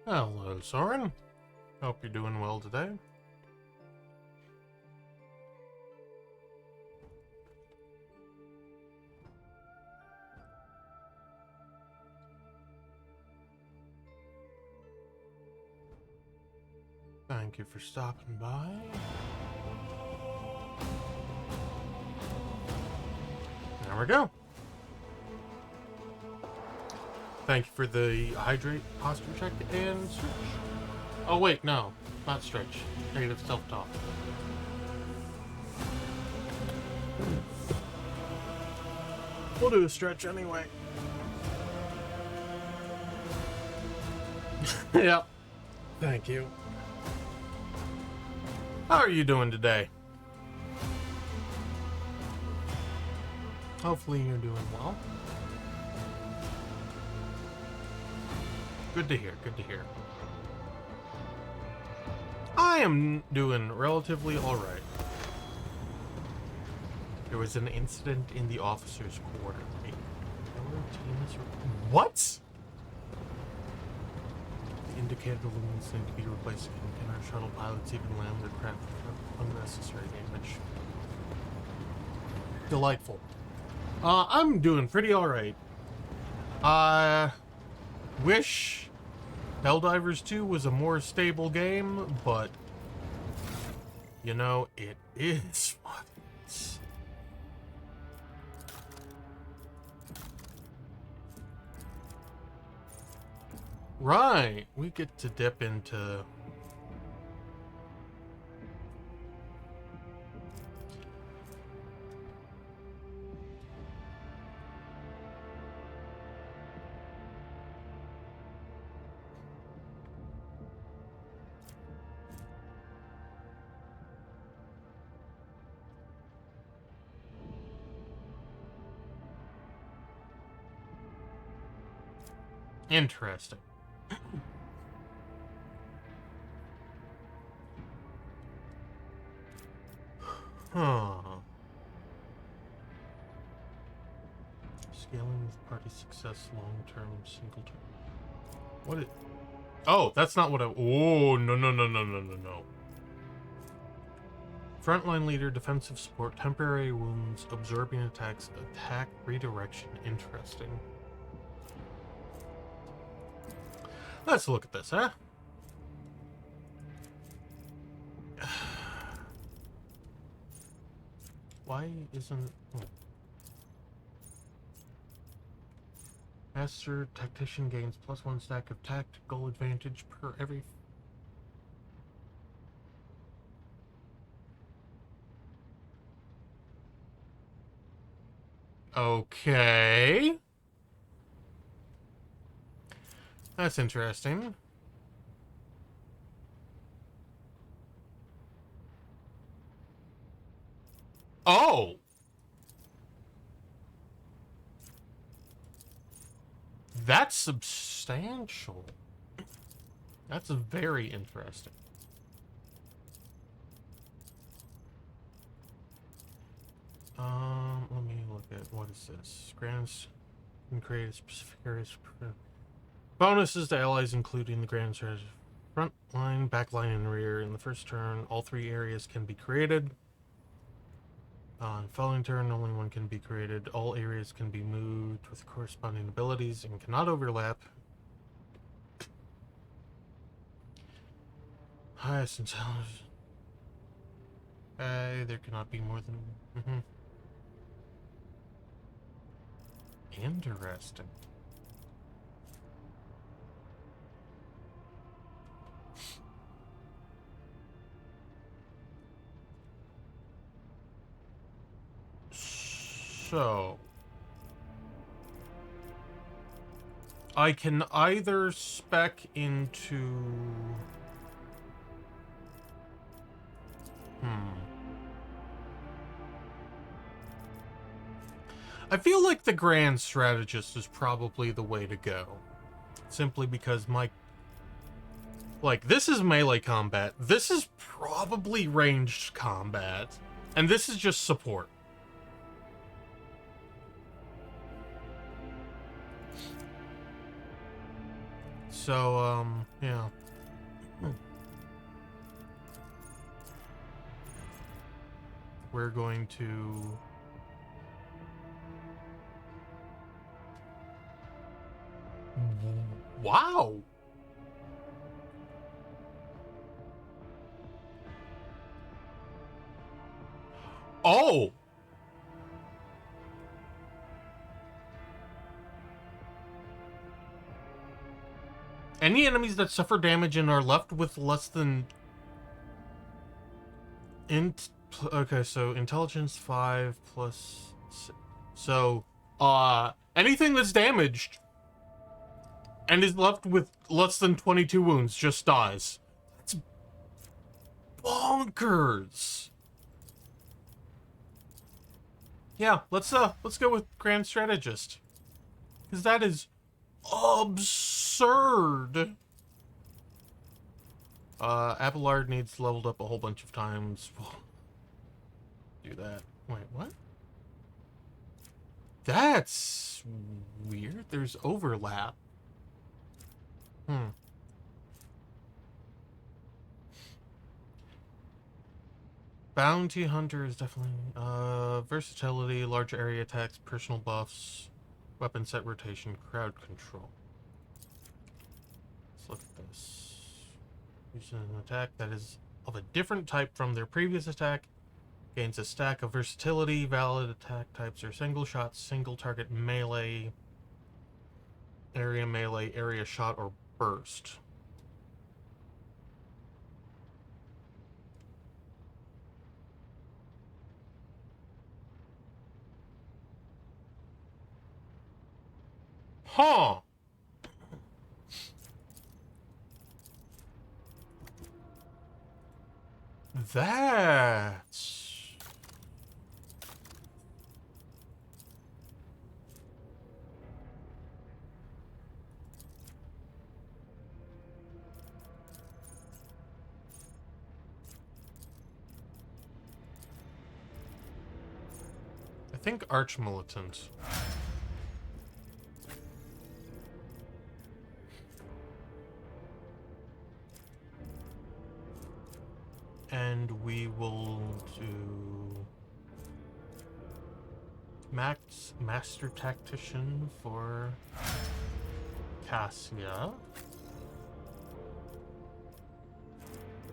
Hello, Soren. Hope you're doing well today. Thank you for stopping by. There we go. Thank you for the hydrate posture check and stretch. Oh wait, no, not stretch. Negative self-talk. We'll do a stretch anyway. Yep. Thank you. How are you doing today? Hopefully you're doing well. Good to hear, good to hear. I am doing relatively alright. There was an incident in the officer's quarter. What? The indicator lumens need to be replaced again. Can our shuttle pilots even land their craft without unnecessary damage? Delightful. I'm doing pretty alright. Wish Helldivers 2 was a more stable game, but you know, it is what it is. Right, we get to dip into interesting. Huh. Scaling with party success, long-term single term. What is... Oh, that's not what I... Oh, no. Frontline leader, defensive support, temporary wounds, absorbing attacks, attack redirection. Interesting. Let's look at this, huh? Why isn't... Oh. Master Tactician gains +1 stack of tactical advantage per every... Okay. That's interesting. Oh! That's substantial. That's very interesting. Let me look at what is this. Grants can create a specific areas. Bonuses to allies, including the Grand Strategy. Front line, back line, and rear. In the first turn, all 3 areas can be created. Following turn, only one can be created. All areas can be moved with corresponding abilities and cannot overlap. Highest intelligence. There cannot be more than... Interesting. So... I can either spec into... I feel like the Grand Strategist is probably the way to go. Simply because my... Like, this is melee combat. This is probably ranged combat. And this is just support. so, yeah. We're going to... Wow! Oh! Any enemies that suffer damage and are left with less than... Okay, so intelligence 5 plus... So, anything that's damaged and is left with less than 22 wounds just dies. That's bonkers. Yeah, let's go with Grand Strategist. Because that is absurd. Abelard needs leveled up a whole bunch of times. Do that. Wait, what? That's weird. There's overlap. Bounty Hunter is definitely... versatility, large area attacks, personal buffs, weapon set rotation, crowd control. Let's look at this. Using an attack that is of a different type from their previous attack. Gains a stack of versatility. Valid attack types are single shot, single target, melee, area shot, or burst. Huh! That's... I think Arch Militant. And we will do Master Tactician for Cassia.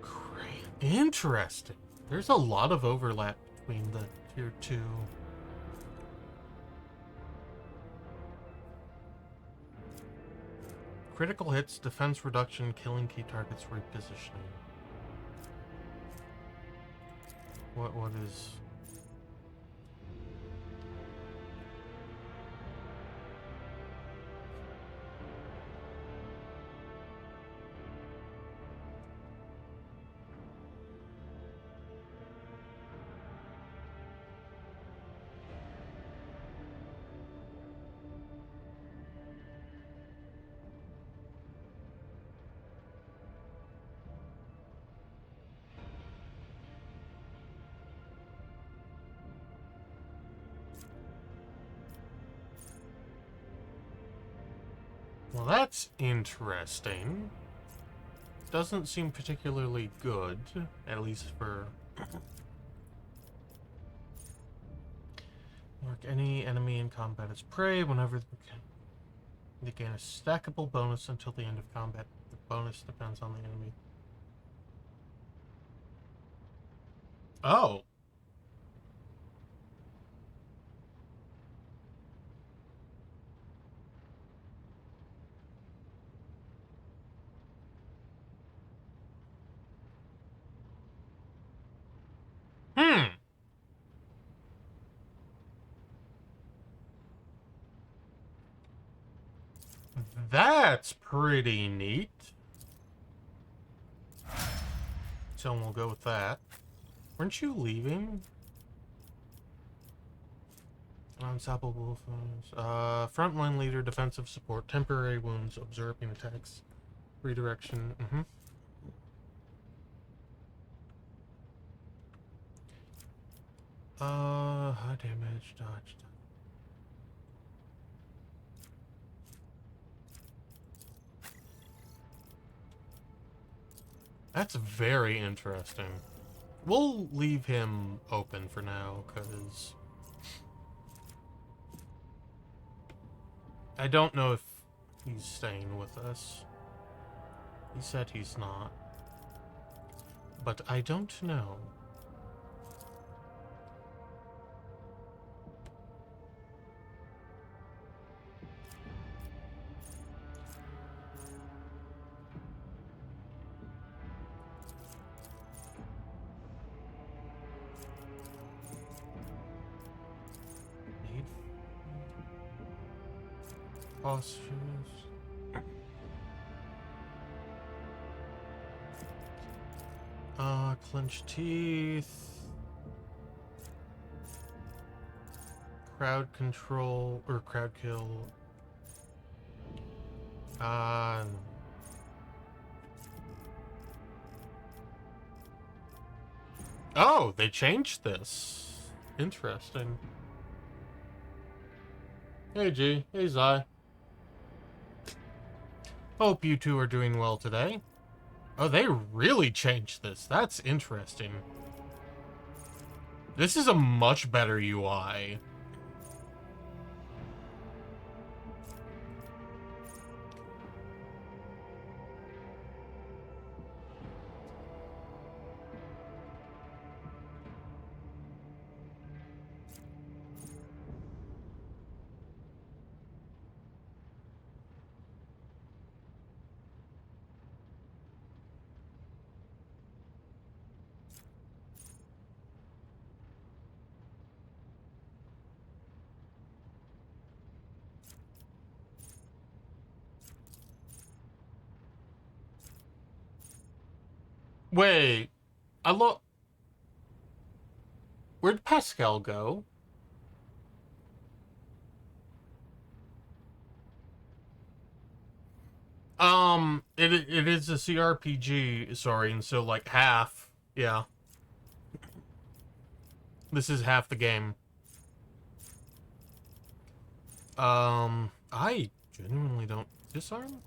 Great. Interesting. There's a lot of overlap between the tier 2. Critical hits, defense reduction, killing key targets, repositioning. What is... Well, that's interesting. Doesn't seem particularly good, at least for... Mark any enemy in combat as prey whenever they gain a stackable bonus until the end of combat. The bonus depends on the enemy. Oh. That's pretty neat. So we'll go with that. Weren't you leaving? Unstoppable foes. Frontline leader, defensive support, temporary wounds, absorbing attacks, redirection. High damage, dodge. That's very interesting. We'll leave him open for now, because I don't know if he's staying with us. He said he's not. But I don't know. Need postures. Clenched teeth. Crowd control, or crowd kill. Oh, they changed this. Interesting. Hey G, hey Zai. Hope you two are doing well today. Oh, they really changed this. That's interesting. This is a much better UI. Wait, where'd Pascal go? It is a CRPG, sorry, and so like half, yeah. This is half the game. I genuinely don't disarm?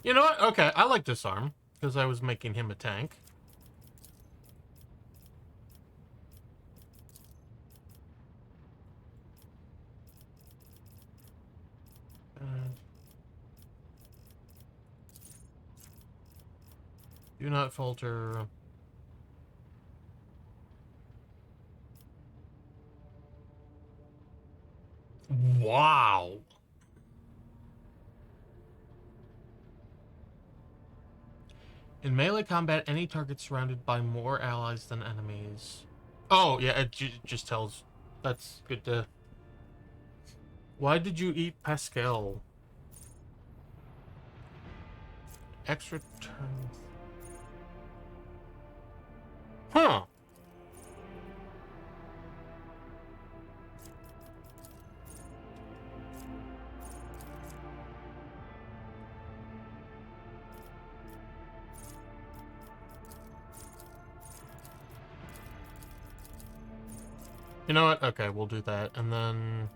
You know what? Okay, I like disarm, because I was making him a tank. Do not falter. Wow. In melee combat, any target surrounded by more allies than enemies. Oh, yeah, it just tells. That's good to... Why did you eat Pascal? Extra turns. Huh. You know what? Okay, we'll do that. And then...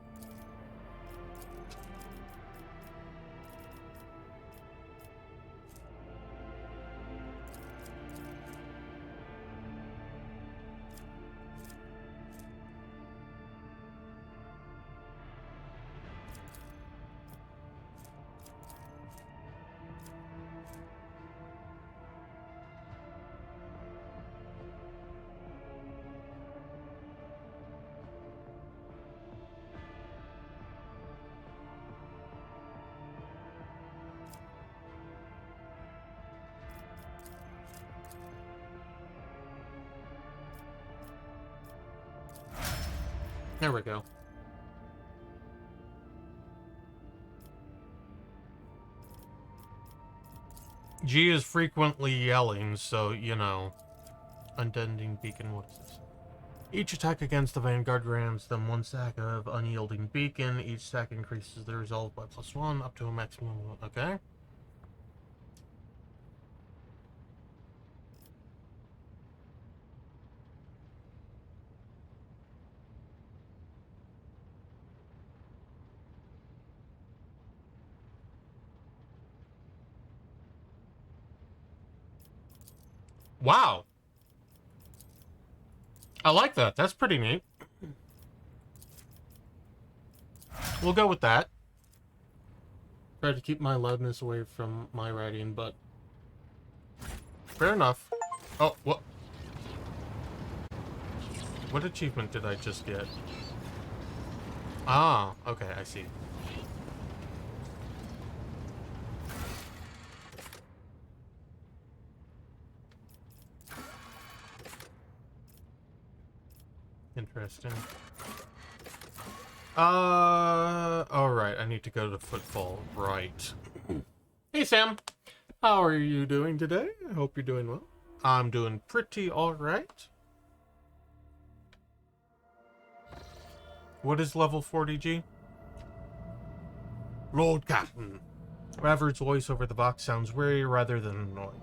There we go. G is frequently yelling, so, you know. Unending Beacon, what is this? Each attack against the Vanguard grants them 1 stack of Unyielding Beacon. Each stack increases the resolve by +1 up to a maximum. Okay. Wow. I like that. That's pretty neat. We'll go with that. Try to keep my loudness away from my writing, but fair enough. Oh, what? What achievement did I just get? Ah, okay, I see. Interesting. Alright, I need to go to Footfall. Right. Hey, Sam. How are you doing today? I hope you're doing well. I'm doing pretty alright. What is level 40G? Lord Captain. Raver's voice over the box sounds weary rather than annoying.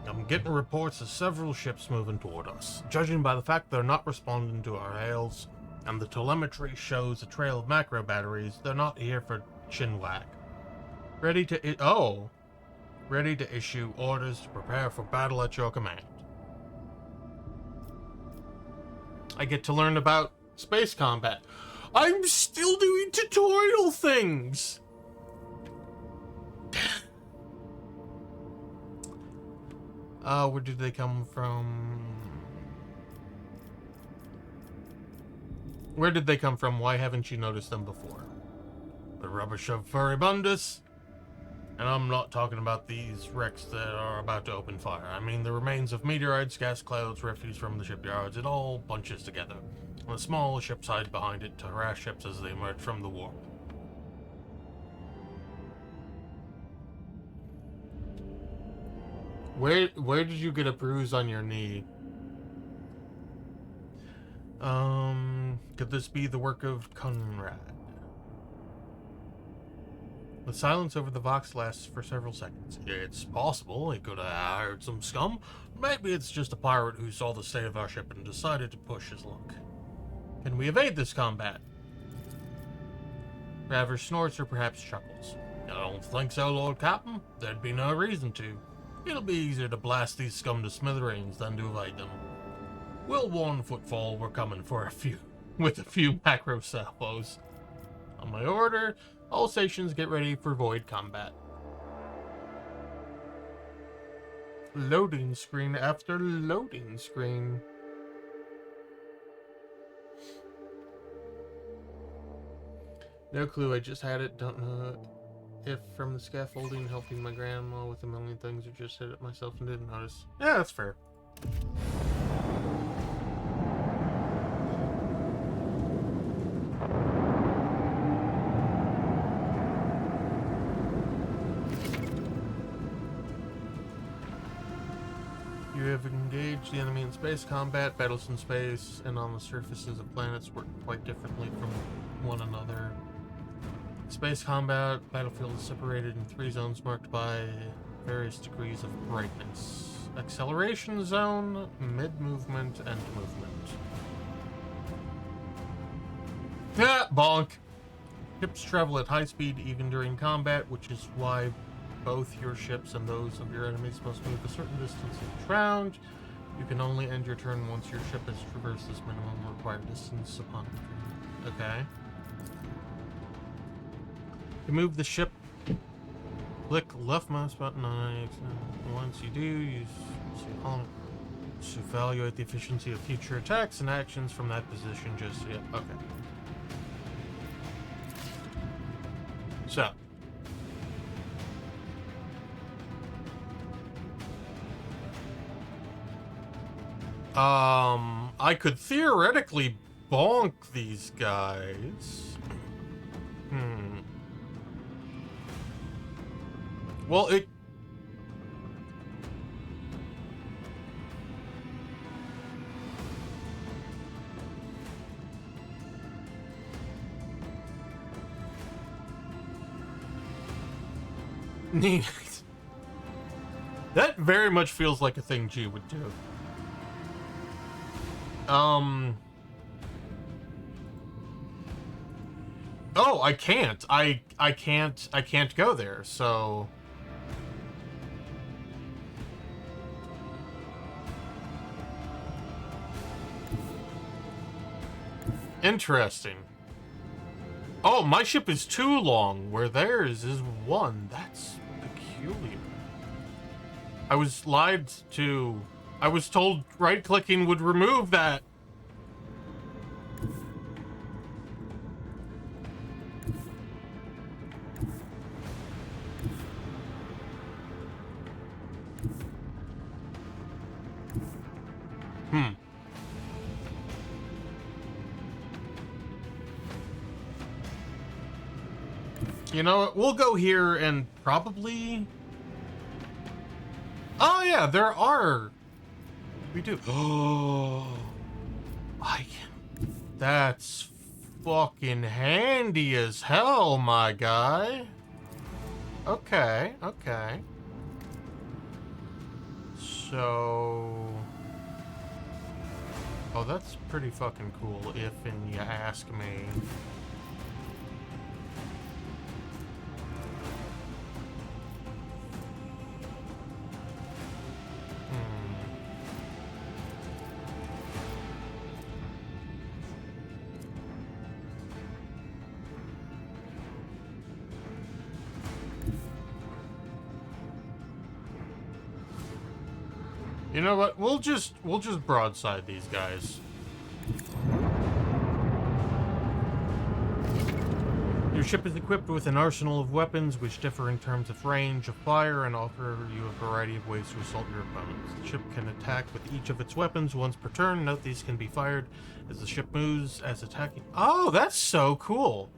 I'm getting reports of several ships moving toward us. Judging by the fact they're not responding to our hails, and the telemetry shows a trail of macro batteries, they're not here for chinwag. Ready to issue orders to prepare for battle at your command. I get to learn about space combat. I'm still doing tutorial things! Where did they come from? Where did they come from? Why haven't you noticed them before? The rubbish of Furibundus. And I'm not talking about these wrecks that are about to open fire. I mean the remains of meteorites, gas clouds, refuse from the shipyards. It all bunches together. And the small ships hide behind it to harass ships as they emerge from the warp. Where did you get a bruise on your knee? Could this be the work of Conrad? The silence over the Vox lasts for several seconds. It's possible he could have hired some scum. Maybe it's just a pirate who saw the state of our ship and decided to push his luck. Can we evade this combat? Raver snorts or perhaps chuckles. I don't think so, Lord Captain. There'd be no reason to. It'll be easier to blast these scum to smithereens than to evade them. We'll warn Footfall we're coming for a few macro salvos. On my order, all stations get ready for void combat. Loading screen after loading screen. No clue, I just had it. Don't know if from the scaffolding helping my grandma with a million things or just hit it myself and didn't notice. Yeah, that's fair. You have engaged the enemy in space combat. Battles in space and on the surfaces of planets work quite differently from one another. Space combat, battlefield is separated in 3 zones marked by various degrees of brightness. Acceleration zone, mid-movement, and movement. Yeah, bonk! Ships travel at high speed even during combat, which is why both your ships and those of your enemies must move a certain distance each round. You can only end your turn once your ship has traversed this minimum required distance upon entry. Okay. To move the ship, click left mouse button on X. Once you do, use to evaluate the efficiency of future attacks and actions from that position. Just yet. Okay. So. I could theoretically bonk these guys. Well, it... Neat. That very much feels like a thing G would do. Oh, I can't. I can't go there, so... Interesting. Oh, my ship is 2 long, where theirs is 1. That's peculiar. I was lied to. I was told right-clicking would remove that. You know what? We'll go here and probably... Oh, yeah, there are... We do. Oh, I can... That's fucking handy as hell, my guy. Okay, okay. So... Oh, that's pretty fucking cool, if and you ask me. You know what? We'll just broadside these guys. Your ship is equipped with an arsenal of weapons which differ in terms of range of fire and offer you a variety of ways to assault your opponents. The ship can attack with each of its weapons once per turn. Note these can be fired as the ship moves as attacking. Oh, that's so cool.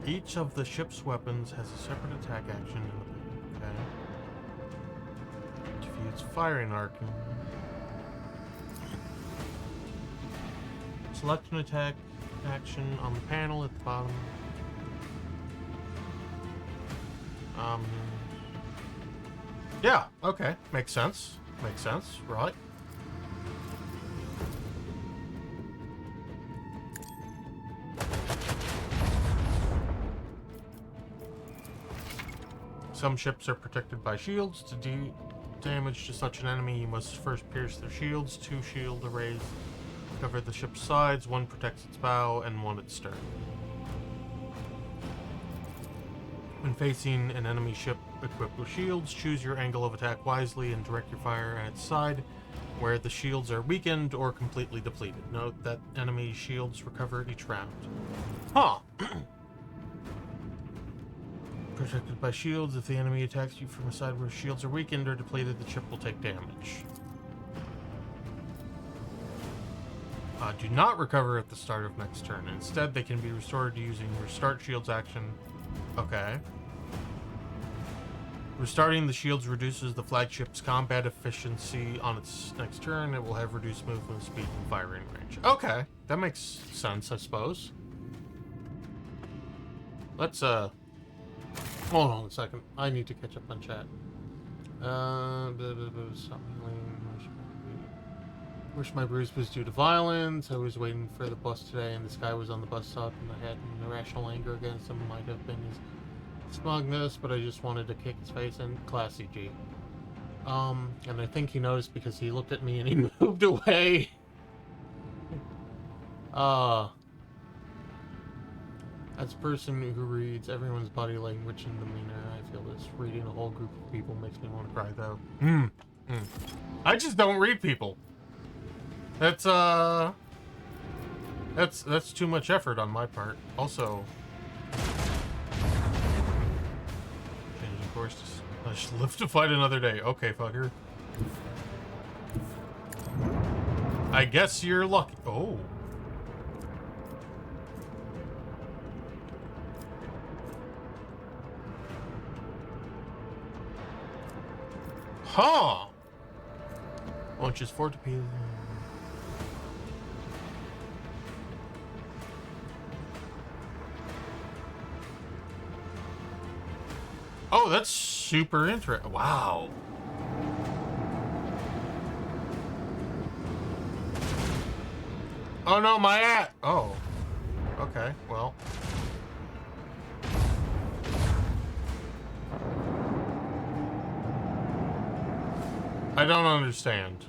Each of the ship's weapons has a separate attack action. Okay. Its firing arc. Select an attack action on the panel at the bottom. Yeah, okay. Makes sense. Makes sense, right? Some ships are protected by shields. To do damage to such an enemy, you must first pierce their shields. 2 shield arrays cover the ship's sides, 1 protects its bow, and 1 its stern. When facing an enemy ship equipped with shields, choose your angle of attack wisely and direct your fire at its side, where the shields are weakened or completely depleted. Note that enemy shields recover each round. Huh. Protected by shields. If the enemy attacks you from a side where shields are weakened or depleted, the ship will take damage. Do not recover at the start of next turn. Instead, they can be restored using Restart Shields action. Okay. Restarting the shields reduces the flagship's combat efficiency on its next turn. It will have reduced movement speed and firing range. Okay, that makes sense, I suppose. Let's, hold on a second. I need to catch up on chat. Wish my bruise was due to violence. I was waiting for the bus today, and this guy was on the bus stop, and I had an irrational anger against him. Might have been his smugness, but I just wanted to kick his face in. Classy G. And I think he noticed because he looked at me and he moved away. As a person who reads everyone's body language and demeanor, I feel this. Reading a whole group of people makes me want to cry, though. I just don't read people. That's too much effort on my part. Also, changing course. I should live to fight another day. Okay, fucker. I guess you're lucky. Oh. Huh. Launches 4 torpedoes. Oh, that's super interesting. Wow. Oh no, my at. Oh. Okay, well. I don't understand.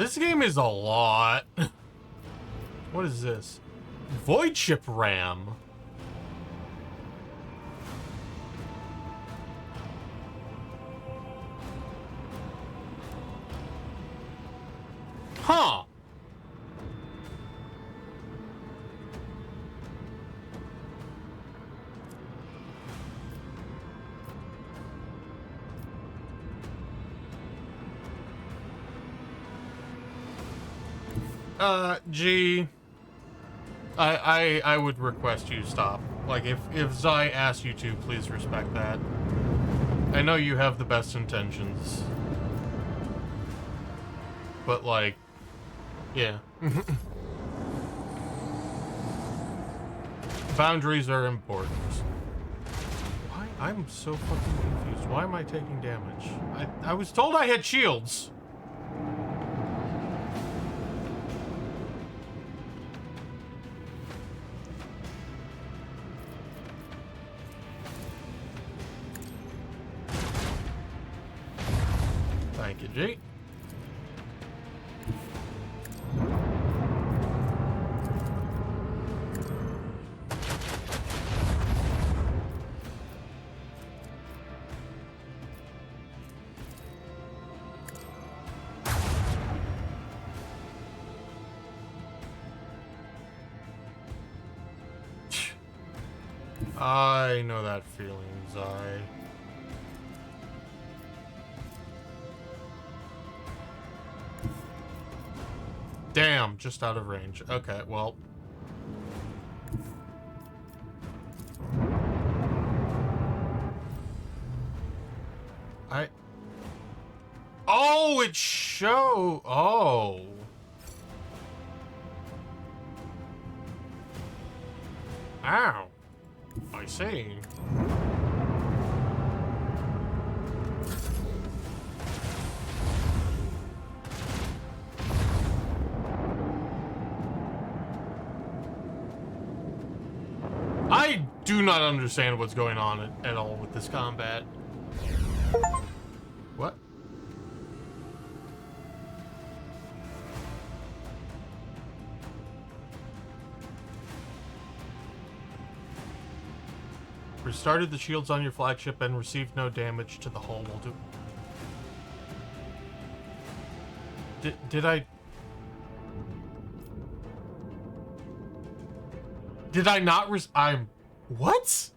This game is a lot. What is this? Void ship ram. Huh. G. I would request you stop. Like, if Zai asks you to, please respect that. I know you have the best intentions. But, like, yeah. Boundaries are important. Why? I'm so fucking confused. Why am I taking damage? I was told I had shields. Thank you, G. I know that feeling, Zai. Damn, just out of range. Okay, well. Oh, it show. Oh. Ow. I see. I do not understand what's going on at all with this combat. What? Restarted the shields on your flagship and received no damage to the hull while Did I not what?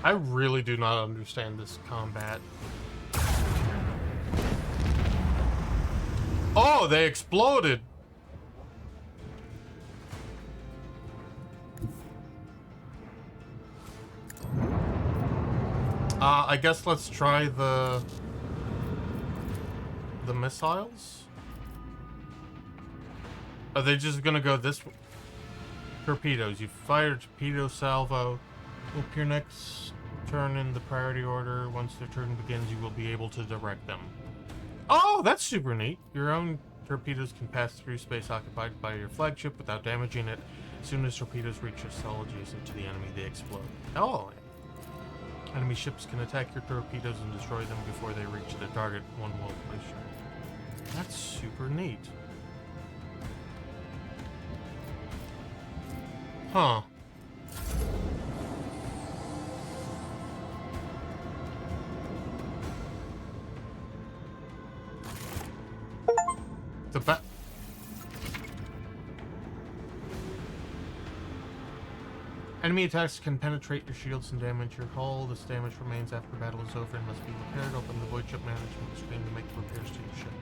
I really do not understand this combat. Oh, they exploded. I guess let's try the missiles. Are they just gonna go this way? Torpedoes. You fire a torpedo salvo. Will appear next turn in the priority order. Once their turn begins, you will be able to direct them. Oh, that's super neat. Your own torpedoes can pass through space occupied by your flagship without damaging it. As soon as torpedoes reach a cell adjacent to the enemy, they explode. Oh. Enemy ships can attack your torpedoes and destroy them before they reach their target. One will place your... That's super neat. Huh. The enemy attacks can penetrate your shields and damage your hull. This damage remains after battle is over and must be repaired. Open the void ship management screen to make repairs to your ship.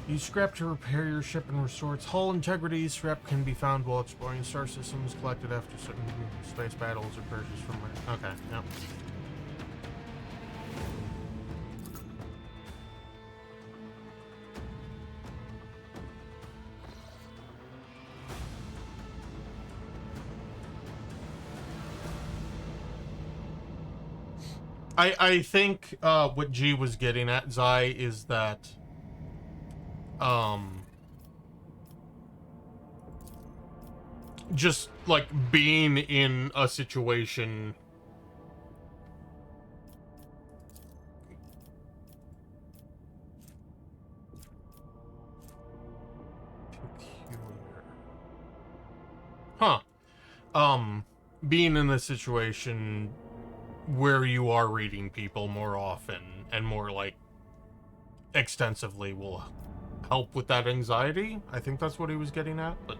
Use scrap to repair your ship and restore its hull integrity. Scrap can be found while exploring star systems, collected after certain space battles or purchased from... Okay, yep. I think what G was getting at, Zai, is that just like being in a situation peculiar. Huh. Being in a situation where you are reading people more often and more like extensively will help with that anxiety. I think that's what he was getting at, but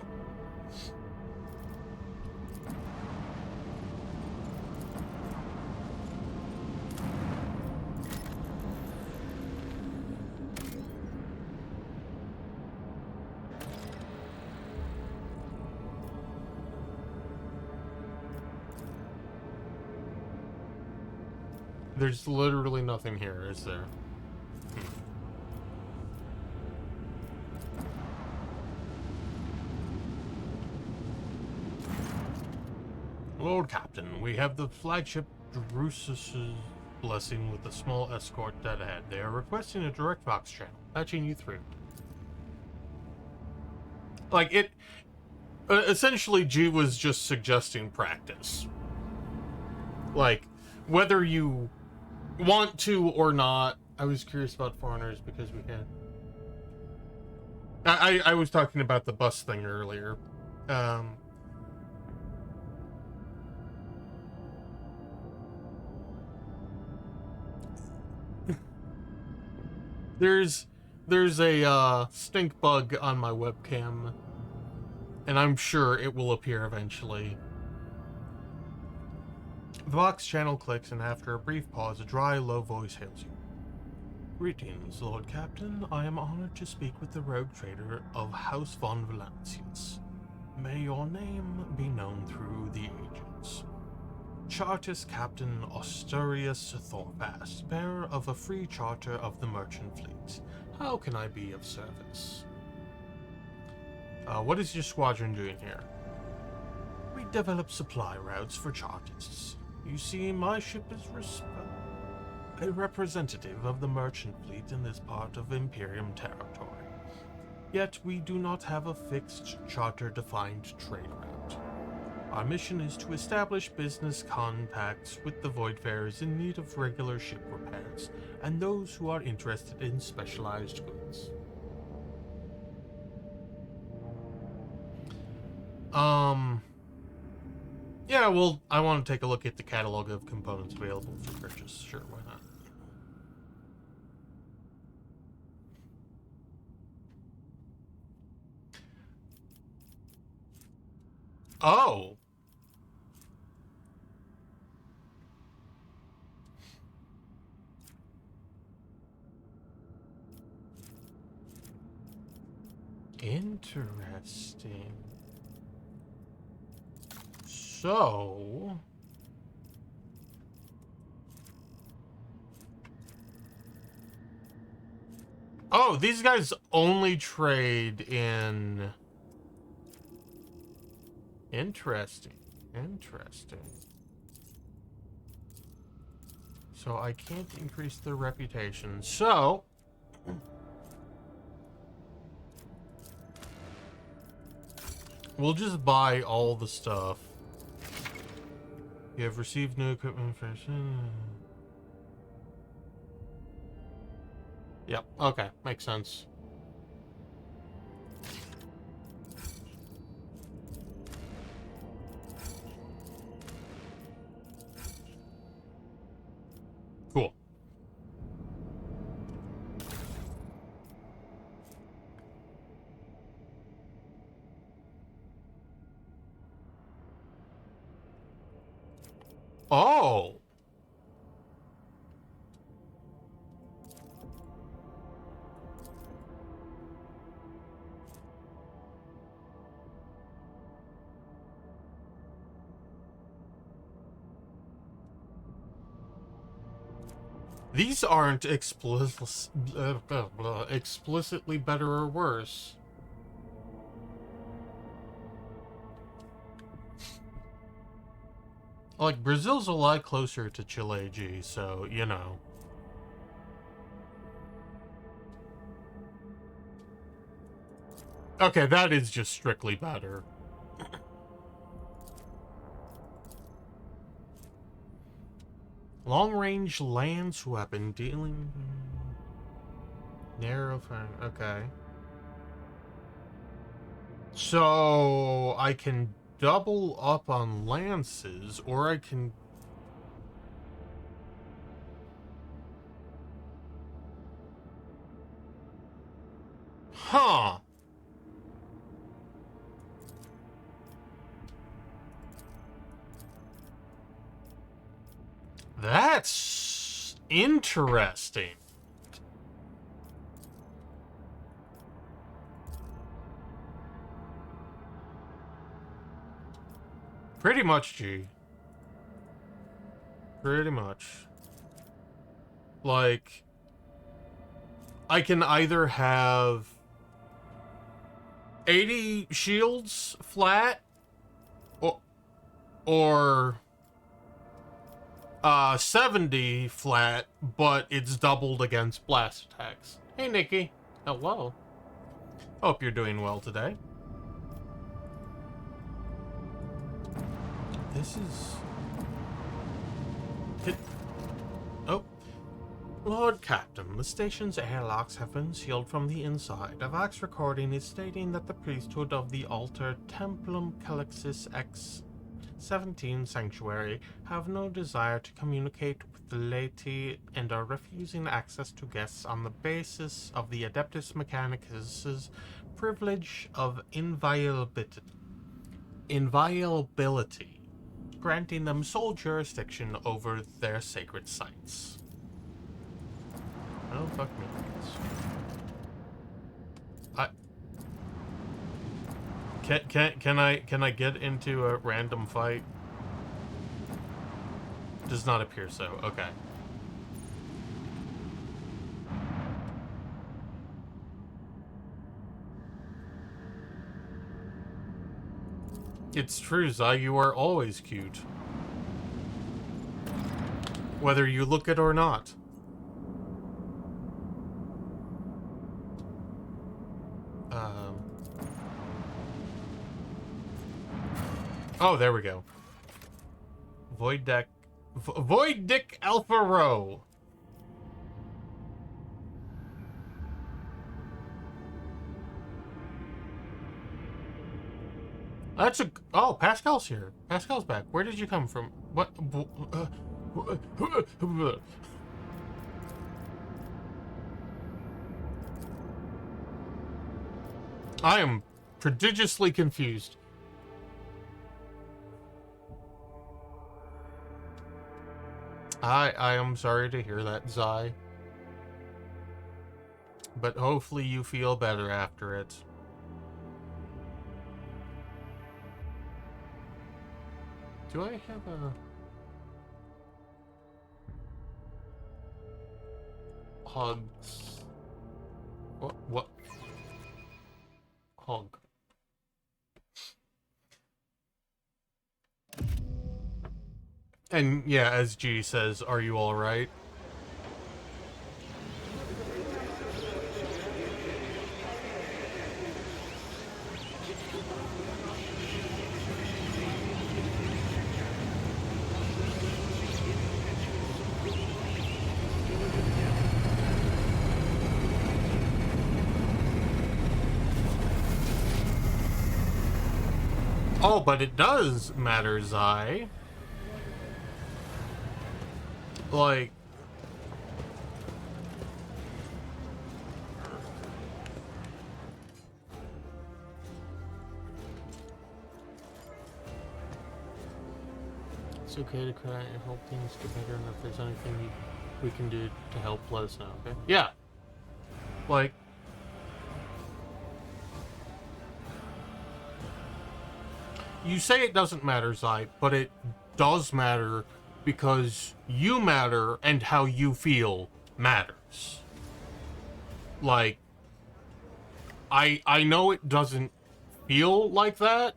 there's literally nothing here, is there? Lord Captain, we have the flagship Drusus's blessing with a small escort dead ahead. They are requesting a direct Vox channel, patching you through. Like, it... essentially, G was just suggesting practice. Like, whether you want to or not... I was curious about foreigners because we had... I was talking about the bus thing earlier. There's a stink bug on my webcam, and I'm sure it will appear eventually. The Vox channel clicks, and after a brief pause, a dry, low voice hails you. Greetings, Lord Captain. I am honored to speak with the rogue trader of House von Valancius. May your name be known through the agents. Chartist Captain Osturius Thorfast, bearer of a free charter of the merchant fleet. How can I be of service? What is your squadron doing here? We develop supply routes for Chartists. You see, my ship is a representative of the merchant fleet in this part of Imperium territory. Yet we do not have a fixed charter-defined trade route. Our mission is to establish business contacts with the Voidfarers in need of regular ship repairs, and those who are interested in specialized goods. Yeah, well, I want to take a look at the catalog of components available for purchase. Sure, why not? Oh! Interesting. So... oh, these guys only trade in... Interesting. Interesting. So I can't increase their reputation. So... we'll just buy all the stuff. You have received new equipment for... yep, okay, makes sense. Cool. Oh! These aren't explicitly better or worse. Like, Brazil's a lot closer to Chile, G, so, you know. Okay, that is just strictly better. Long-range lance weapon dealing... Narrow fire... Okay. So, I can double up on lances, or I can... Huh. That's interesting. Pretty much, G. Pretty much. Like, I can either have 80 shields flat, or 70 flat, but it's doubled against blast attacks. Hey, Nikki. Hello. Hope you're doing well today. This is... Oh. Lord Captain, the station's airlocks have been sealed from the inside. A Vox recording is stating that the priesthood of the altar Templum Calixis X-17 Sanctuary have no desire to communicate with the laity and are refusing access to guests on the basis of the Adeptus Mechanicus' privilege of inviolability, granting them sole jurisdiction over their sacred sites. Oh, fuck me. Can I get into a random fight? Does not appear so. Okay. It's true, Zai, you are always cute. Whether you look it or not. Oh, there we go. Void Dick Alpha Row. That's a... Oh, Pascal's here. Pascal's back. Where did you come from? What? I am prodigiously confused. I am sorry to hear that, Zai. But hopefully you feel better after it. Do I have a... Hogs... What? Hog. And yeah, as G says, are you alright? Oh, but it does matter, Zai. Like... It's okay to cry. I hope things get better, and if there's anything we can do to help, let us know, okay? Yeah. Like... You say it doesn't matter, Zai, but it does matter because you matter and how you feel matters. Like, I know it doesn't feel like that,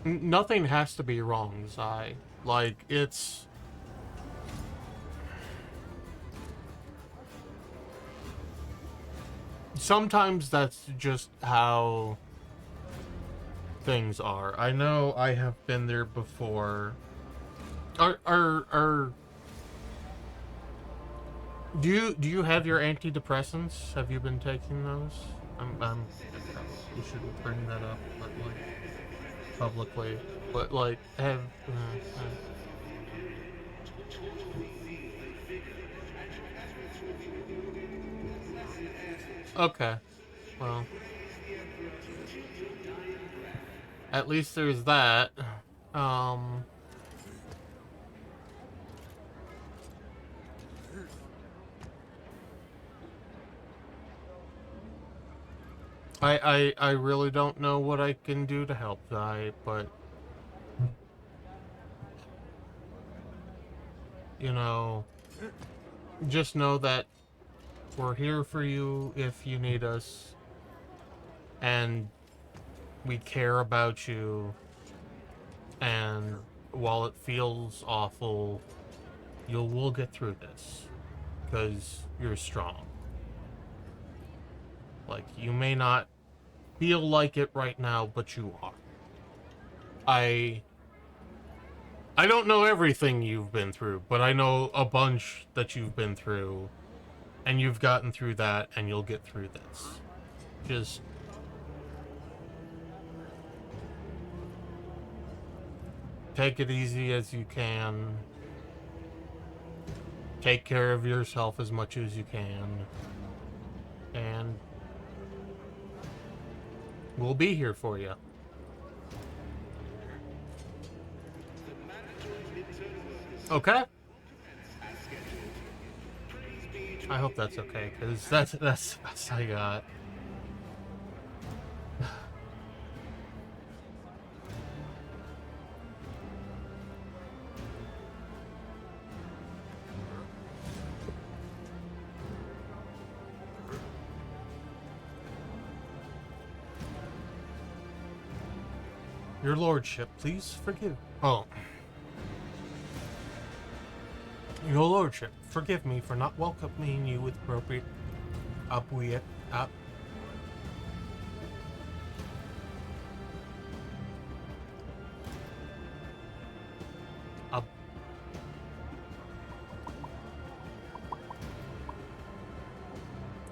Nothing has to be wrong, Zai. Like, it's... Sometimes that's just how things are. I know I have been there before. Do you have your antidepressants? Have you been taking those? You shouldn't bring that up, but like publicly. But like, okay. Well, at least there's that. Um. I really don't know what I can do to help Zai, but you know, just know that we're here for you if you need us, and we care about you, and while it feels awful, we'll get through this, because you're strong. Like, you may not feel like it right now, but you are. I don't know everything you've been through, but I know a bunch that you've been through, and you've gotten through that, and you'll get through this. Just take it easy as you can. Take care of yourself as much as you can. And we'll be here for you. Okay? I hope that's okay, because that's the best I got. Your lordship, please forgive... Oh. Your lordship, forgive me for not welcoming you with appropriate...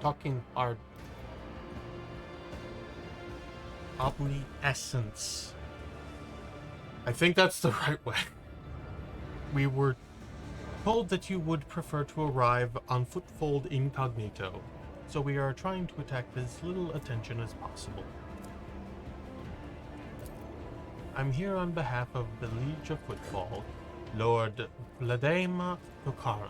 talking hard. Essence. I think that's the right way. We were told that you would prefer to arrive on footfold incognito, so we are trying to attract as little attention as possible. I'm here on behalf of the Liege of Footfall, Lord Vladimir Tokar.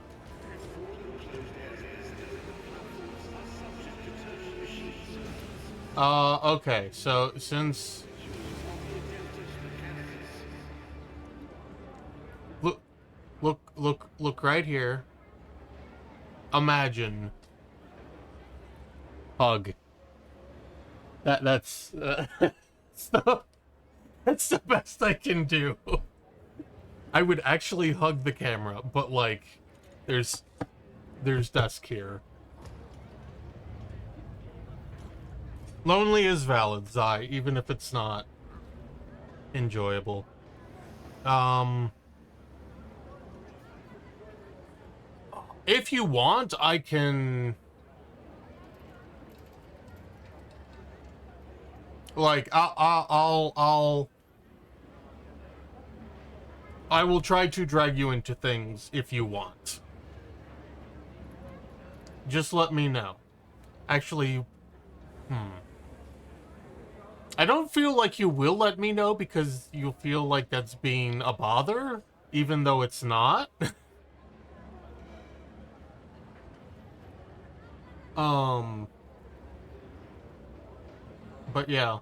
Okay, so since... Look right here. Imagine. Hug. That's that's the best I can do. I would actually hug the camera, but like, there's dusk here. Lonely is valid, Zai, even if it's not enjoyable. If you want, I can... Like, I will try to drag you into things if you want. Just let me know. Actually, I don't feel like you will let me know because you'll feel like that's being a bother, even though it's not. But yeah.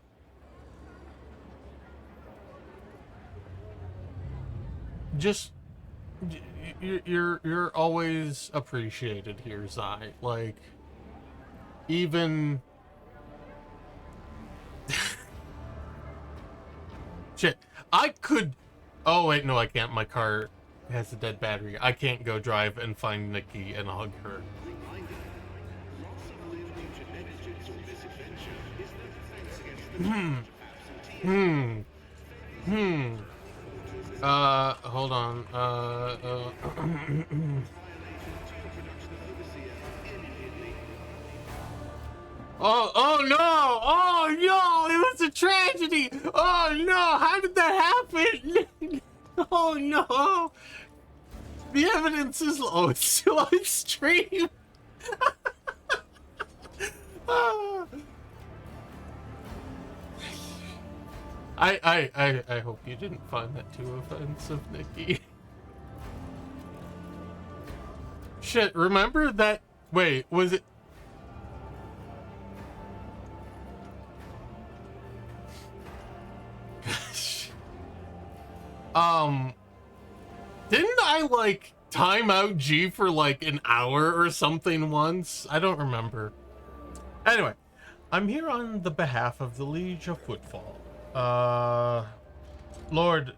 Just, you're always appreciated here, Zai. Like, even... Shit. I could... Oh, wait, no, I can't. My car has a dead battery. I can't go drive and find Nikki and hug her. Hold on. Oh no! Oh no! It was a tragedy! Oh no! How did that happen? Oh no! The evidence is low. It's so extreme. I hope you didn't find that too offensive, Nikki. Shit, remember that? Wait, was it? Didn't I like time out G for like an hour or something once? I don't remember. Anyway, I'm here on the behalf of the Liege of Footfall. Lord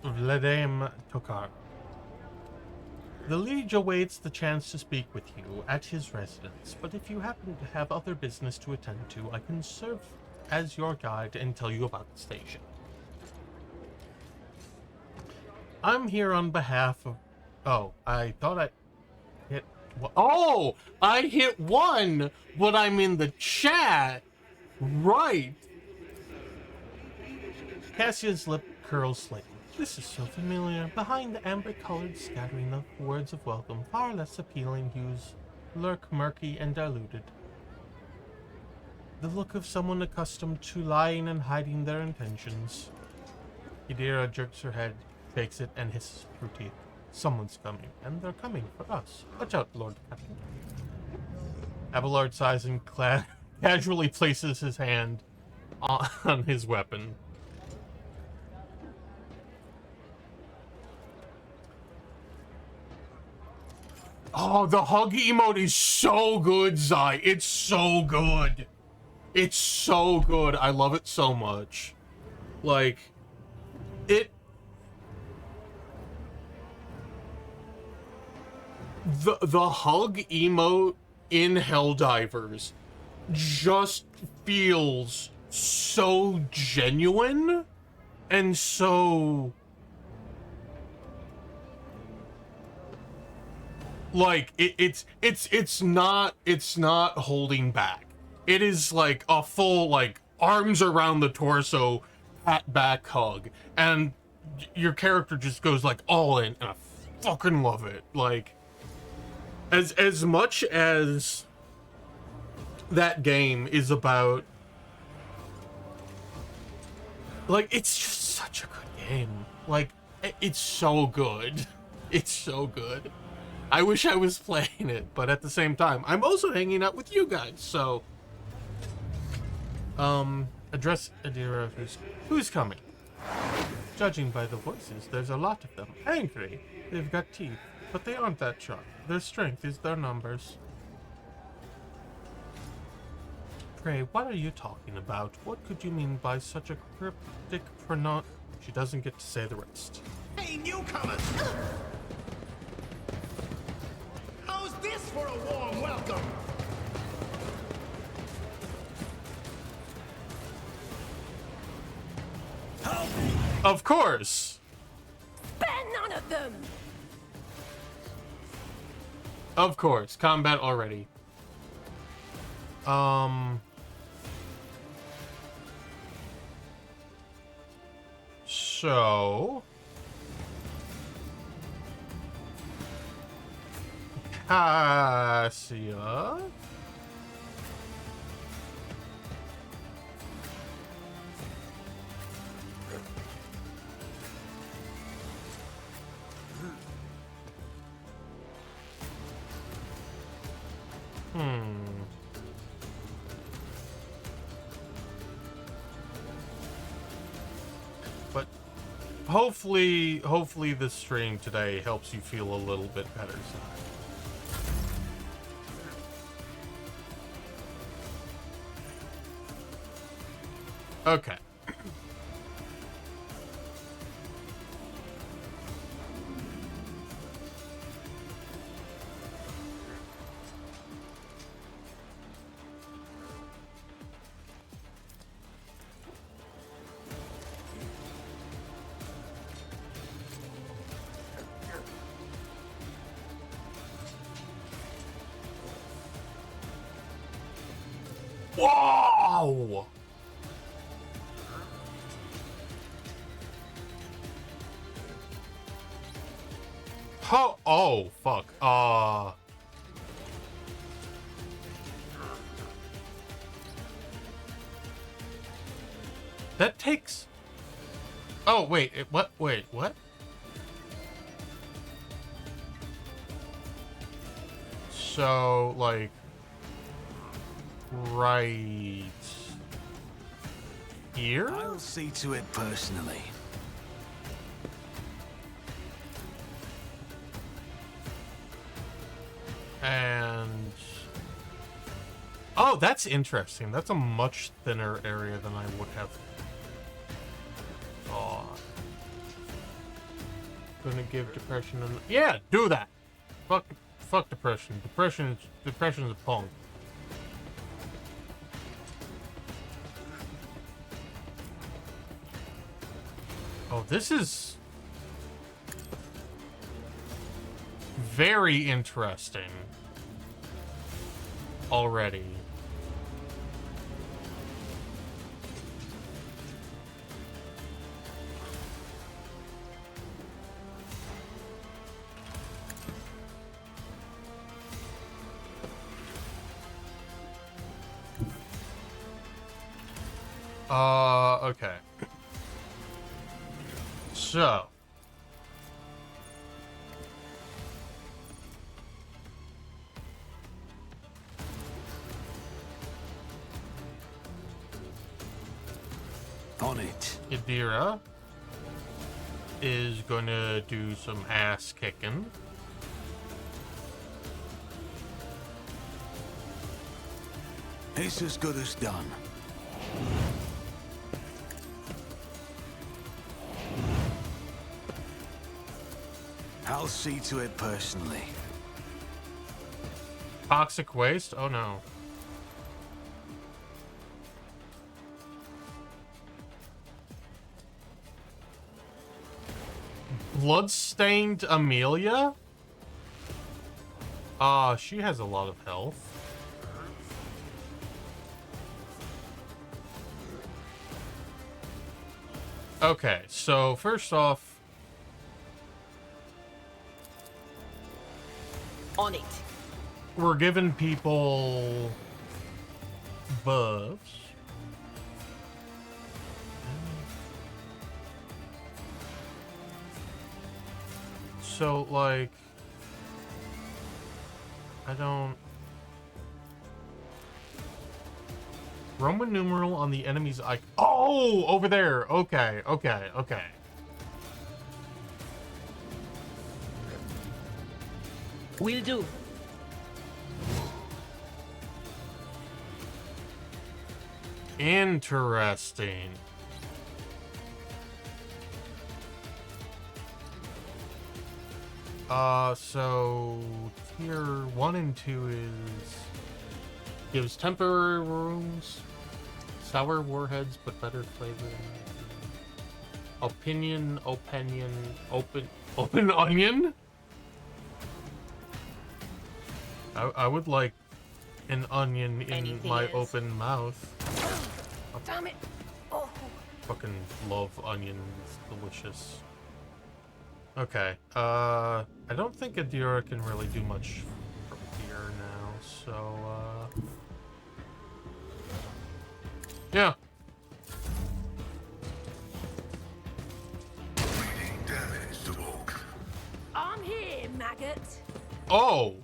Vladimir Tokar. The Liege awaits the chance to speak with you at his residence, but if you happen to have other business to attend to, I can serve as your guide and tell you about the station. I'm here on behalf of... Oh, I thought I hit... Oh! I hit 1, but I'm in the chat! Right! Cassia's lip curls slightly. This is so familiar. Behind the amber-colored scattering of words of welcome, far less appealing hues lurk murky and diluted. The look of someone accustomed to lying and hiding their intentions. Yadira jerks her head, takes it, and hisses through teeth. Someone's coming, and they're coming for us. Watch out, Lord Captain. Abelard sighs and casually places his hand on his weapon. Oh, the hug emote is so good, Zai. It's so good. It's so good. I love it so much. Like, it... The hug emote in Helldivers just feels so genuine and so... Like, it's not holding back. It is like a full, like, arms around the torso, pat back hug. And your character just goes, like, all in, and I fucking love it. Like, as much as that game is about... Like, it's just such a good game. Like, it's so good. It's so good. I wish I was playing it, but at the same time, I'm also hanging out with you guys, so... Address Adira, who's coming? Judging by the voices, there's a lot of them. Angry. They've got teeth, but they aren't that sharp. Their strength is their numbers. Pray, what are you talking about? What could you mean by such a cryptic pronoun... She doesn't get to say the rest. Hey, newcomers! How's this for a warm welcome? Of course! Spare none of them! Of course, combat already. So... Cassia... But hopefully this stream today helps you feel a little bit better. Okay. Whoa! How? Oh, fuck. That takes... Oh, wait, what? Wait, what? So, like... Right... Here? I'll see to it personally. And... Oh, that's interesting. That's a much thinner area than I would have thought. Gonna give depression an... Yeah, do that! Fuck depression. Depression is a punk. Oh, this is... very interesting. Already. Okay. So. On it. Idira is gonna do some ass kicking. It's as good as done. I'll see to it personally. Toxic waste? Oh no. Bloodstained Amelia? She has a lot of health. Okay, so first off... On it. We're giving people buffs. So, like, I don't... Roman numeral on the enemy's icon. Oh, over there. Okay, okay, okay. Will do. Interesting. So tier 1 and 2 is gives temporary wounds, sour warheads, but better flavor. Open onion. I would like an onion in Anything my is. open mouth. Damn it. Oh. Fucking love onions, delicious. Okay, I don't think Adira can really do much from here now, so, yeah. I'm here, maggot. Oh!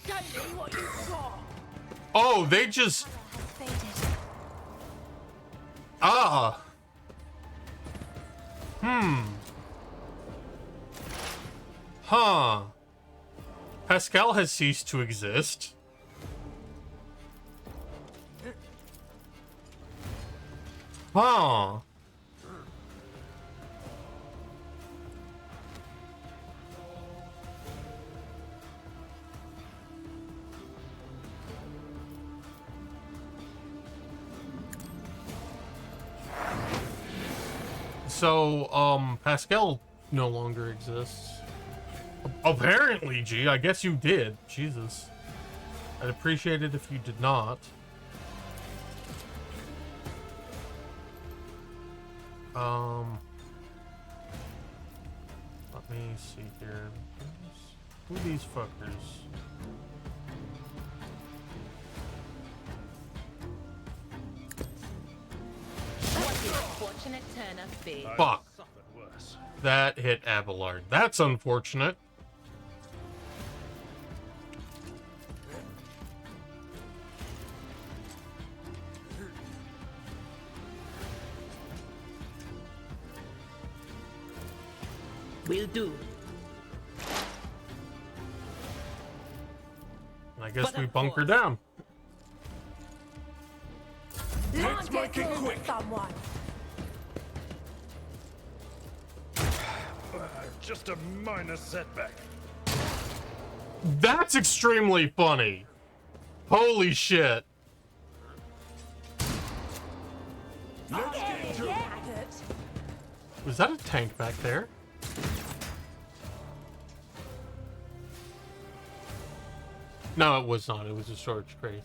Show me what you've got. Oh, they just... Ah! Huh. Pascal has ceased to exist. Huh. So, Pascal no longer exists. Apparently, gee, I guess you did. Jesus. I'd appreciate it if you did not. Let me see here. Who are these fuckers? What did a fortunate turn of be? Fuck. That hit Abelard. That's unfortunate. Will do. I guess But we of bunker course. down. Let's make it quick. Someone. Just a minor setback. That's extremely funny. Holy shit. Let's get to it. Was that a tank back there? No, it was not. It was a storage crate.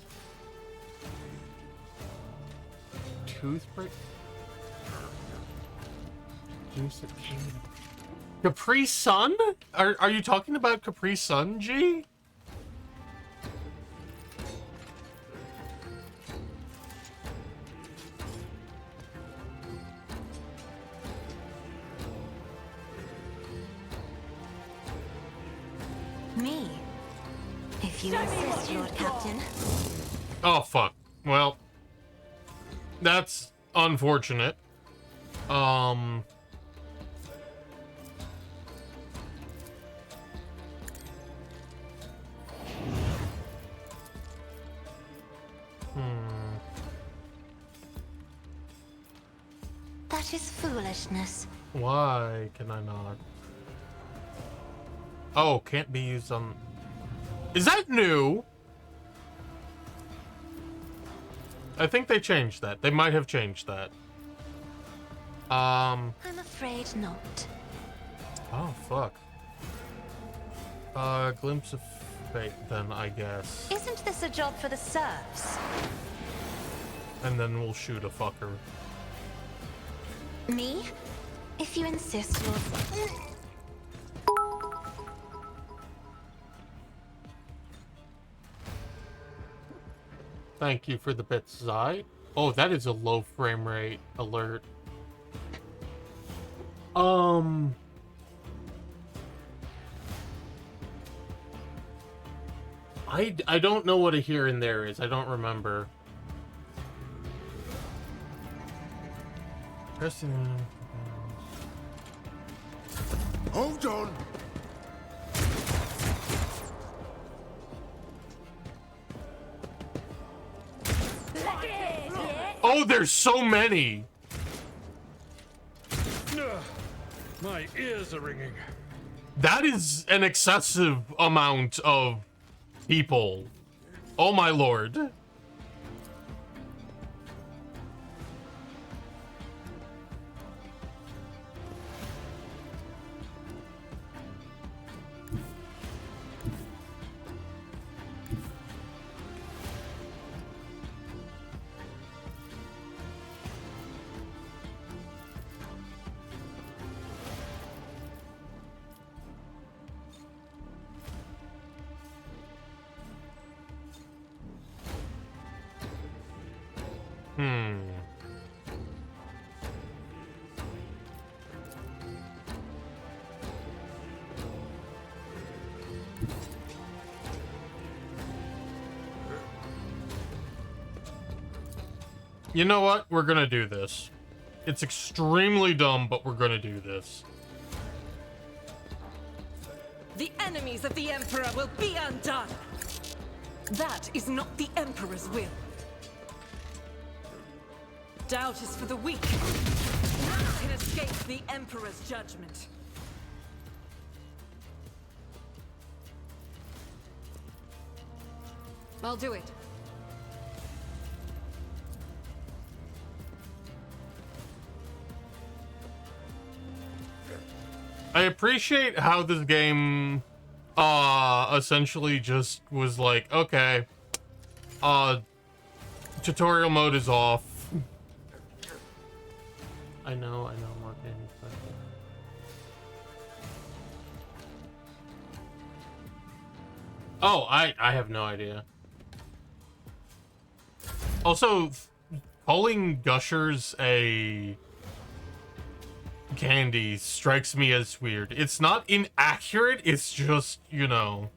Toothbreak? Juice of King. Capri Sun? Are you talking about Capri Sun, G? Me, if you insist, Lord Captain. Oh, fuck. Well, that's unfortunate. That is foolishness. Why can I not? Oh, can't be used on... Is that new? I think they changed that. They might have changed that. I'm afraid not. Oh, fuck. Glimpse of fate, then, I guess. Isn't this a job for the serfs? And then we'll shoot a fucker. Me? If you insist, Lord... Thank you for the bits, Zai. Oh, that is a low frame rate alert. I don't know what a here and there is. I don't remember. Hold on. Oh, there's so many. My ears are ringing. That is an excessive amount of people. Oh my lord. You know what? We're gonna do this. It's extremely dumb, but we're gonna do this. The enemies of the Emperor will be undone! That is not the Emperor's will. Doubt is for the weak. None can escape the Emperor's judgment. I'll do it. I appreciate how this game essentially just was like, okay, Tutorial mode is off. I know, Martin. Oh, I have no idea. Also, calling gushers a candy strikes me as weird. It's not inaccurate, it's just, you know.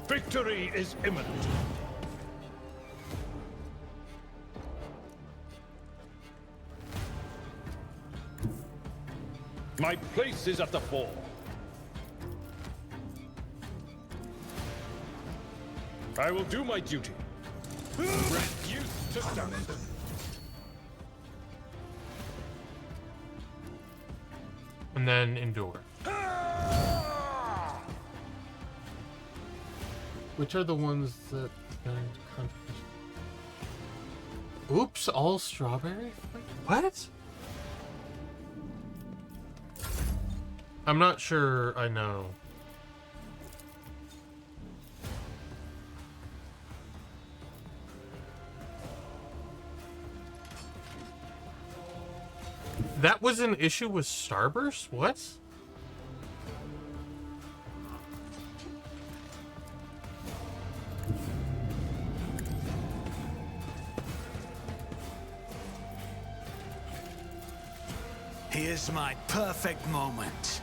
Victory is imminent. My place is at the fore. I will do my duty. Reduce to dust. And then endure. Which are the ones that... Oops, all strawberry? What? I'm not sure I know. That was an issue with Starburst? What? Here's my perfect moment.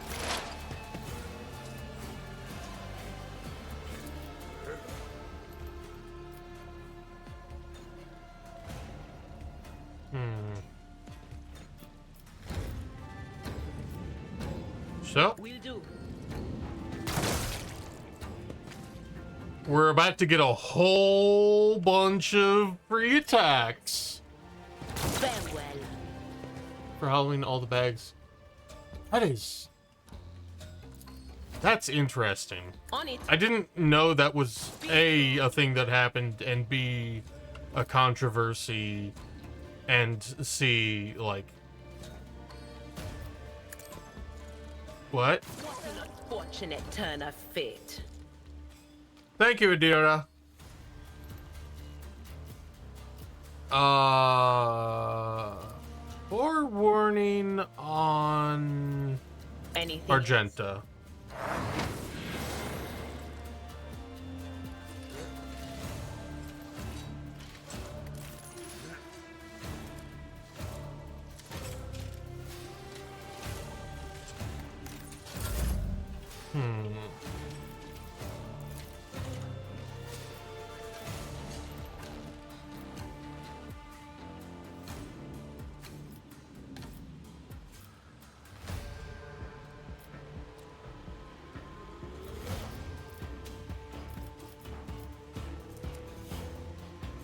So, Will do. we're about to get a whole bunch of free attacks. Farewell. For Halloween, all the bags. That's interesting. On it. I didn't know that was A, a thing that happened, and B, a controversy, and C, like... What? What an unfortunate turn of fate. Thank you, Adira. Forewarning on Anything Argenta.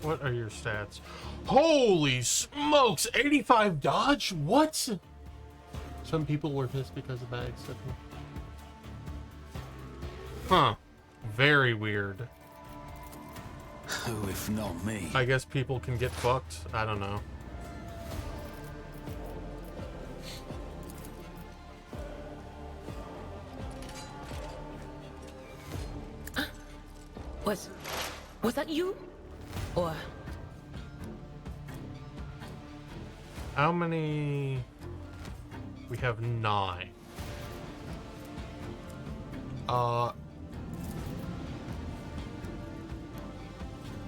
What are your stats? Holy smokes! 85 dodge? What? Some people were pissed because of bags. Huh. Very weird. Who, if not me? I guess people can get fucked. I don't know. Was that you? Or How many? We have 9.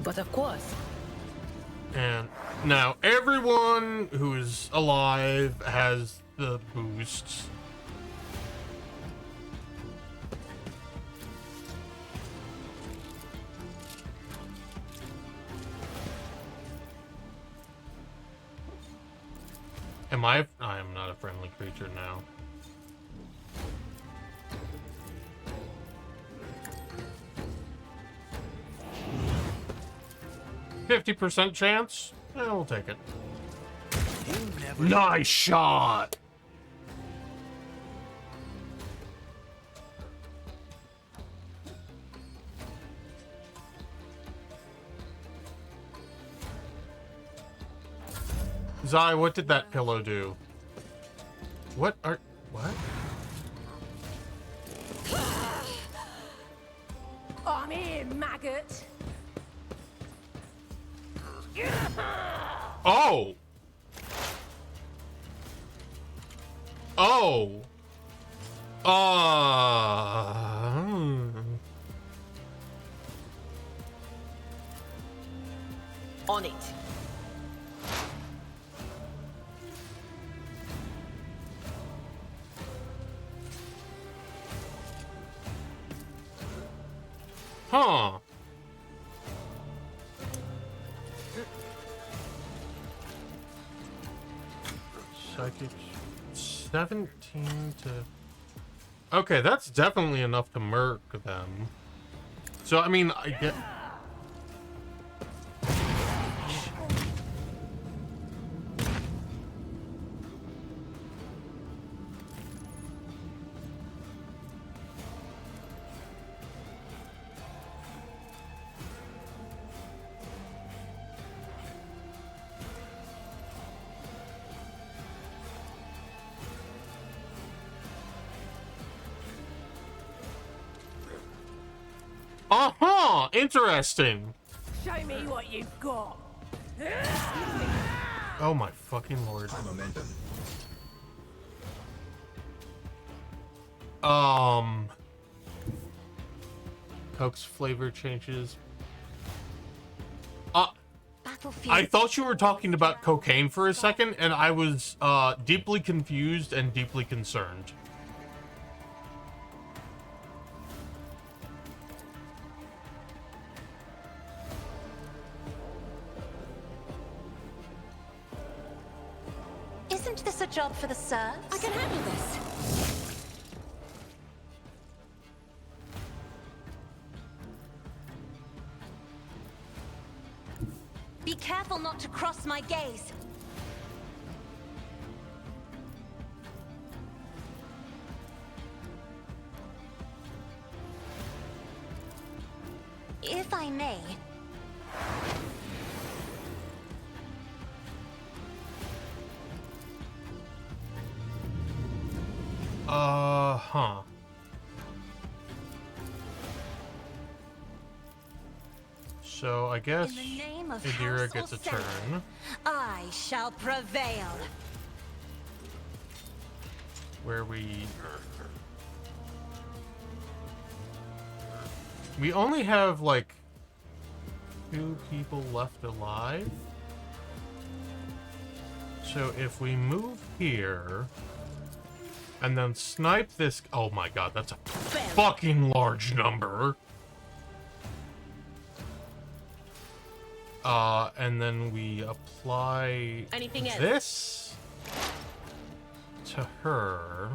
but of course. And now everyone who is alive has the boosts. I am not a friendly creature now. %50 chance? Yeah, we'll take it. Nice shot! Zai, what did that pillow do? What? I'm here, maggot. Oh! Oh! On it. Huh. Psychic 17 to... Okay, that's definitely enough to murk them. So, I mean, I get... Uh-huh! Interesting! Show me what you've got. Oh my fucking lord. Momentum. Coke's flavor changes. Battlefield. I thought you were talking about cocaine for a second, and I was, deeply confused and deeply concerned. Isn't this a job for the serfs? I can handle this. Be careful not to cross my gaze. If I may. Huh. So, I guess In the name of Adira House gets a Orsella, turn. I shall prevail. Where we only have, like, 2 people left alive. So if we move here and then snipe this... Oh my god, that's a fucking large number. And then we apply Anything else? this to her.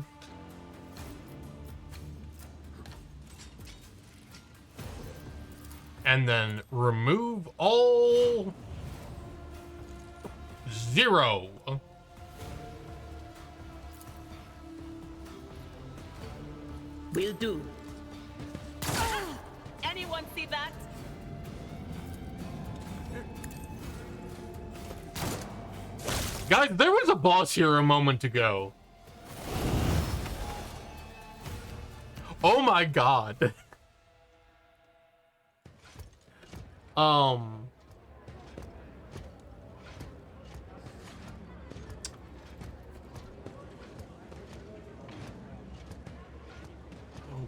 And then remove all 0. Will do. Anyone see that? Guys, there was a boss here a moment ago. Oh my god.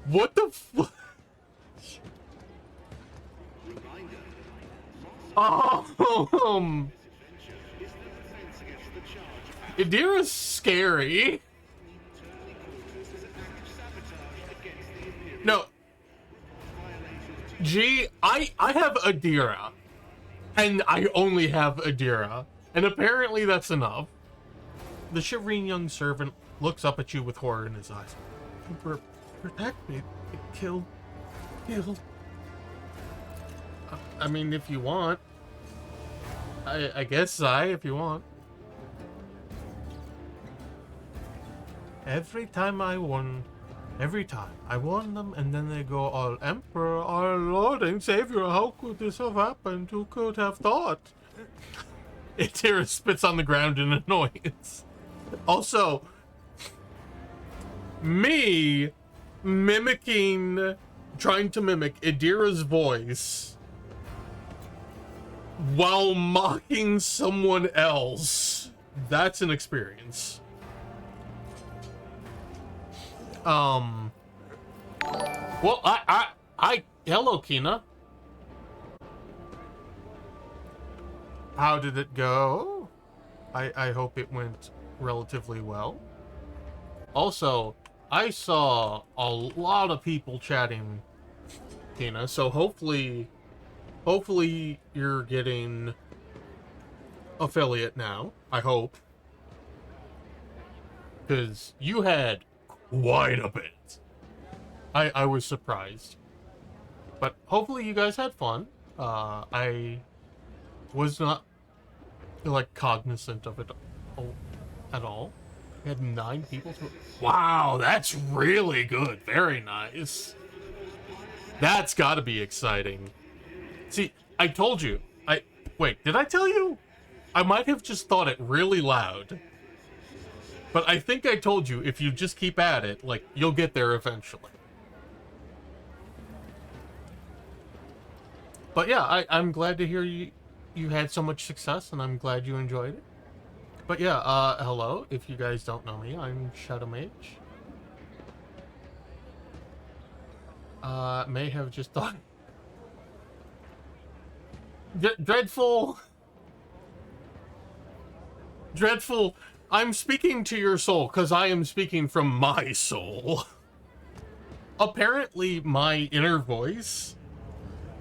What the f- Adira's scary. No. Gee, I have Adira. And I only have Adira. And apparently that's enough. The shivering young servant looks up at you with horror in his eyes. Protect me. Kill. I mean, if you want. I guess, Zai, if you want. Every time I warn them, and then they go all, Emperor, our Lord and Savior, how could this have happened? Who could have thought? Adira spits on the ground in annoyance. Also, me trying to mimic Adira's voice while mocking someone else. That's an experience. Well, hello, Kina. How did it go? I hope it went relatively well. Also, I saw a lot of people chatting, Tina, so hopefully you're getting affiliate now. I hope. Because you had quite a bit. I was surprised. But hopefully you guys had fun. I was not, like, cognizant of it at all. We had 9 people to... Wow, that's really good. Very nice. That's gotta be exciting. See, I told you. Wait, did I tell you? I might have just thought it really loud. But I think I told you, if you just keep at it, like, you'll get there eventually. But yeah, I'm glad to hear you had so much success, and I'm glad you enjoyed it. But yeah, hello. If you guys don't know me, I'm Shadow Mage. May have just thought... Dreadful, I'm speaking to your soul, because I am speaking from my soul. Apparently, my inner voice,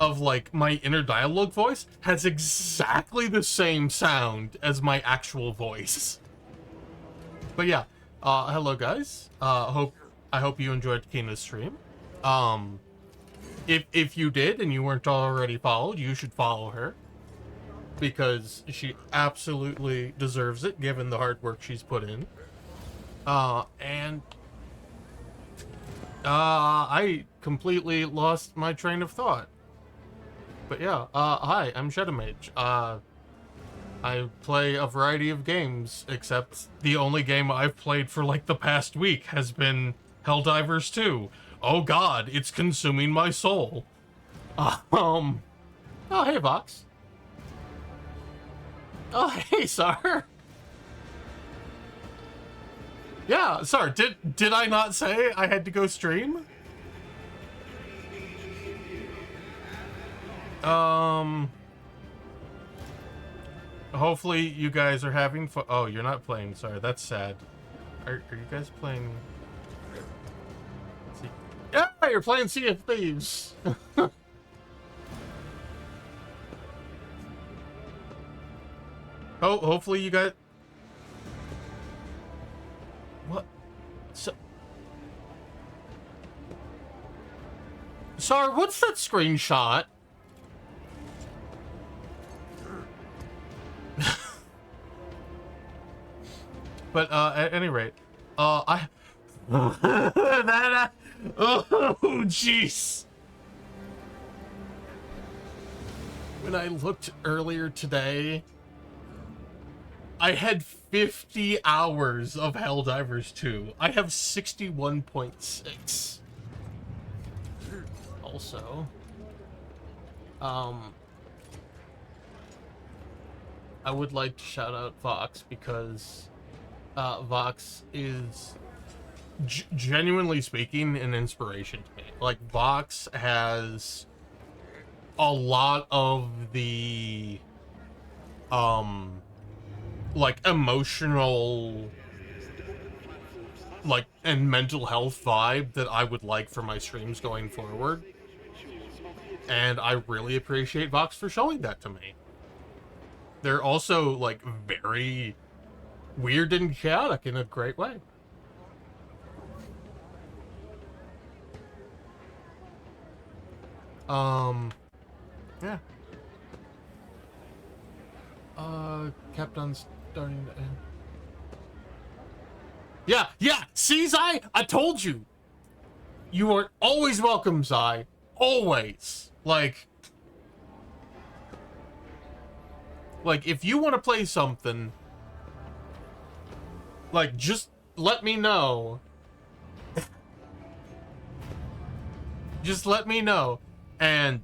of, like, my inner dialogue voice, has exactly the same sound as my actual voice. But yeah, hello guys. I hope you enjoyed Kina's stream. If you did and you weren't already followed, you should follow her, because she absolutely deserves it, given the hard work she's put in. And I completely lost my train of thought. But yeah, hi, I'm Shadow Mage. I play a variety of games, except the only game I've played for like the past week has been Helldivers 2. Oh god, it's consuming my soul. Oh, hey, Vox. Oh, hey, Sar. Yeah, Sar, did I not say I had to go stream? Hopefully you guys are having fun. Oh, you're not playing. Sorry, that's sad. Are you guys playing? Yeah, you're playing Sea of Thieves. Oh, hopefully you got... What? Sar, what's that screenshot? But at any rate, oh jeez. When I looked earlier today, I had 50 hours of Helldivers 2. I have 61.6. Also, I would like to shout out Vox, because Vox is, genuinely speaking, an inspiration to me. Like, Vox has a lot of the, like, emotional, like, and mental health vibe that I would like for my streams going forward. And I really appreciate Vox for showing that to me. They're also, like, very weird and chaotic in a great way. Yeah. Kept on starting to end. Yeah, see, Zai? I told you! You are always welcome, Zai. Always. Like... Like, if you want to play something, like, just let me know. Just let me know. And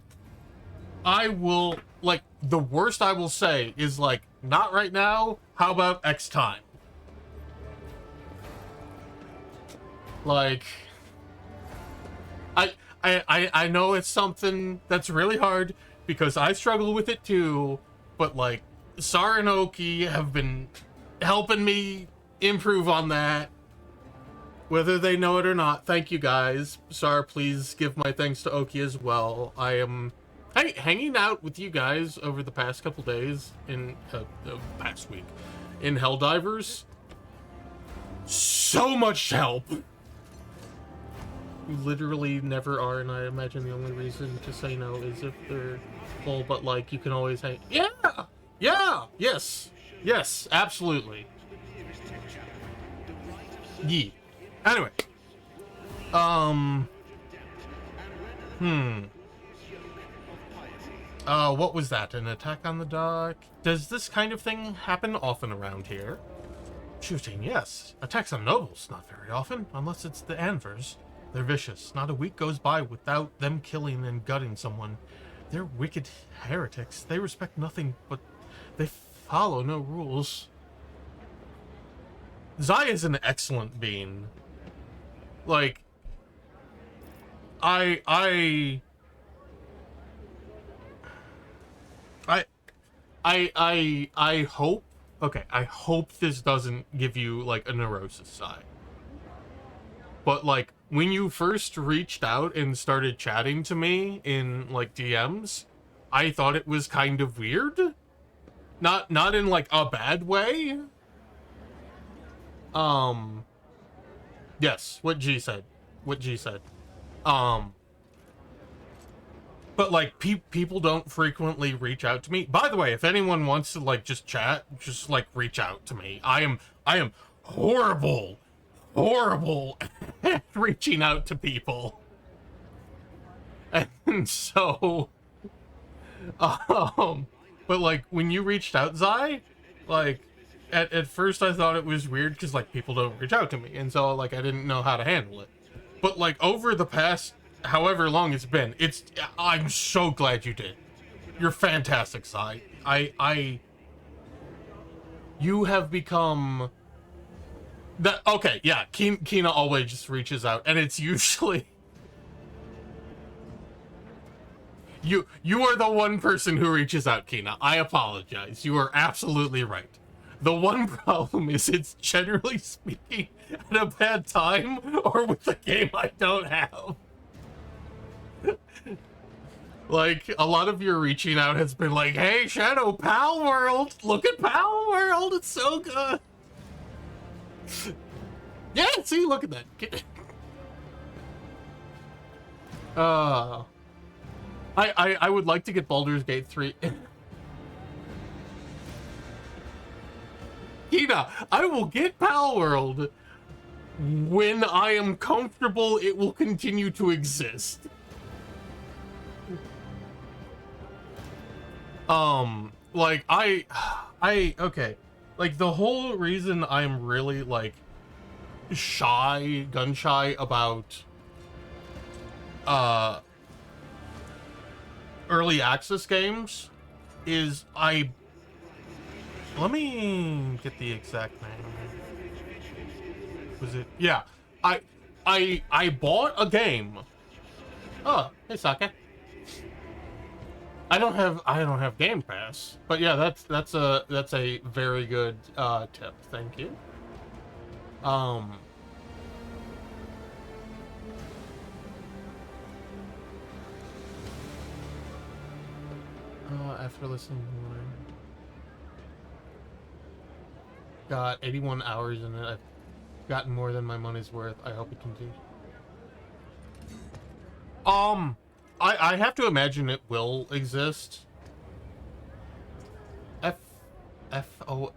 I will, like, the worst I will say is, like, not right now, how about X time? Like, I know it's something that's really hard, because I struggle with it too, but, like, Sar and Oki have been helping me improve on that, whether they know it or not. Thank you guys. Sar, please give my thanks to Oki as well. I am hanging out with you guys over the past couple days in past week in Helldivers. So much help. You literally never are, and I imagine the only reason to say no is if they're full, but, like, you can always hang. Yeah! Yeah! Yes! Yes, absolutely. Yee. Anyway. What was that? An attack on the dock? Does this kind of thing happen often around here? Shooting, yes. Attacks on nobles, not very often, unless it's the Anvers. They're vicious. Not a week goes by without them killing and gutting someone. They're wicked heretics. They respect nothing, but they follow no rules. Zai is an excellent being. Like, I hope, okay, I hope this doesn't give you, like, a neurosis side. But, like, when you first reached out and started chatting to me in, like, DMs, I thought it was kind of weird. Not in, like, a bad way. Yes, what G said. What G said. But, like, people don't frequently reach out to me. By the way, if anyone wants to, like, just chat, just, like, reach out to me. I am horrible at reaching out to people. And so, but, like, when you reached out, Zai, like, at first I thought it was weird because, like, people don't reach out to me. And so, like, I didn't know how to handle it. But, like, over the past however long it's been, I'm so glad you did. You're fantastic, Zai. You have become that. Okay, yeah, Kina always just reaches out, and it's usually you are the one person who reaches out, Kina. I apologize. You are absolutely right. The one problem is it's generally speaking at a bad time or with a game I don't have. Like, a lot of your reaching out has been like, hey, Shadow, Pal World! Look at Pal World! It's so good! Yeah, see, look at that. I would like to get Baldur's Gate 3. Kina, I will get Pal World when I am comfortable it will continue to exist. Like, okay. Like, the whole reason I'm really, like, gun shy about, early access games is let me get the exact name. Was it? Yeah. I bought a game. Oh, hey, Sake. I don't have Game Pass, but yeah, that's a very good tip. Thank you. After listening to more, got 81 hours in it. I've gotten more than my money's worth. I hope it continues. I have to imagine it will exist. FOTM?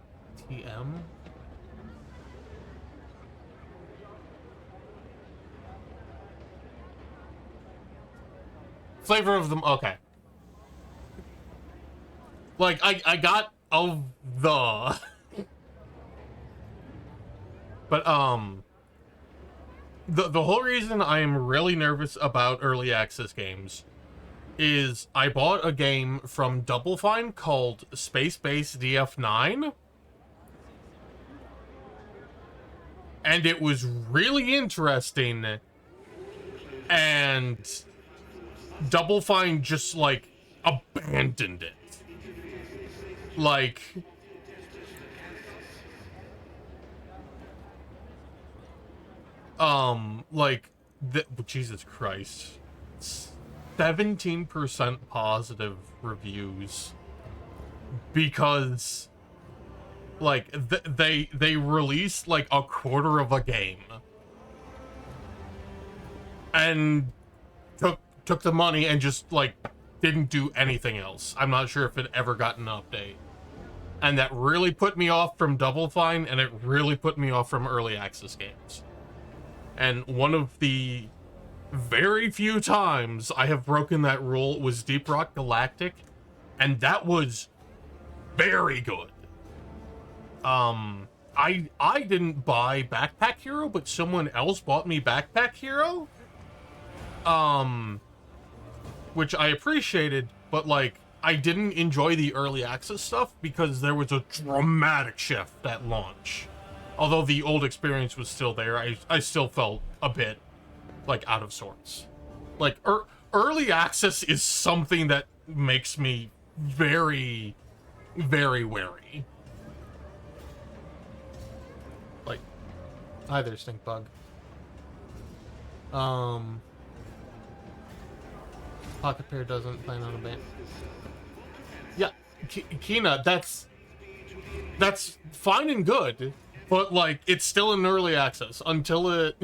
Flavor of them, okay. Like, I got of the... But, the whole reason I am really nervous about early access games is I bought a game from Double Fine called Space Base DF9. And it was really interesting. And Double Fine just, like, abandoned it. Like... Jesus Christ. 17% positive reviews. Because, like, they released, like, a quarter of a game. And took the money and just, like, didn't do anything else. I'm not sure if it ever got an update. And that really put me off from Double Fine, and it really put me off from early access games. And one of the very few times I have broken that rule was Deep Rock Galactic, and that was very good. I didn't buy Backpack Hero, but someone else bought me Backpack Hero. Which I appreciated, but, like, I didn't enjoy the early access stuff because there was a dramatic shift at launch. Although the old experience was still there, I still felt a bit, like, out of sorts. Like, early access is something that makes me very, very wary. Like, hi there, Stink Bug. Pocket Pair doesn't plan on a ban. Yeah, Kina, that's fine and good. But, like, it's still in early access until it...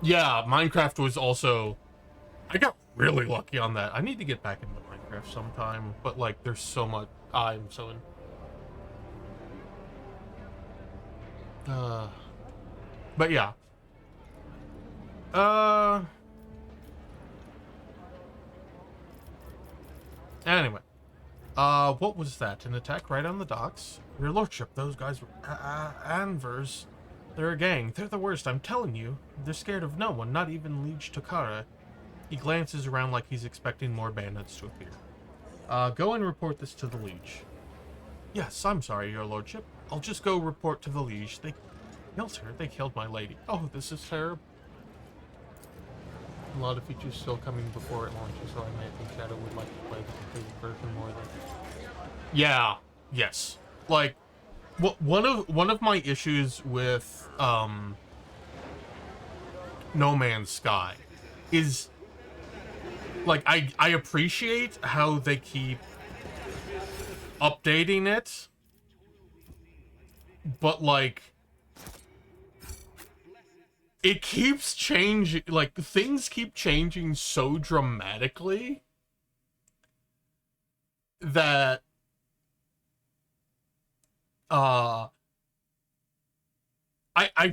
Yeah, Minecraft was also... I got really lucky on that. I need to get back into Minecraft sometime, but, like, there's so much... I'm so in... But, yeah. Anyway, what was that? An attack right on the docks? Your lordship, those guys were Anvers. They're a gang. They're the worst, I'm telling you. They're scared of no one, not even Liege Takara. He glances around like he's expecting more bandits to appear. Go and report this to the Liege. Yes, I'm sorry, your lordship. I'll just go report to the Liege. They killed her. They killed my lady. Oh, this is terrible. A lot of features still coming before it launches, so I may think Shadow would like to play the completed version more than... Yeah, yes. Like, one of my issues with No Man's Sky is, like, I appreciate how they keep updating it, but, like, it keeps changing, like, things keep changing so dramatically that, I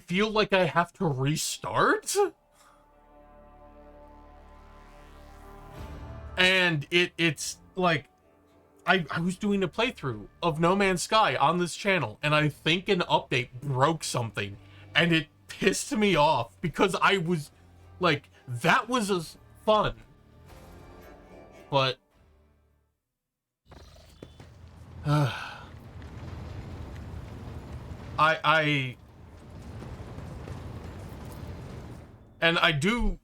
feel like I have to restart? And it's, like, I was doing a playthrough of No Man's Sky on this channel, and I think an update broke something, and it pissed me off because I was like, that was as fun, but I do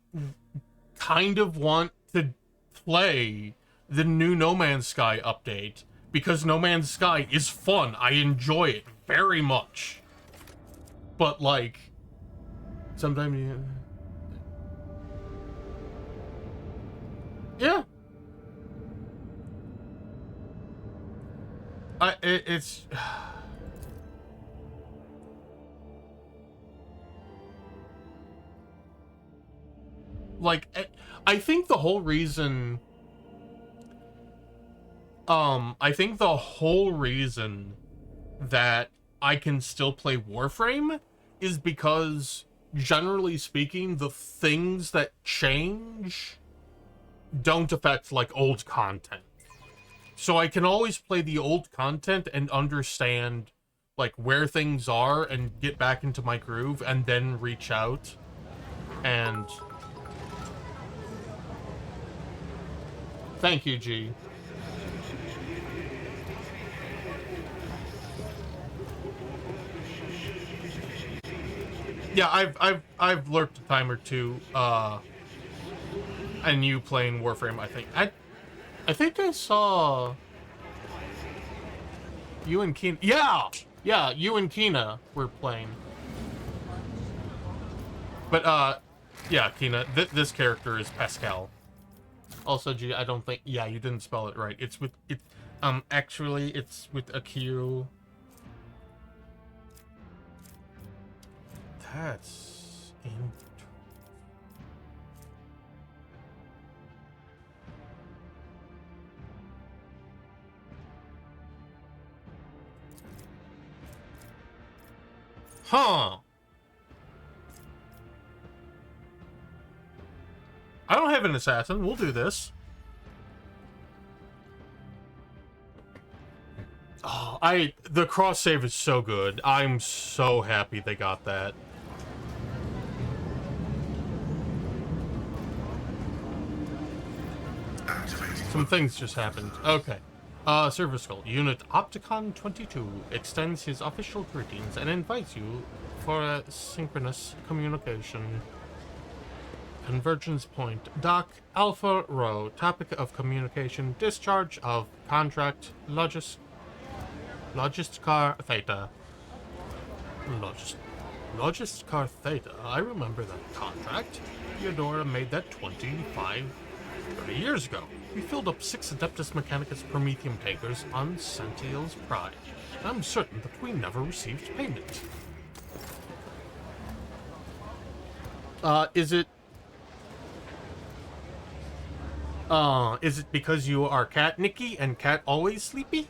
kind of want to play the new No Man's Sky update because No Man's Sky is fun. I enjoy it very much, but, like, sometimes you... Yeah. It's... Like, I think the whole reason... I think the whole reason that I can still play Warframe is because, generally speaking, the things that change don't affect, like, old content. So I can always play the old content and understand, like, where things are and get back into my groove and then reach out and... Thank you, G. Yeah, I've lurked a time or two, and you playing Warframe, I think. I think I saw you and Kina. Yeah, you and Kina were playing. But yeah, Kina, this character is Pascal. Also, G, I don't think. Yeah, you didn't spell it right. It's with it. Actually, it's with a Q. That's interesting. Huh. I don't have an assassin. We'll do this. Oh, the cross save is so good. I'm so happy they got that. Some things just happened. Okay. Service call. Unit Opticon 22 extends his official greetings and invites you for a synchronous communication. Convergence point. Doc Alpha Row. Topic of communication. Discharge of contract. Logiscar Theta. Logiscar Theta. I remember that contract. Theodora made that 30 years ago. We filled up 6 Adeptus Mechanicus Prometheum tankers on Santiel's Pride. I'm certain that we never received payment. Is it because you are Cat Nikki and Cat always sleepy?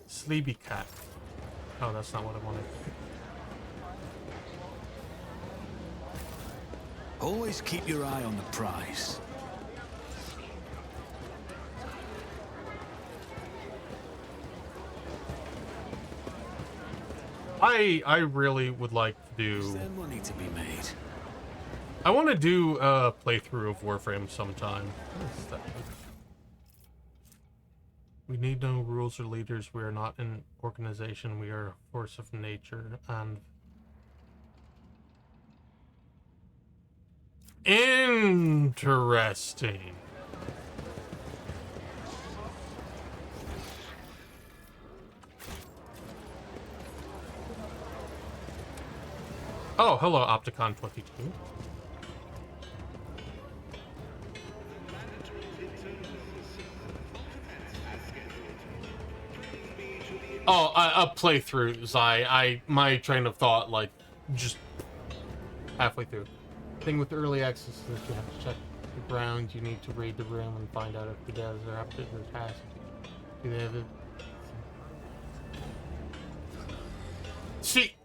Sleepy Cat. Oh, that's not what I wanted. Always keep your eye on the prize. I really would like to do... Is there money to be made? I want to do a playthrough of Warframe sometime. What is that? We need no rules or leaders. We are not an organization. We are a force of nature. And interesting. Oh, hello, Opticon 22. Oh, a playthrough, Zai. My train of thought, like, just halfway through. Thing with early access is that you have to check the ground. You need to read the room and find out if the devs are up to the task. Do they have it? See,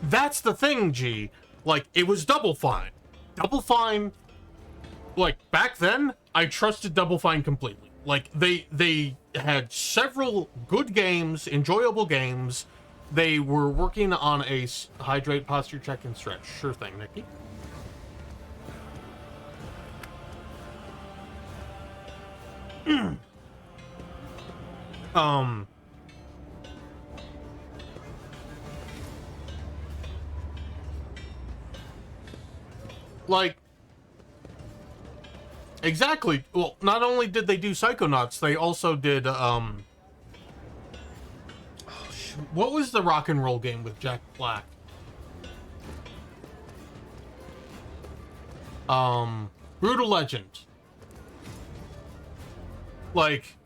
that's the thing, G. Like, it was Double Fine. Double Fine, like, back then, I trusted Double Fine completely. Like, they had several good games, enjoyable games. They were working on a hydrate, posture check, and stretch. Sure thing, Nikki. Like, exactly. Well, not only did they do Psychonauts, they also did, oh, shoot. What was the rock and roll game with Jack Black? Brutal Legend. Like,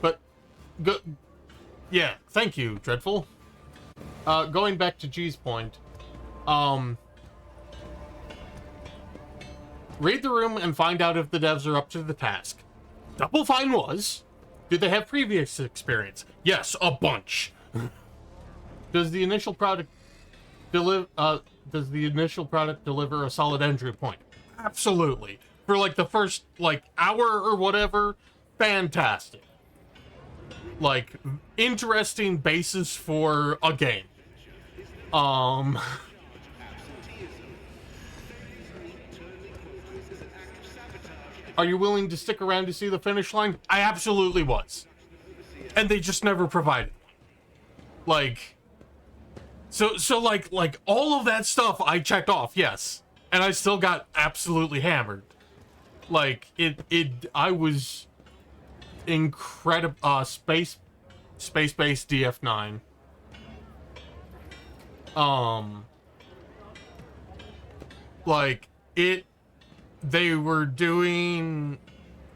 but, yeah, thank you, Dreadful. Going back to G's point, read the room and find out if the devs are up to the task. Double Fine was. Did they have previous experience? Yes, a bunch. Does the initial product does the initial product deliver a solid entry point? Absolutely. For like the first like hour or whatever, fantastic. Like interesting basis for a game. Are you willing to stick around to see the finish line? I absolutely was. And they just never provided. Like, so like all of that stuff I checked off, yes. And I still got absolutely hammered. Like, I was incredible, space-based DF9. Like, they were doing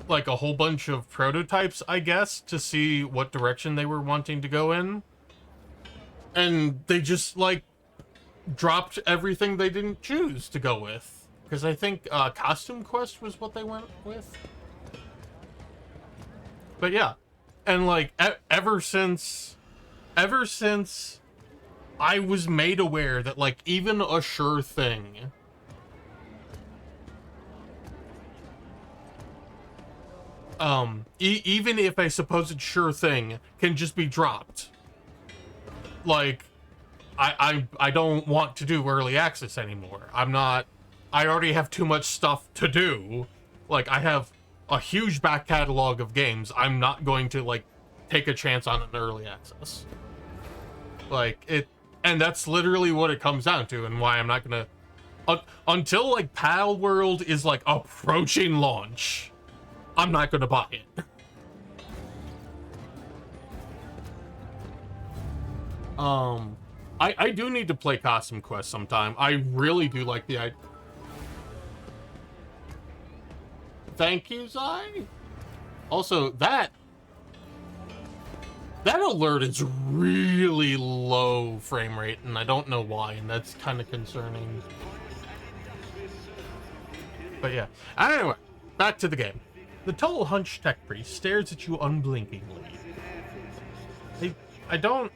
like a whole bunch of prototypes, I guess, to see what direction they were wanting to go in. And they just like dropped everything they didn't choose to go with. Because I think Costume Quest was what they went with. But yeah. And like ever since I was made aware that like even a sure thing even if a supposed sure thing can just be dropped, like I don't want to do early access anymore. I already have too much stuff to do. Like, I have a huge back catalog of games. I'm not going to like take a chance on an early access. Like, and that's literally what it comes down to, and why I'm not gonna until like Pal World is like approaching launch, I'm not gonna buy it. I do need to play Costume Quest sometime. I really do like the idea. Thank you, Zai. Also, that alert is really low frame rate, and I don't know why, and that's kind of concerning. But yeah. Anyway, back to the game. The tall, hunched tech priest stares at you unblinkingly. I don't...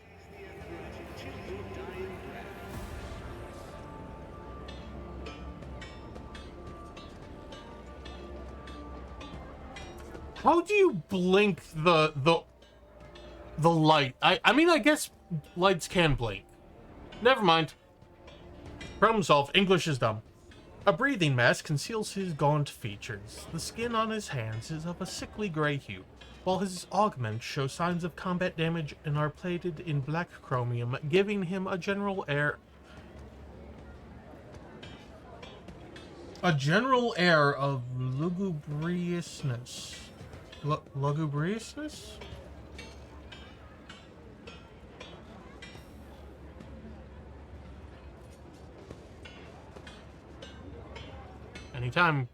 How do you blink the light? I mean, I guess lights can blink. Never mind. Problem solved. English is dumb. A breathing mask conceals his gaunt features. The skin on his hands is of a sickly gray hue, while his augments show signs of combat damage and are plated in black chromium, giving him a general air... of lugubriousness. Lugubriousness? Anytime.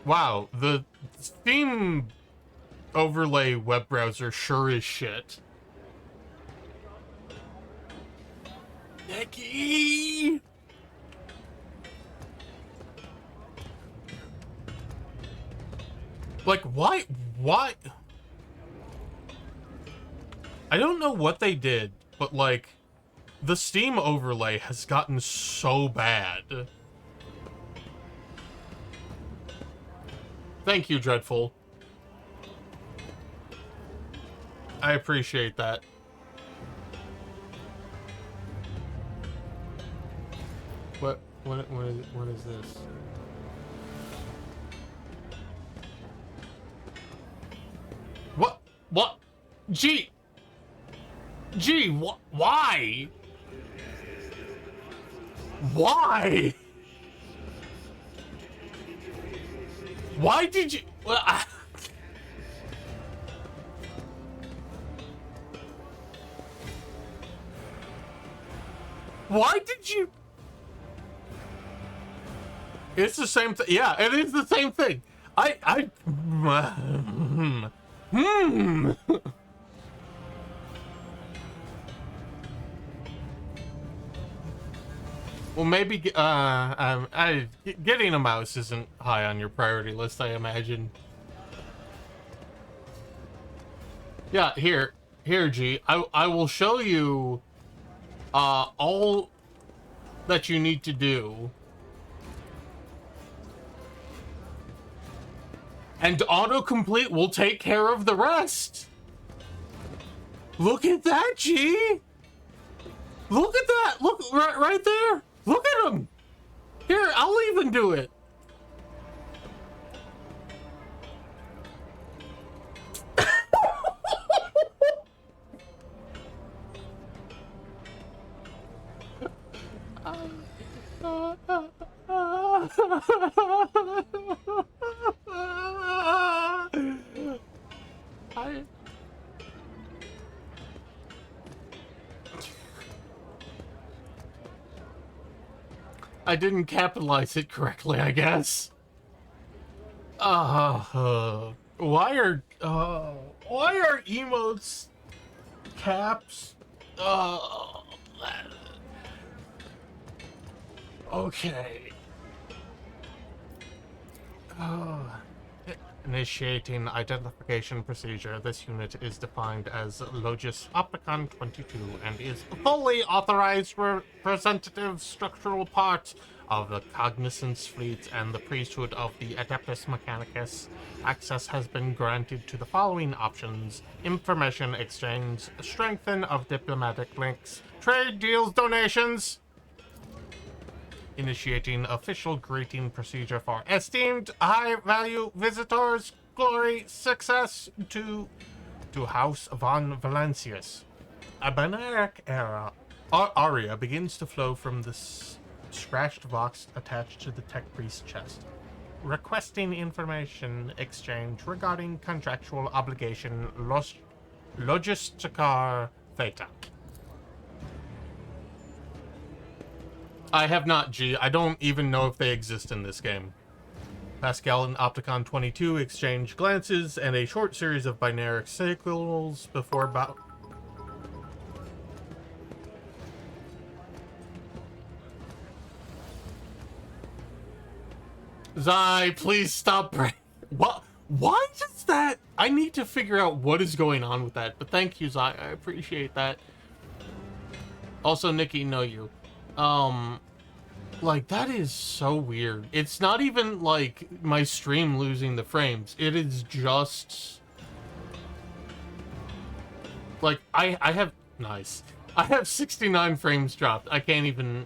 Wow, the Steam overlay web browser sure is shit. Nicky! Like, why? I don't know what they did, but like, the Steam overlay has gotten so bad. Thank you, Dreadful. I appreciate that. What is this? What? Gee, why? Why? Why did you... Why did you... It's the same thing. Yeah, it is the same thing. Well, maybe, getting a mouse isn't high on your priority list, I imagine. Yeah, here. Here, G, I will show you all that you need to do. And autocomplete will take care of the rest. Look at that, G. Look at that. Look right there. Look at him. Here, I'll even do it. I didn't capitalize it correctly, I guess. Why are emotes caps? Okay. Initiating identification procedure. This unit is defined as Logis Opticon 22 and is fully authorized representative structural part of the Cognizance Fleet and the priesthood of the Adeptus Mechanicus. Access has been granted to the following options: information exchange, strengthen of diplomatic links, trade deals, donations. Initiating official greeting procedure for esteemed high-value visitors. Glory, success to House von Valancius. A Benaric aria begins to flow from the scratched box attached to the tech priest chest. Requesting information exchange regarding contractual obligation Logisticar Theta. I have not, G. I don't even know if they exist in this game. Pascal and Opticon 22 exchange glances and a short series of binary signals before Zai, please stop. What? Why is that? I need to figure out what is going on with that. But thank you, Zai. I appreciate that. Also, Nikki, know you. Like, that is so weird. It's not even, like, my stream losing the frames. It is just... Like, I have... Nice. I have 69 frames dropped. I can't even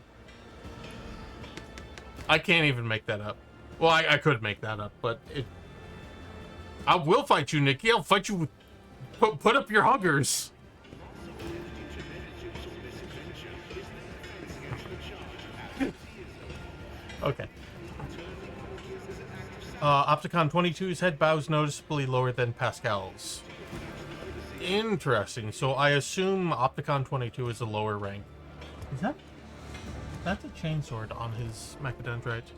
make that up. Well, I could make that up, but it... I will fight you, Nikki. I'll fight you with... Put up your huggers. Okay. Opticon 22's head bows noticeably lower than Pascal's. Interesting. So I assume Opticon 22 is a lower rank. Is that... That's a chainsword on his mechadendrite.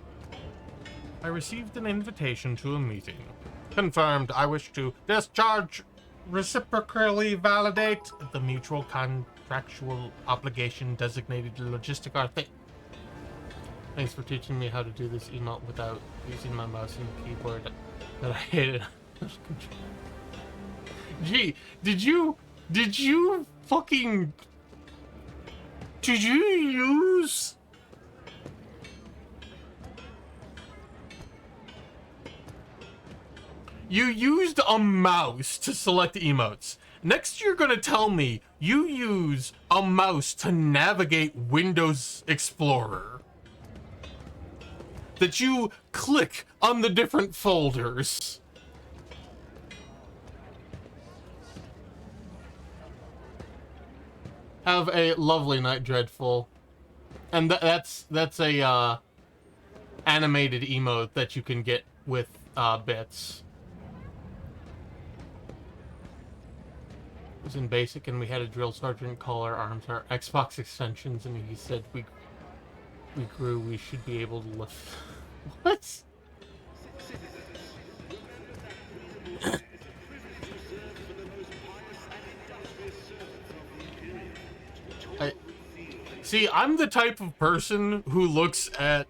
I received an invitation to a meeting. Confirmed. I wish to discharge, reciprocally validate the mutual contractual obligation designated Logisticar Theta. Thanks for teaching me how to do this emote without using my mouse and keyboard that I hated. Gee, did you fucking... Did you use... You used a mouse to select emotes. Next, you're gonna tell me you use a mouse to navigate Windows Explorer. That you click on the different folders. Have a lovely night, Dreadful. And that's a animated emote that you can get with bits. It was in basic and we had a drill sergeant call our arms our Xbox extensions, and he said we grew, we should be able to lift. What? See, I'm the type of person who looks at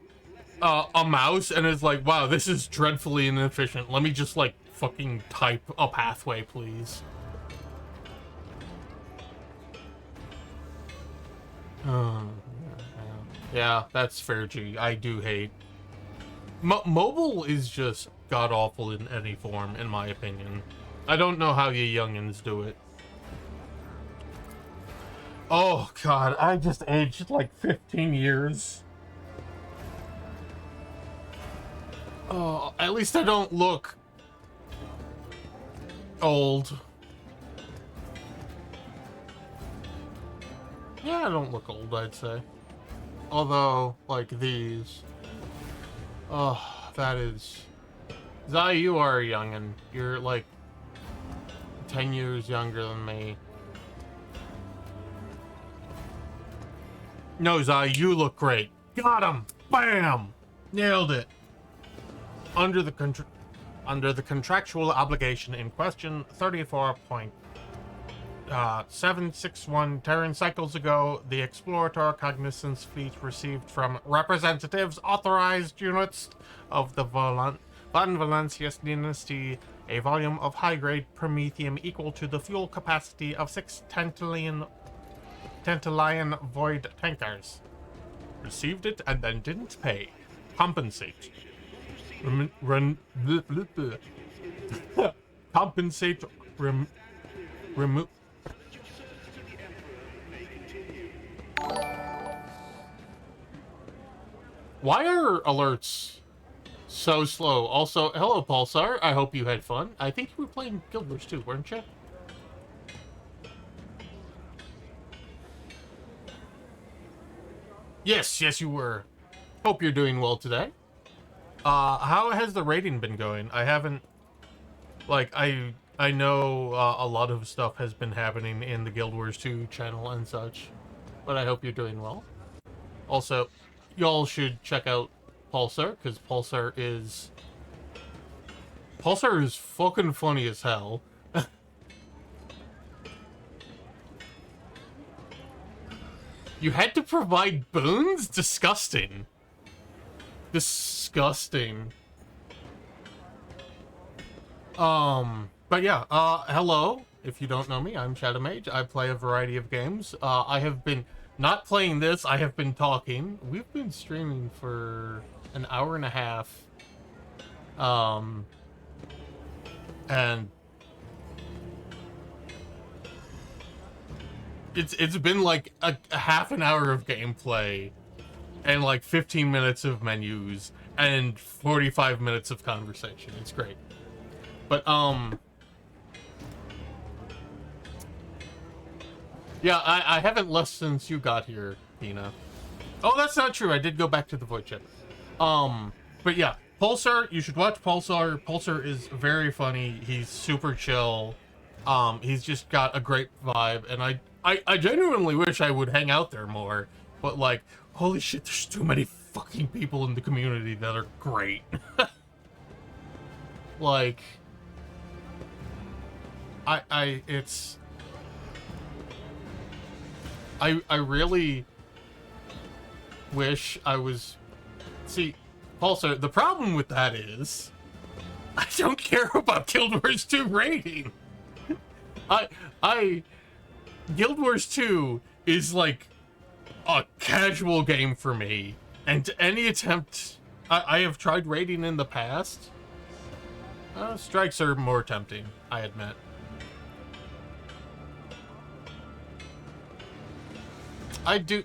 a mouse and is like, wow, this is dreadfully inefficient. Let me just, like, fucking type a pathway, please. Yeah, that's fair, G. I do hate... mobile is just god-awful in any form, in my opinion. I don't know how you youngins do it. Oh, God, I just aged like 15 years. Oh, at least I don't look old. Yeah, I don't look old, I'd say. Although, like these. Oh, that is... Zai, you are a youngin'. You're like 10 years younger than me. No, Zai, you look great. Got him! Bam! Nailed it. Under the contractual obligation in question, 34.761 Terran cycles ago, the Explorator Cognizance fleet received from representatives, authorized units of the Van Valancius dynasty a volume of high-grade promethium equal to the fuel capacity of 6 Tantalian void tankers. Received it and then didn't pay. Compensate. Compensate. Remove. Why are alerts so slow? Also, hello, Pulsar. I hope you had fun. I think you were playing Guild Wars 2, weren't you? Yes, you were. Hope you're doing well today. How has the rating been going? I haven't... Like, I know a lot of stuff has been happening in the Guild Wars 2 channel and such, but I hope you're doing well. Also, y'all should check out Pulsar, because Pulsar is fucking funny as hell. You had to provide boons? Disgusting. Disgusting. But yeah, hello. If you don't know me, I'm Shadow Mage. I play a variety of games. I have been not playing this, I have been talking. We've been streaming for an hour and a half. And it's been like a half an hour of gameplay and like 15 minutes of menus and 45 minutes of conversation. It's great. But yeah, I haven't left since you got here, Tina. Oh, that's not true. I did go back to the void chat. But yeah, Pulsar, you should watch Pulsar. Pulsar is very funny. He's super chill. He's just got a great vibe, and I genuinely wish I would hang out there more. But like, holy shit, there's too many fucking people in the community that are great. Like, I really wish I was... See, Pulsar, the problem with that is I don't care about Guild Wars 2 rating. Guild Wars 2 is like a casual game for me, and any attempt... I have tried raiding in the past. Strikes are more tempting, I admit. I do...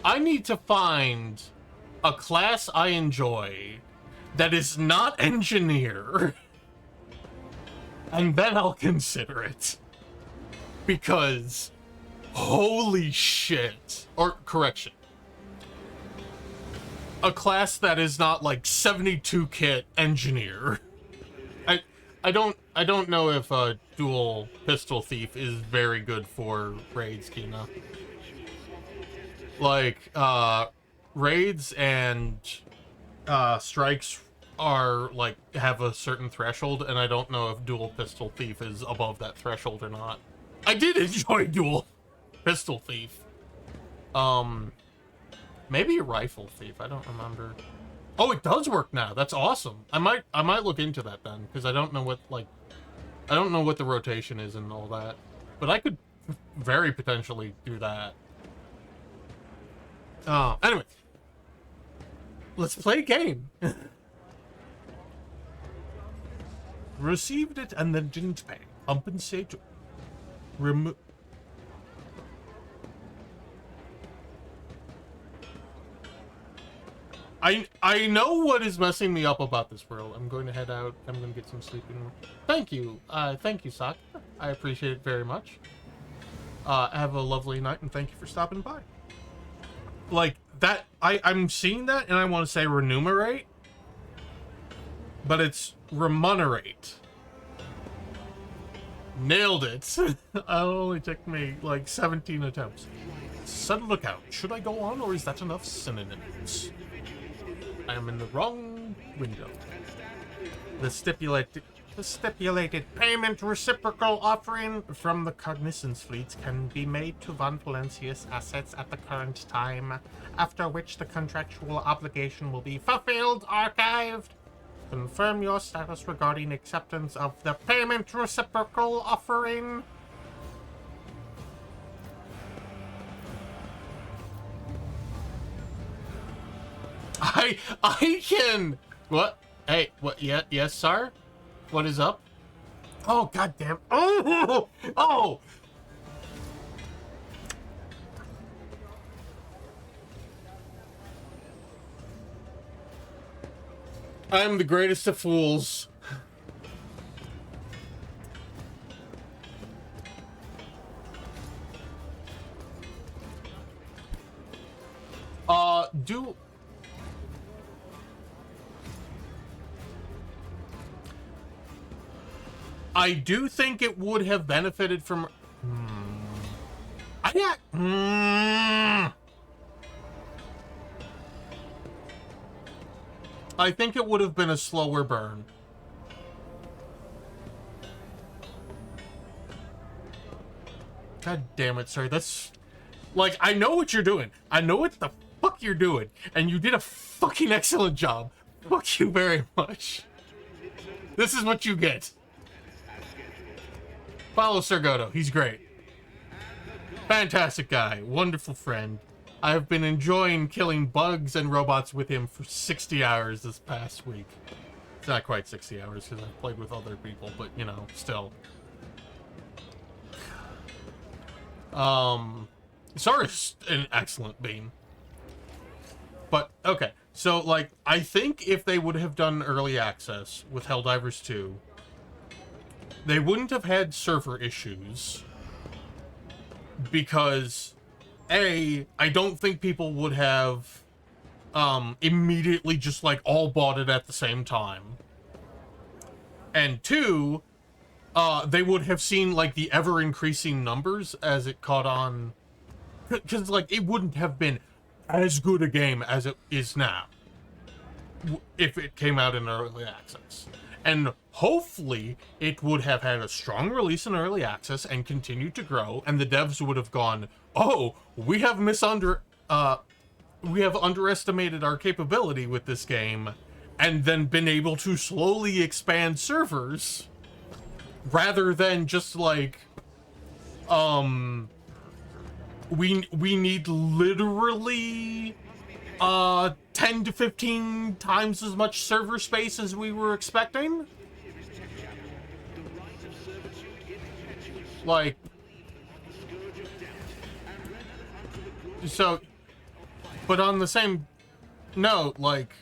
I need to find a class I enjoy that is not engineer, and then I'll consider it. Because, holy shit. Or, correction. A class that is not like 72 kit engineer. I don't know if a dual pistol thief is very good for raids, Kina. Like, raids and strikes are like have a certain threshold, and I don't know if dual pistol thief is above that threshold or not. I did enjoy dual pistol thief. Maybe a rifle thief, I don't remember. Oh, it does work now. That's awesome. I might look into that then, because I don't know what, like, I don't know what the rotation is and all that, but I could very potentially do that. Anyway. Let's play a game. Received it and then didn't pay. Compensate. Remove. I know what is messing me up about this world. I'm going to head out. I'm going to get some sleep. Thank you. Thank you, Sokka. I appreciate it very much. Have a lovely night, and thank you for stopping by. Like, that, I'm seeing that, and I want to say remunerate, but it's remunerate. Nailed it. It only took me, like, 17 attempts. Sudden lookout. Should I go on, or is that enough synonyms? I am in the wrong window. The stipulated payment reciprocal offering from the Cognizance fleets can be made to Von Valencia's assets at the current time, after which the contractual obligation will be fulfilled, archived. Confirm your status regarding acceptance of the payment reciprocal offering. I can... What? Hey, what? Yeah, yes, sir? What is up? Oh, goddamn. Oh! Oh! I'm the greatest of fools. I do think it would have benefited from... I think it would have been a slower burn. God damn it, sir. That's... Like, I know what you're doing. I know what the fuck you're doing. And you did a fucking excellent job. Fuck you very much. This is what you get. Follow Sir Godo. He's great. Fantastic guy. Wonderful friend. I've been enjoying killing bugs and robots with him for 60 hours this past week. It's not quite 60 hours because I've played with other people, but, you know, still. Sar's an excellent bean. But, okay. So, like, I think if they would have done early access with Helldivers 2, they wouldn't have had server issues. Because, A, I don't think people would have immediately just, like, all bought it at the same time. And 2, they would have seen, like, the ever-increasing numbers as it caught on. Because, like, it wouldn't have been as good a game as it is now if it came out in early access. And hopefully it would have had a strong release in early access and continued to grow, and the devs would have gone, oh, we have underestimated our capability with this game, and then been able to slowly expand servers rather than just like we need literally 10 to 15 times as much server space as we were expecting. Like, so, but on the same note, like,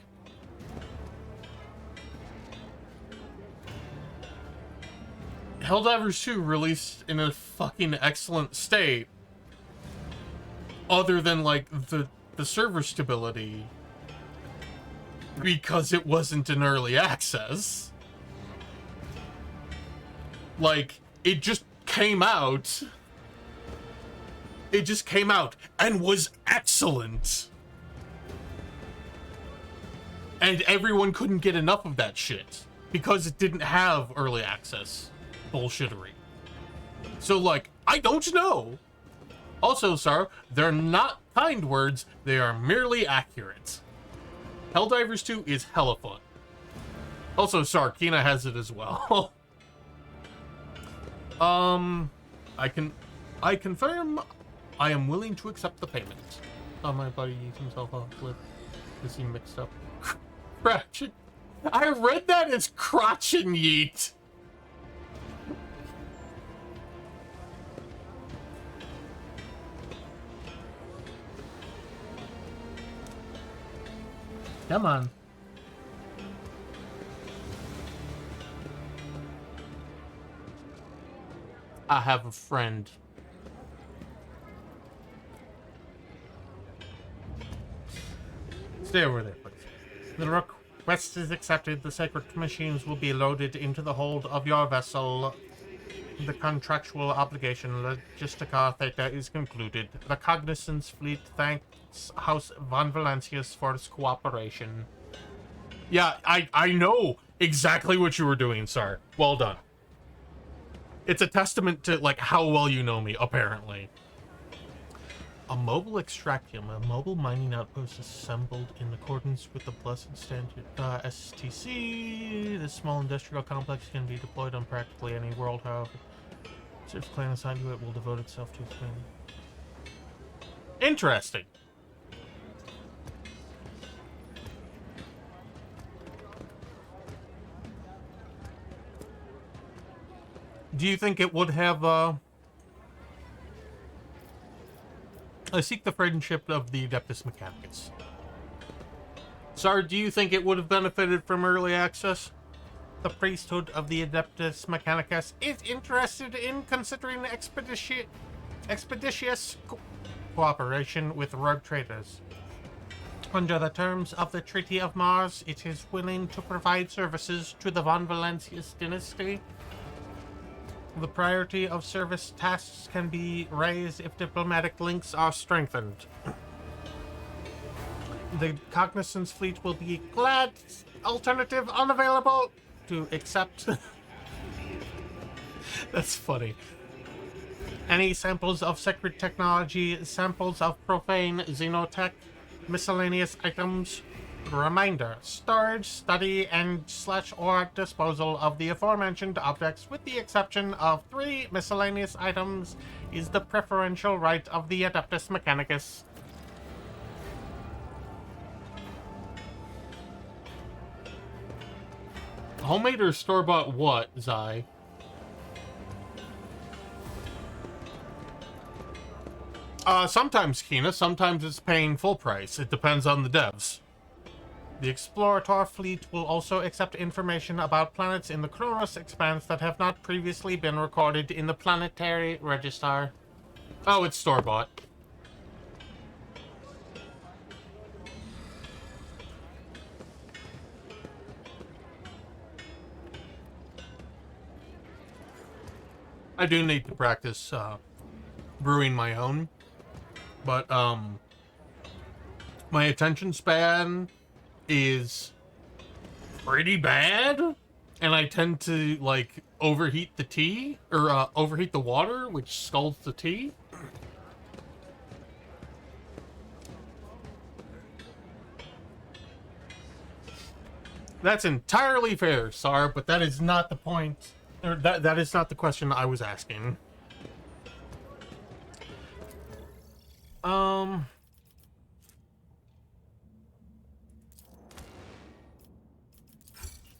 Helldivers 2 released in a fucking excellent state, other than, like, the server stability, because it wasn't in early access. Like, it just came out. It just came out and was excellent. And everyone couldn't get enough of that shit because it didn't have early access bullshittery. So, like, I don't know. Also, sir, they're not kind words, they are merely accurate. Helldivers 2 is hella fun. Also, Sarkina has it as well. I confirm I am willing to accept the payment. Oh, my buddy used himself off with this he mixed up. Crotch. I read that as crotch and yeet. Come on. I have a friend. Stay over there, please. The request is accepted. The sacred machines will be loaded into the hold of your vessel. The contractual obligation, Logistica Theta, is concluded. The Cognizance Fleet thanks House Von Valancius for its cooperation. Yeah, I know exactly what you were doing, sir. Well done. It's a testament to, like, how well you know me, apparently. A mobile extraction, a mobile mining outpost assembled in accordance with the Blessed Standard STC. This small industrial complex can be deployed on practically any world, however. Search clan assigned to it will devote itself to its planning. Interesting. Do you think it would have, I seek the friendship of the Adeptus Mechanicus. Sir, do you think it would have benefited from early access? The priesthood of the Adeptus Mechanicus is interested in considering expeditious cooperation with rogue traders. Under the terms of the Treaty of Mars, it is willing to provide services to the Von Valancius dynasty. The priority of service tasks can be raised if diplomatic links are strengthened. The Cognizance Fleet will be glad. Alternative unavailable to accept. That's funny. Any samples of sacred technology, samples of profane xenotech, miscellaneous items. Reminder, storage, study, and /or disposal of the aforementioned objects, with the exception of 3 miscellaneous items, is the preferential right of the Adeptus Mechanicus. Homemade or store-bought what, Zai? Sometimes, Kina. Sometimes it's paying full price. It depends on the devs. The Explorator fleet will also accept information about planets in the Kronos expanse that have not previously been recorded in the Planetary Register. Oh, it's store-bought. I do need to practice brewing my own, but my attention span is pretty bad, and I tend to, like, overheat the tea, or overheat the water, which scalds the tea. That's entirely fair, Sar, but that is not the point, or that is not the question I was asking.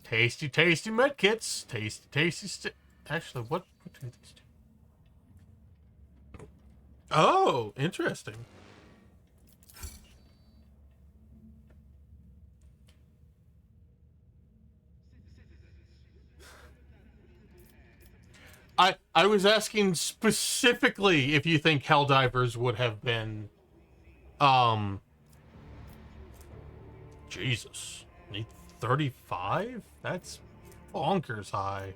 Tasty, tasty medkits. Tasty, tasty actually, what do these do? Oh, interesting. I was asking specifically if you think Helldivers would have been, Jesus. 35? That's bonkers high.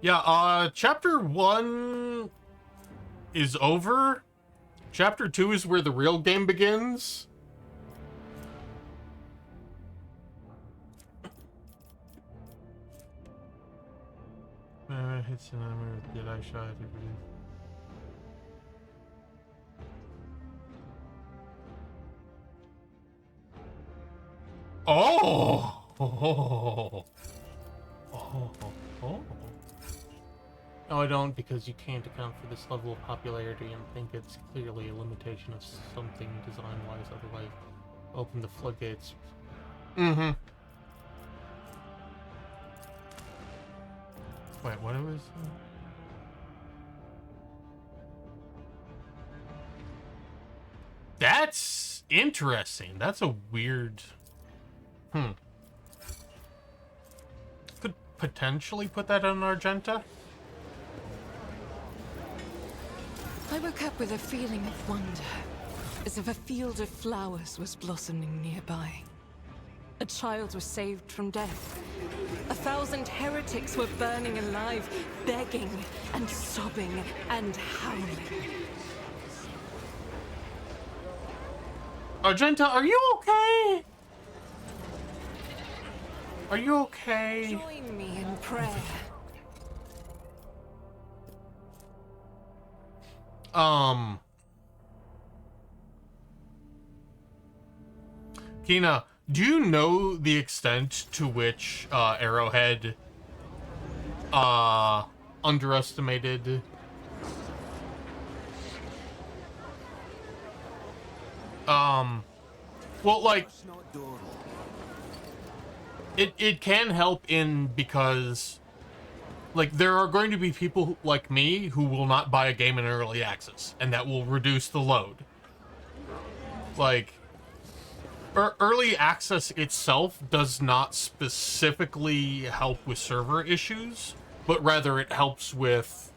Yeah, chapter 1 is over. Chapter 2 is where the real game begins. Hits an enemy with good eye shot. Oh! Oh! Oh, oh, oh. No, I don't, because you can't account for this level of popularity and think it's clearly a limitation of something design-wise, otherwise open the floodgates. Mm-hmm. Wait, what was... That's interesting. That's a weird... Could potentially put that on Argenta. I woke up with a feeling of wonder, as if a field of flowers was blossoming nearby. A child was saved from death. 1,000 heretics were burning alive, begging and sobbing and howling. Argenta, are you okay? Are you okay? Join me in prayer. Kina, do you know the extent to which Arrowhead underestimated well, like it can help in because like there are going to be people like me who will not buy a game in early access, and that will reduce the load. Like early access itself does not specifically help with server issues, but rather it helps with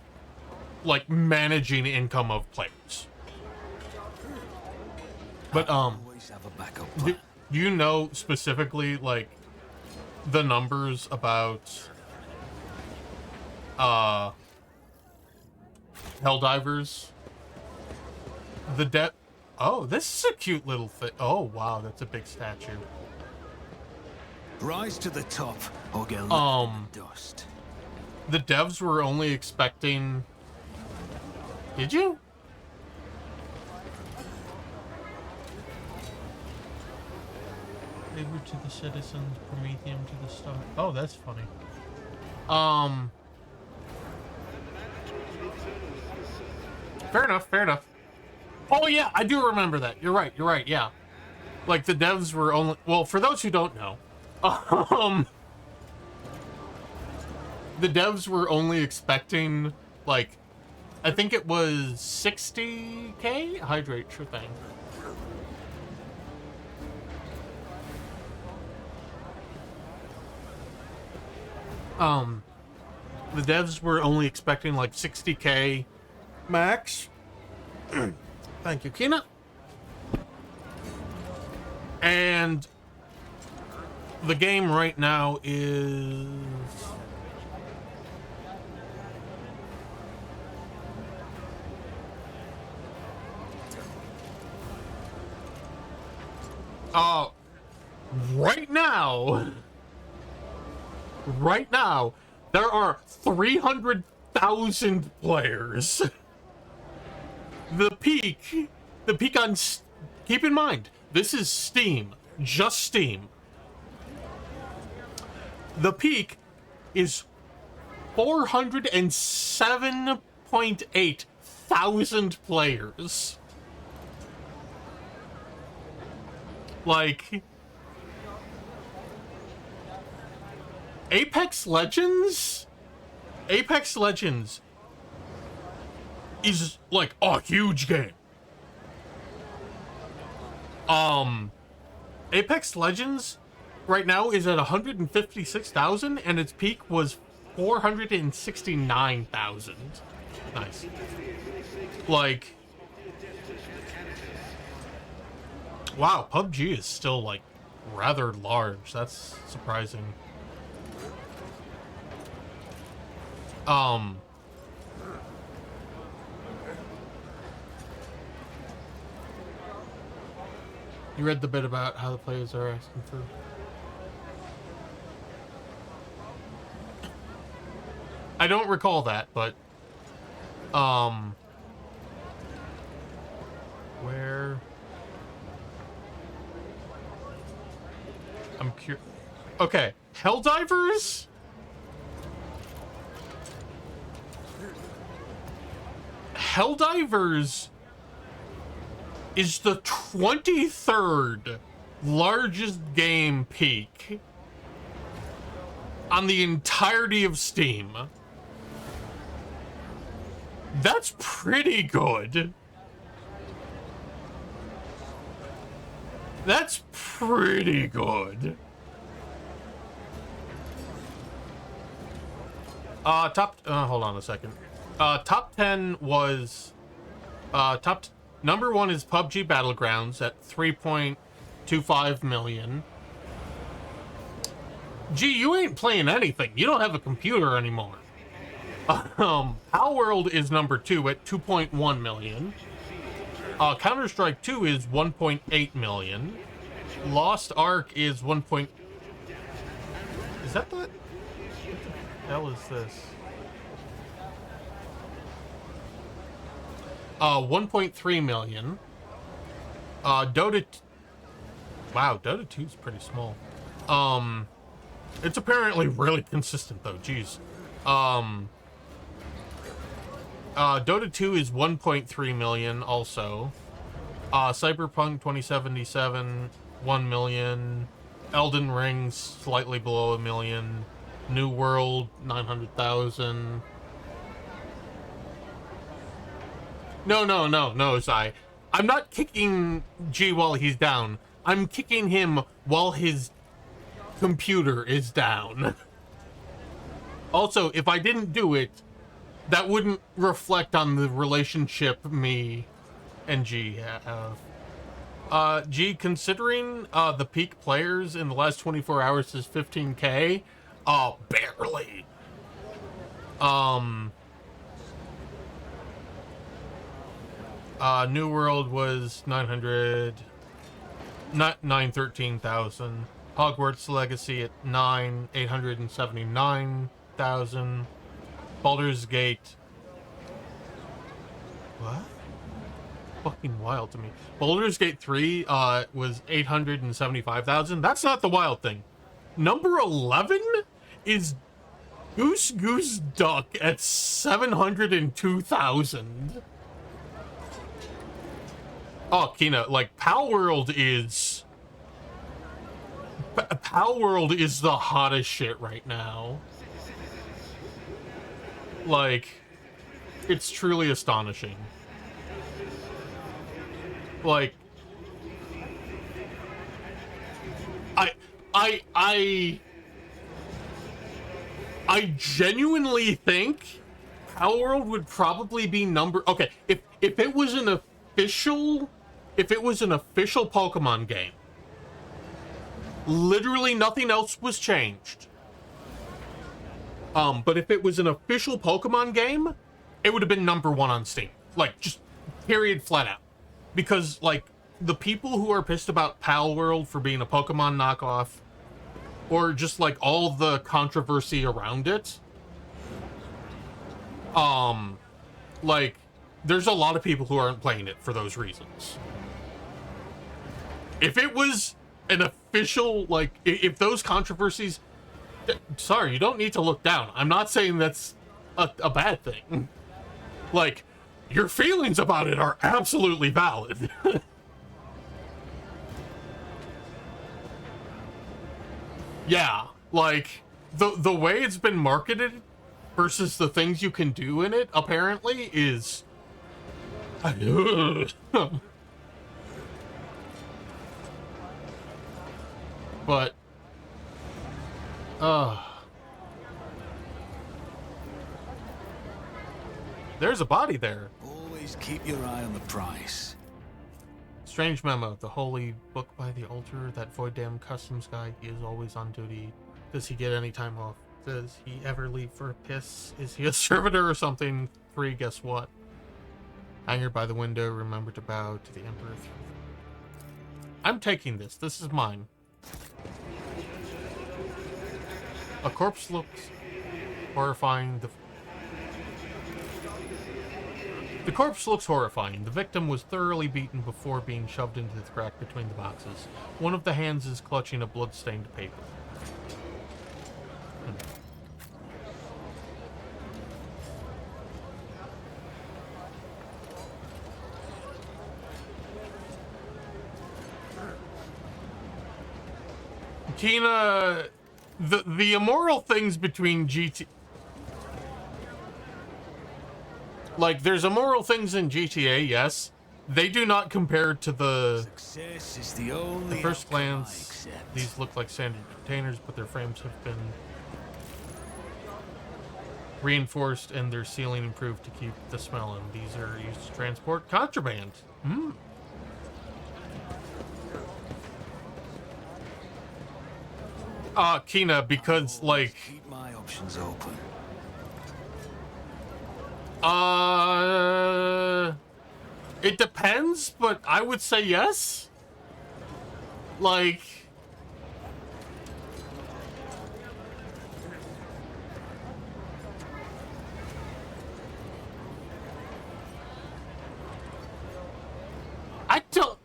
like managing income of players. But Always have a backup do plan. you know specifically like the numbers about Helldivers? Oh, this is a cute little thing. Oh wow, that's a big statue. Rise to the top or get left in the dust. The devs were only expecting... Did you? Favor to the citizens, Prometheum to the star. Oh, that's funny. Fair enough, fair enough. Oh yeah, I do remember that. You're right, yeah. Like the devs were only... Well, for those who don't know, the devs were only expecting, like, I think it was 60K? Hydrate, sure thing. The devs were only expecting like 60K max. Thank you, Kina. And the game right now is... right now, there are 300,000 players. The peak on... Keep in mind, this is Steam. Just Steam. The peak is 407.8 thousand players. Like... Apex Legends is like a huge game. Apex Legends right now is at 156,000 and its peak was 469,000. Nice. Like, wow, PUBG is still like rather large. That's surprising. You read the bit about how the players are asking for... I don't recall that, but... Where... I'm curious... Okay, Helldivers Helldivers is the 23rd largest game peak on the entirety of Steam. That's pretty good. That's pretty good. Hold on a second. Top 10 was, number 1 is PUBG Battlegrounds at 3.25 million. Gee, you ain't playing anything. You don't have a computer anymore. Palworld is number 2 at 2.1 million. Counter-Strike 2 is 1.8 million. Lost Ark is 1. Is that the... What the hell is this? 1.3 million. Dota... Wow, Dota 2 is pretty small. It's apparently really consistent, though. Jeez. Dota 2 is 1.3 million also. Cyberpunk 2077, 1 million. Elden Ring, slightly below 1 million. New World, 900,000. No, Zai. I'm not kicking G while he's down. I'm kicking him while his computer is down. Also, if I didn't do it, that wouldn't reflect on the relationship me and G have. G, considering the peak players in the last 24 hours is 15K, barely. New World was 913,000. Hogwarts Legacy at 879,000. Baldur's Gate. What? Fucking wild to me. Baldur's Gate 3 was 875,000. That's not the wild thing. Number 11 is Goose Goose Duck at 702,000. Oh, Kina, like, Palworld is the hottest shit right now. Like, it's truly astonishing. Like, I genuinely think Palworld would probably be number... Okay, if it was an official... If it was an official Pokemon game, literally nothing else was changed. But if it was an official Pokemon game, it would have been number 1 on Steam. Like, just period, flat out. Because, like, the people who are pissed about Palworld for being a Pokemon knockoff, or just, like, all the controversy around it, like, there's a lot of people who aren't playing it for those reasons. If it was an official, like, if those controversies... Sorry, you don't need to look down. I'm not saying that's a bad thing. Like, your feelings about it are absolutely valid. Yeah, like, the way it's been marketed versus the things you can do in it, apparently, is... But... There's a body there. Always keep your eye on the price. Strange memo. The holy book by the altar, that void damn customs guy, he is always on duty. Does he get any time off? Does he ever leave for a piss? Is he a servitor or something? 3, guess what? Hanger by the window, remember to bow to the emperor. I'm taking this. This is mine. A corpse looks horrifying. The corpse looks horrifying. The victim was thoroughly beaten before being shoved into the crack between the boxes. One of the hands is clutching a blood-stained paper. Kina, the immoral things between like, there's immoral things in GTA, yes. They do not compare to the Success is the only first outcome I glance. accept. These look like standard containers, but their frames have been reinforced and their sealing improved to keep the smell in. These are used to transport contraband. Kina, because, like, Keep my options open. it depends, but I would say yes. Like, I don't.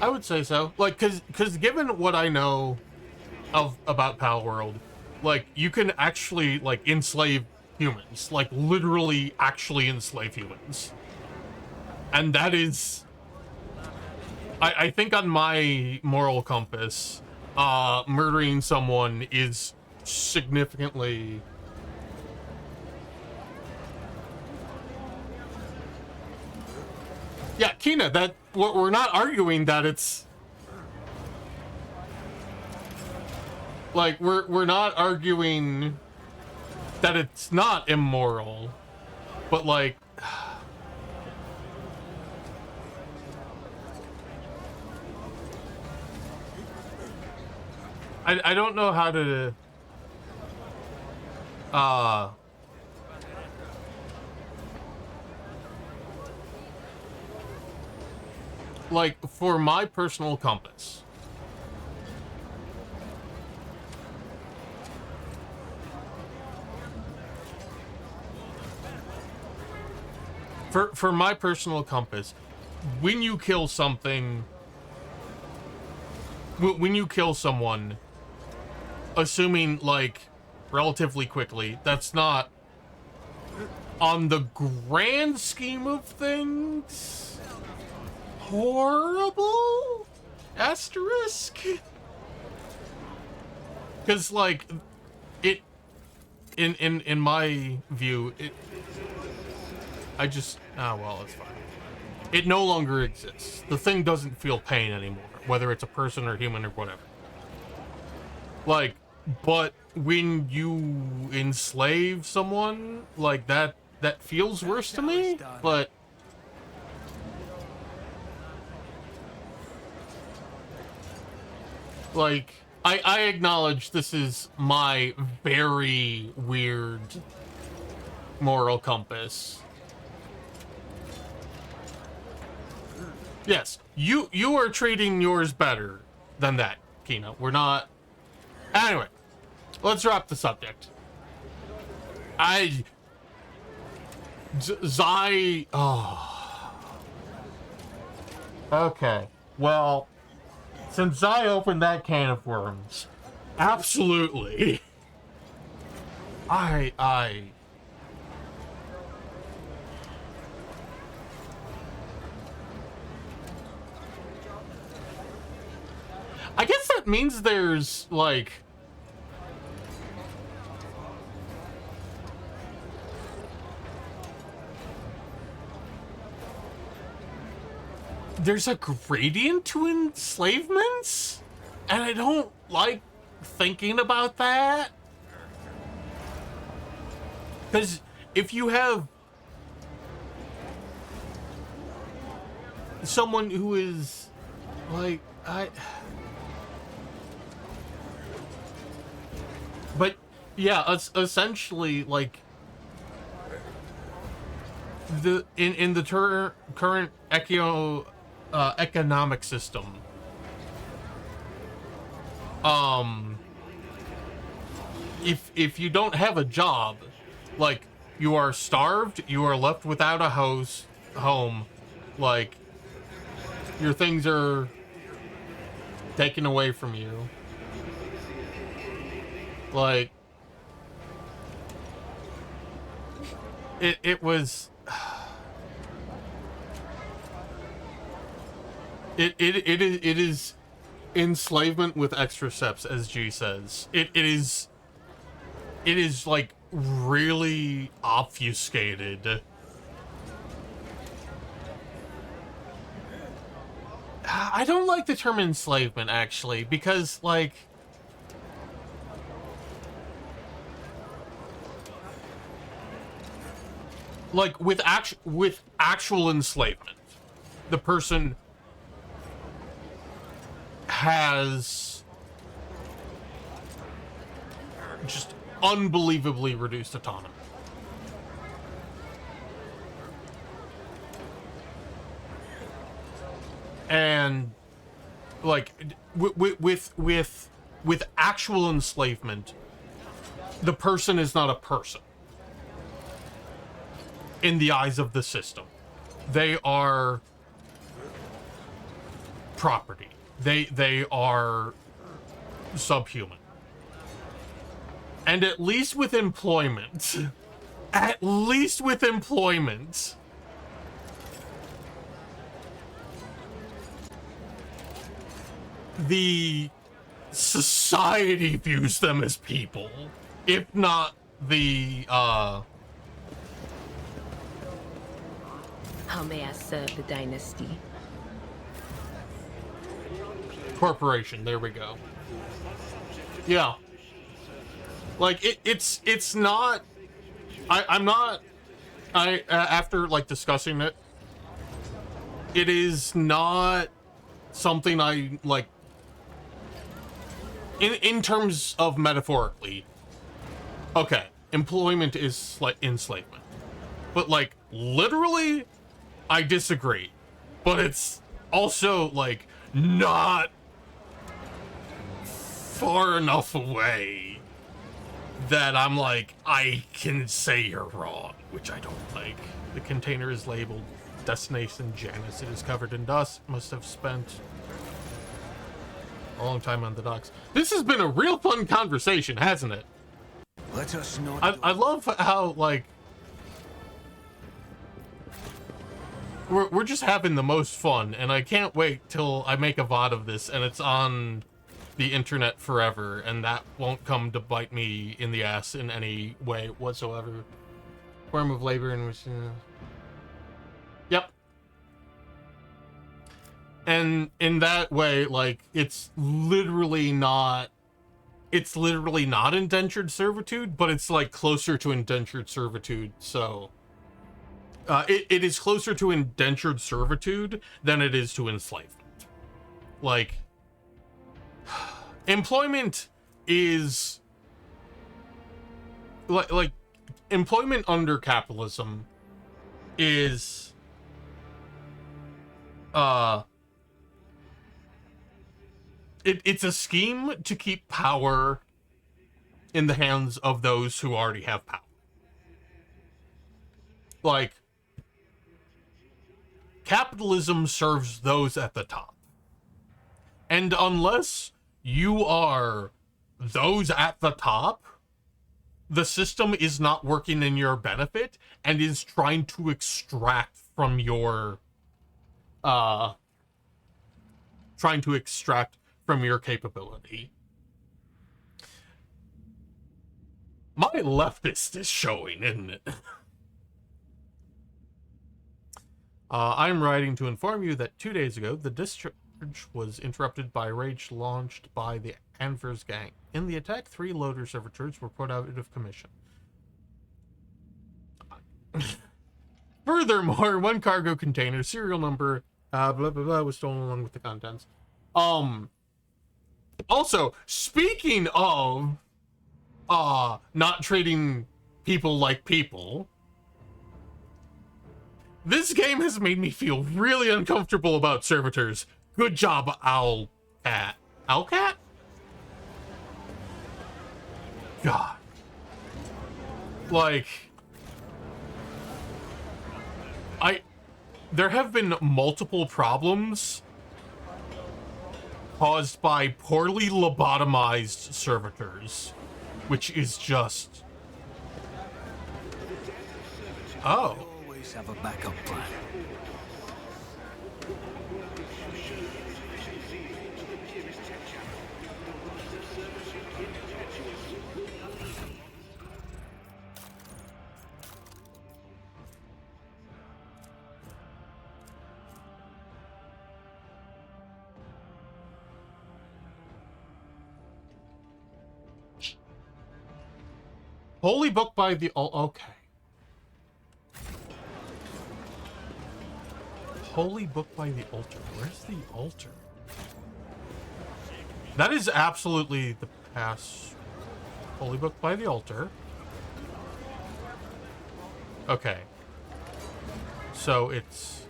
I would say so. Like, cause given what I know about Pal World, like, you can actually, like, enslave humans, like, literally actually enslave humans, and that is, I think on my moral compass, murdering someone is significantly. Yeah, Kina, that we're not arguing that it's like we're not arguing that it's not immoral, but like I don't know how to like, for my personal compass, for my personal compass, when you kill something, when you kill someone, assuming, like, relatively quickly, that's not, on the grand scheme of things, horrible? Asterisk? Because, like, it, in my view, it, I just, well, it's fine. It no longer exists. The thing doesn't feel pain anymore, whether it's a person or human or whatever. Like, but when you enslave someone, like, that feels worse to me, but like, I acknowledge this is my very weird moral compass. Yes, you are treating yours better than that, Kina. We're not. Anyway, let's drop the subject. Zai. Oh. Okay. Well, since I opened that can of worms, absolutely. I guess that means there's, like, there's a gradient to enslavements, and I don't like thinking about that. Because if you have someone who is, like, but yeah, essentially, like, in the current economic system, if you don't have a job, like, you are starved, you are left without a home, like, your things are taken away from you. Like, it was It is enslavement with extra steps, as G says. It is like really obfuscated. I don't like the term enslavement, actually, because, like, with actual enslavement, the person has just unbelievably reduced autonomy. And like with actual enslavement, the person is not a person in the eyes of the system. They are property. They are subhuman. And at least with employment, the society views them as people, if not the, How may I serve the dynasty? corporation. There we go. Yeah. Like, it's not... I'm not... after, like, discussing it, it is not something I, like... In terms of metaphorically, okay, employment is, like, enslavement. But, like, literally, I disagree. But it's also, like, not far enough away that I'm like, I can say you're wrong, which I don't like. The container is labeled Destination Janus. It is covered in dust. Must have spent a long time on the docks. This has been a real fun conversation, hasn't it? Let us not. I love how, like, we're just having the most fun, and I can't wait till I make a VOD of this and it's on the internet forever, and that won't come to bite me in the ass in any way whatsoever. Form of labor in which... Yep. And in that way, like, it's literally not indentured servitude, but it's, like, closer to indentured servitude, so... it is closer to indentured servitude than it is to enslavement. Like... employment is like employment under capitalism is it's a scheme to keep power in the hands of those who already have power. Like, capitalism serves those at the top. And unless you are those at the top, the system is not working in your benefit and is trying to extract from your capability. My leftist is showing, isn't it? I'm writing to inform you that 2 days ago, the discharge was interrupted by a rage launched by the Anvers gang. In the attack, 3 loader servitors were put out of commission. Furthermore, 1 cargo container, serial number, blah, blah, blah, was stolen along with the contents. Also, speaking of, not treating people like people, this game has made me feel really uncomfortable about servitors. Good job, Owlcat. Owlcat? God. Like, there have been multiple problems caused by poorly lobotomized servitors, which is just... Oh. Always have a backup plan. Holy book by the... okay. Holy book by the altar. Where's the altar? That is absolutely the pass. Holy book by the altar. Okay. So it's...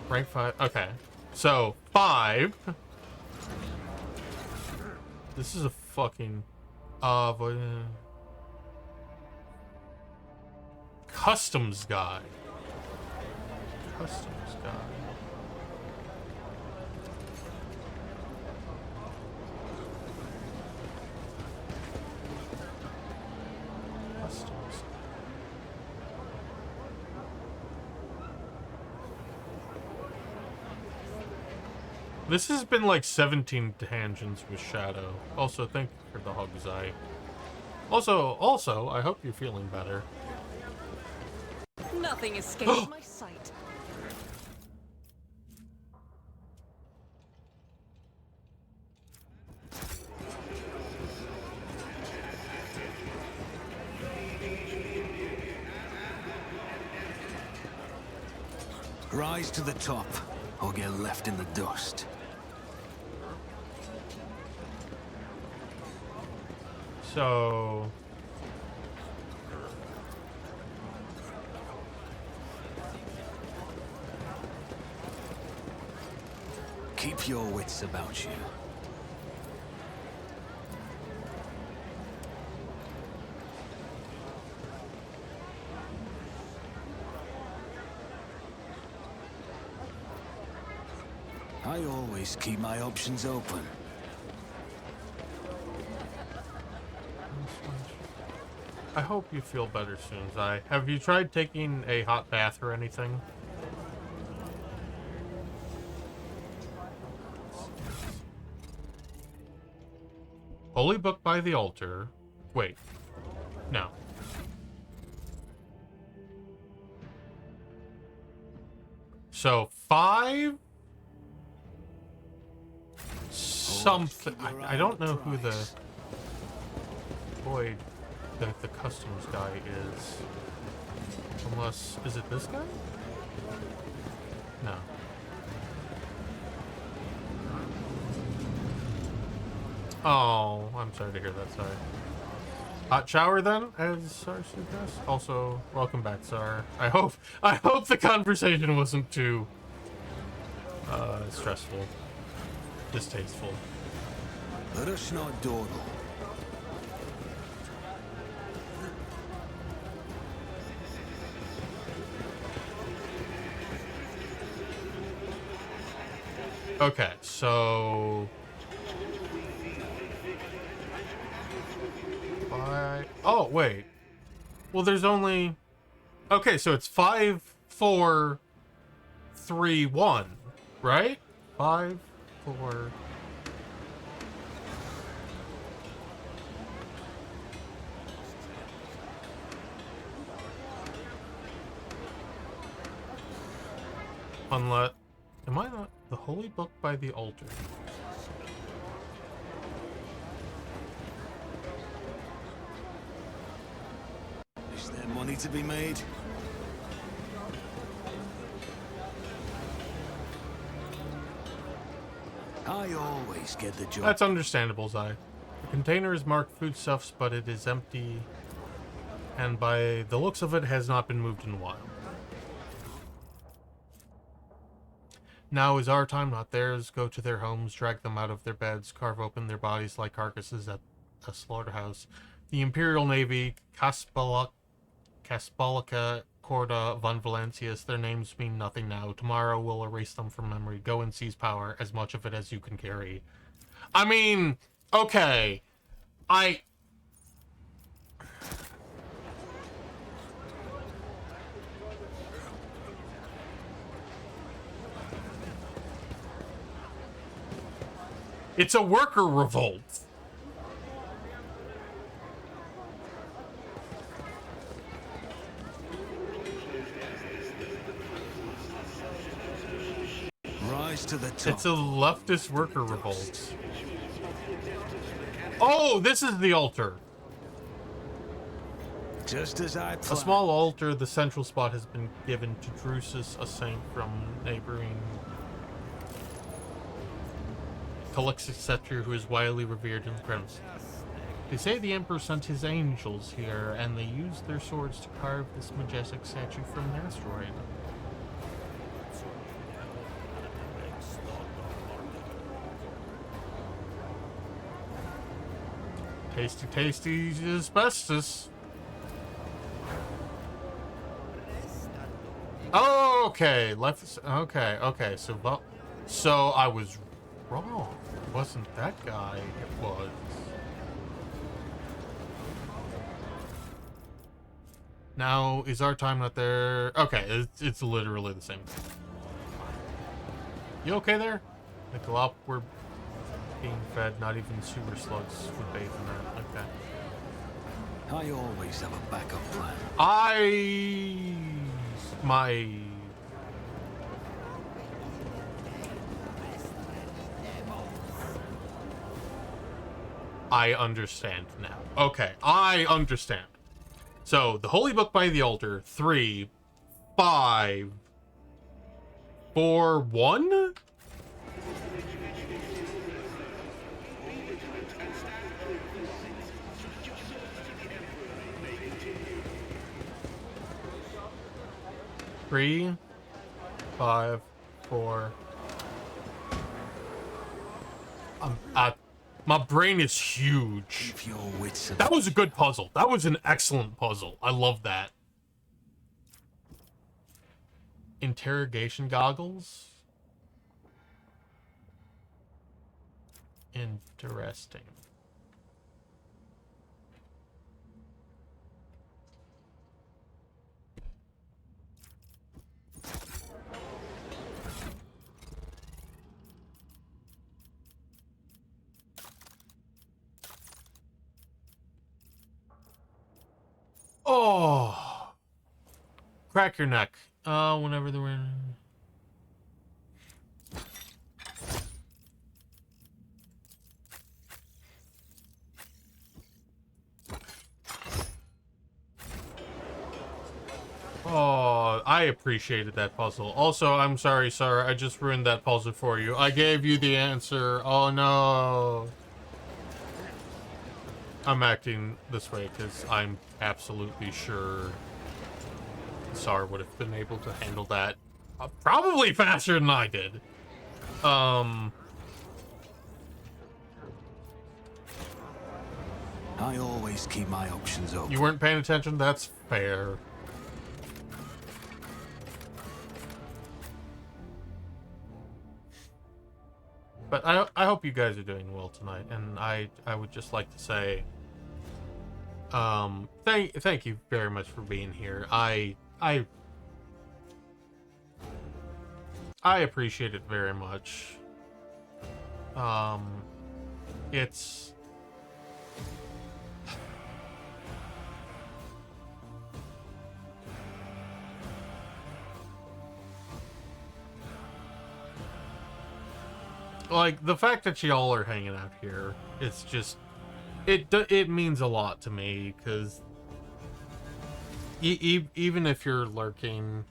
rank 5. Okay. So, 5. This is a fucking... customs guy. Customs guy. Customs. This has been like 17 tangents with Shadow. Also, thank you for the hugs, Also, I hope you're feeling better. Nothing escapes my sight. Rise to the top, or get left in the dust. So... Keep your wits about you. I always keep my options open. I hope you feel better soon, Zai. Have you tried taking a hot bath or anything? Holy book by the altar. Wait. No. So, 5... something... I don't know who the... boy... the customs guy is. Unless... is it this guy? No. Oh, I'm sorry to hear that, sorry. Hot shower then, as Sar suggests. Also, welcome back, Sar. I hope the conversation wasn't too stressful. Distasteful. Let us not dawdle. Okay, so... oh, wait. Well, there's only... okay, so it's 5, 4, 3, 1, right? 5, 4... unless... am I not... the Holy Book by the altar? Is there money to be made? I always get the job. That's understandable, Zai. The container is marked foodstuffs, but it is empty, and by the looks of it, has not been moved in a while. Now is our time, not theirs. Go to their homes, drag them out of their beds, carve open their bodies like carcasses at a slaughterhouse. The Imperial Navy, Kaspalica, Corda, von Valancius, their names mean nothing now. Tomorrow we'll erase them from memory. Go and seize power, as much of it as you can carry. I mean, okay. It's a worker revolt. Rise to the top. It's a leftist worker revolt. Oh, this is the altar. Just as I A planned. small altar, the central spot has been given to Drusus, a saint from neighboring Calixtus Scepter, who is widely revered in the premise. They say the Emperor sent his angels here, and they used their swords to carve this majestic statue from an asteroid. Tasty, tasty asbestos. Oh, okay. Left. Okay, okay. So I was wrong. It wasn't that guy. It was. Now, is our time not there? Okay, it's literally the same thing. You okay there? The glop were being fed. Not even sewer slugs would bathe in that. Okay. I always have a backup plan. I understand now. Okay, I understand. So, the Holy Book by the Altar, 3, 5, 4, 1? Three, 5, 4. My brain is huge. Keep your wits about. That was a good puzzle. That was an excellent puzzle. I love that. Interrogation goggles? Interesting. Oh, crack your neck. Whenever they were. Oh, I appreciated that puzzle. Also, I'm sorry, sir. I just ruined that puzzle for you. I gave you the answer. Oh no. I'm acting this way because I'm absolutely sure Sar would have been able to handle that probably faster than I did. I always keep my options open. You weren't paying attention? That's fair. But I hope you guys are doing well tonight, and I would just like to say, thank you very much for being here. I appreciate it very much. It's like the fact that y'all are hanging out here. It's just it means a lot to me because even if you're lurking,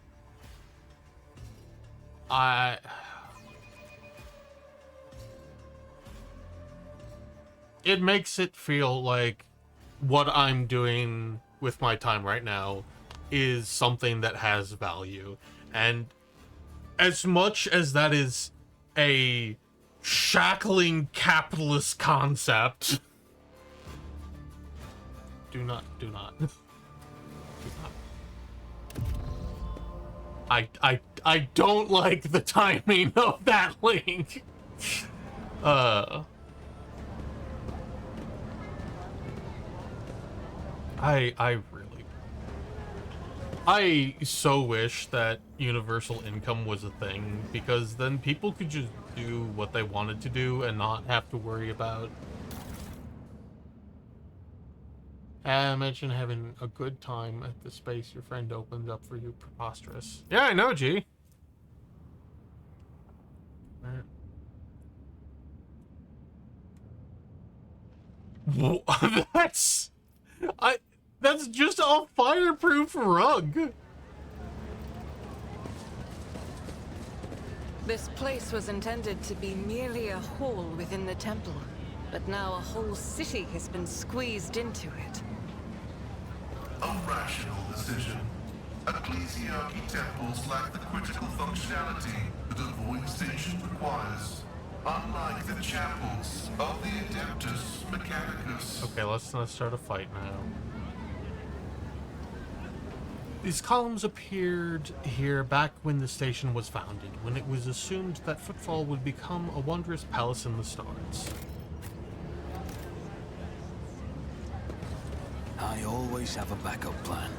it makes it feel like what I'm doing with my time right now is something that has value. And as much as that is a shackling capitalist concept, do not. I don't like the timing of that link. I so wish that universal income was a thing, because then people could just do what they wanted to do and not have to worry about. Imagine having a good time at the space your friend opens up for you. Preposterous. Yeah, I know, G. That's... That's just a fireproof rug. This place was intended to be merely a hall within the temple, but now a whole city has been squeezed into it. A rational decision. Ecclesiarchy temples lack the critical functionality that a void station requires. Unlike the chapels of the Adeptus Mechanicus. Okay, let's not start a fight now. These columns appeared here back when the station was founded, when it was assumed that Footfall would become a wondrous palace in the stars. I always have a backup plan.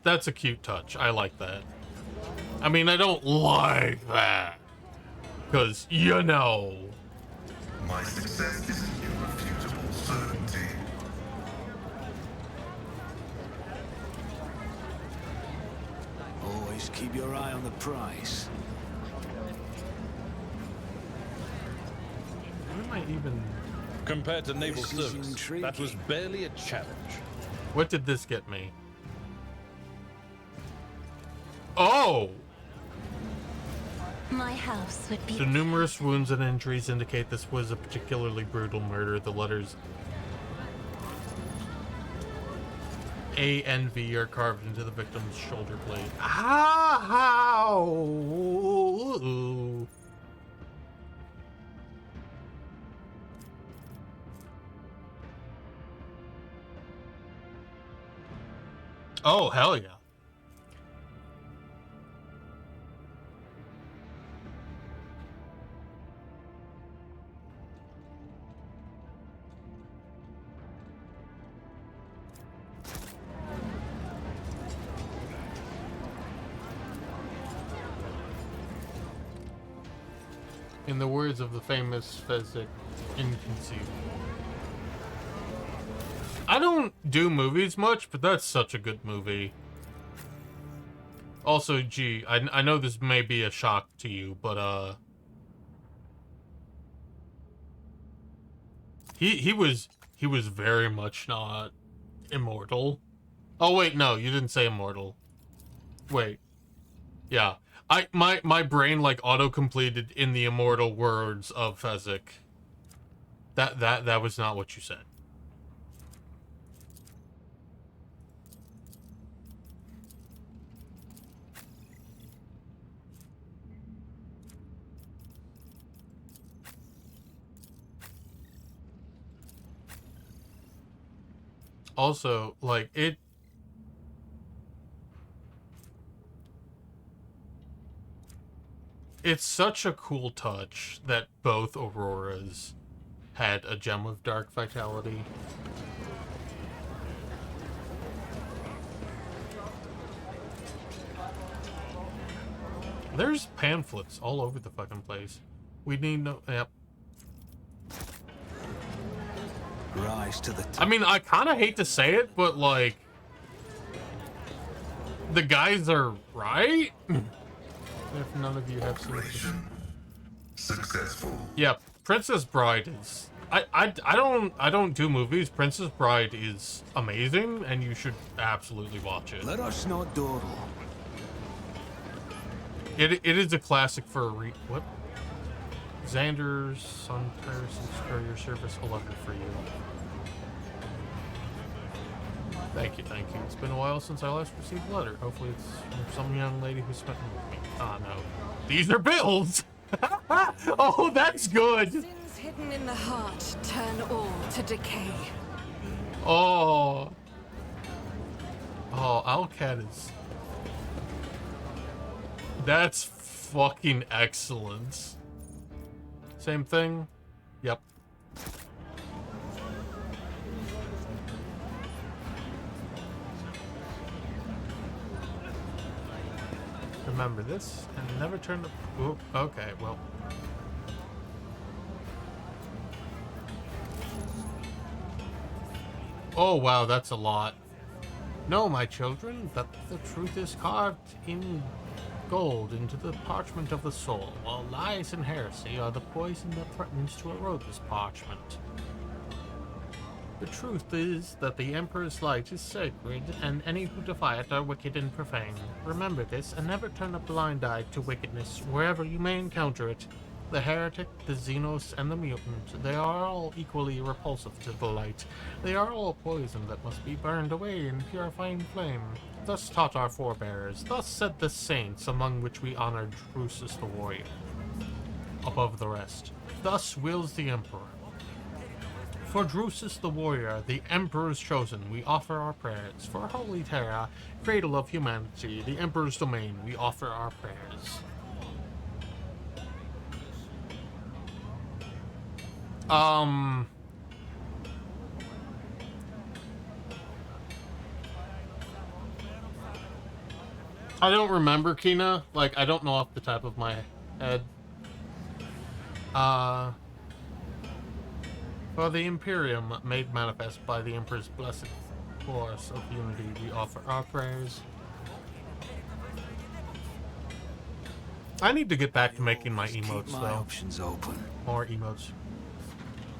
That's a cute touch. I like that. I mean, I don't like that. Because, you know. My success is an irrefutable certainty. Always keep your eye on the prize. What am I even... Compared to naval This is service, that intriguing. was barely a challenge. What did this get me? Oh! My house would be... The numerous wounds and injuries indicate this was a particularly brutal murder. The letters A and V are carved into the victim's shoulder blade. How? Oh, hell yeah. In the words of the famous Fezzik, inconceivable. I don't do movies much, but that's such a good movie. Also, gee, I know this may be a shock to you, but he was very much not immortal. Oh wait, no, you didn't say immortal. Wait. Yeah. My brain like auto-completed in the immortal words of Fezzik. That was not what you said. Also, like, it's such a cool touch that both Auroras had a gem of dark vitality. There's pamphlets all over the fucking place. We need no... Yep. Rise to the top. I mean, I kind of hate to say it, but, like... The guys are right? If none of you have seen this. Successful. Yeah, Princess Bride is... I don't do movies. Princess Bride is amazing, and you should absolutely watch it. Let us not dawdle. It is a classic for a what? Xander's Sun Harrison's courier service, a letter for you. Thank you, thank you. It's been a while since I last received a letter. Hopefully it's from some young lady who spent it with me. Ah, no. These are bills! Oh, that's good! Sins hidden in the heart turn all to decay. Oh. Oh, Alcat is... That's fucking excellent. Same thing? Yep. Remember this, and never turn the... Oop, okay, well... Oh, wow, that's a lot. Know, my children, that the truth is carved in gold into the parchment of the soul, while lies and heresy are the poison that threatens to erode this parchment. The truth is that the Emperor's light is sacred, and any who defy it are wicked and profane. Remember this, and never turn a blind eye to wickedness wherever you may encounter it. The heretic, the Xenos, and the mutant, they are all equally repulsive to the light. They are all poison that must be burned away in purifying flame. Thus taught our forebears, thus said the saints, among which we honor Drusus the warrior above the rest. Thus wills the Emperor. For Drusus the warrior, the Emperor's chosen, we offer our prayers. For Holy Terra, cradle of humanity, the Emperor's domain, we offer our prayers. I don't remember, Kina. Like, I don't know off the top of my head. For the Imperium, made manifest by the Emperor's blessed force of unity, we offer our prayers. I need to get back to making my emotes, Keep my though. options open. More emotes.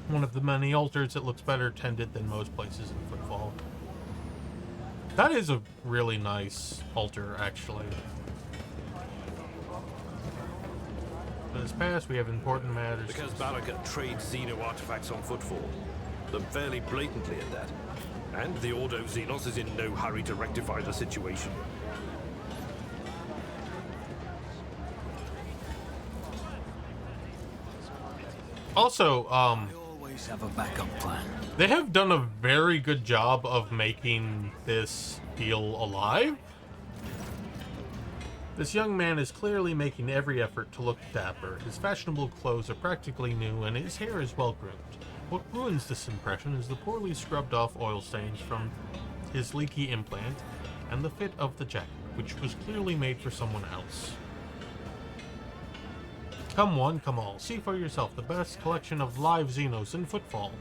One of the many altars that looks better tended than most places in Footfall. That is a really nice altar, actually. For this past, we have important matters. Because Barakat trades Xeno artifacts on Footfall. Them fairly blatantly at that. And the Ordo Xenos is in no hurry to rectify the situation. Also, I always have a backup plan. they have done a very good job of making this feel alive. This young man is clearly making every effort to look dapper. His fashionable clothes are practically new, and his hair is well groomed. What ruins this impression is the poorly scrubbed off oil stains from his leaky implant, and the fit of the jacket, which was clearly made for someone else. Come one, come all. See for yourself the best collection of live Xenos in Footfall.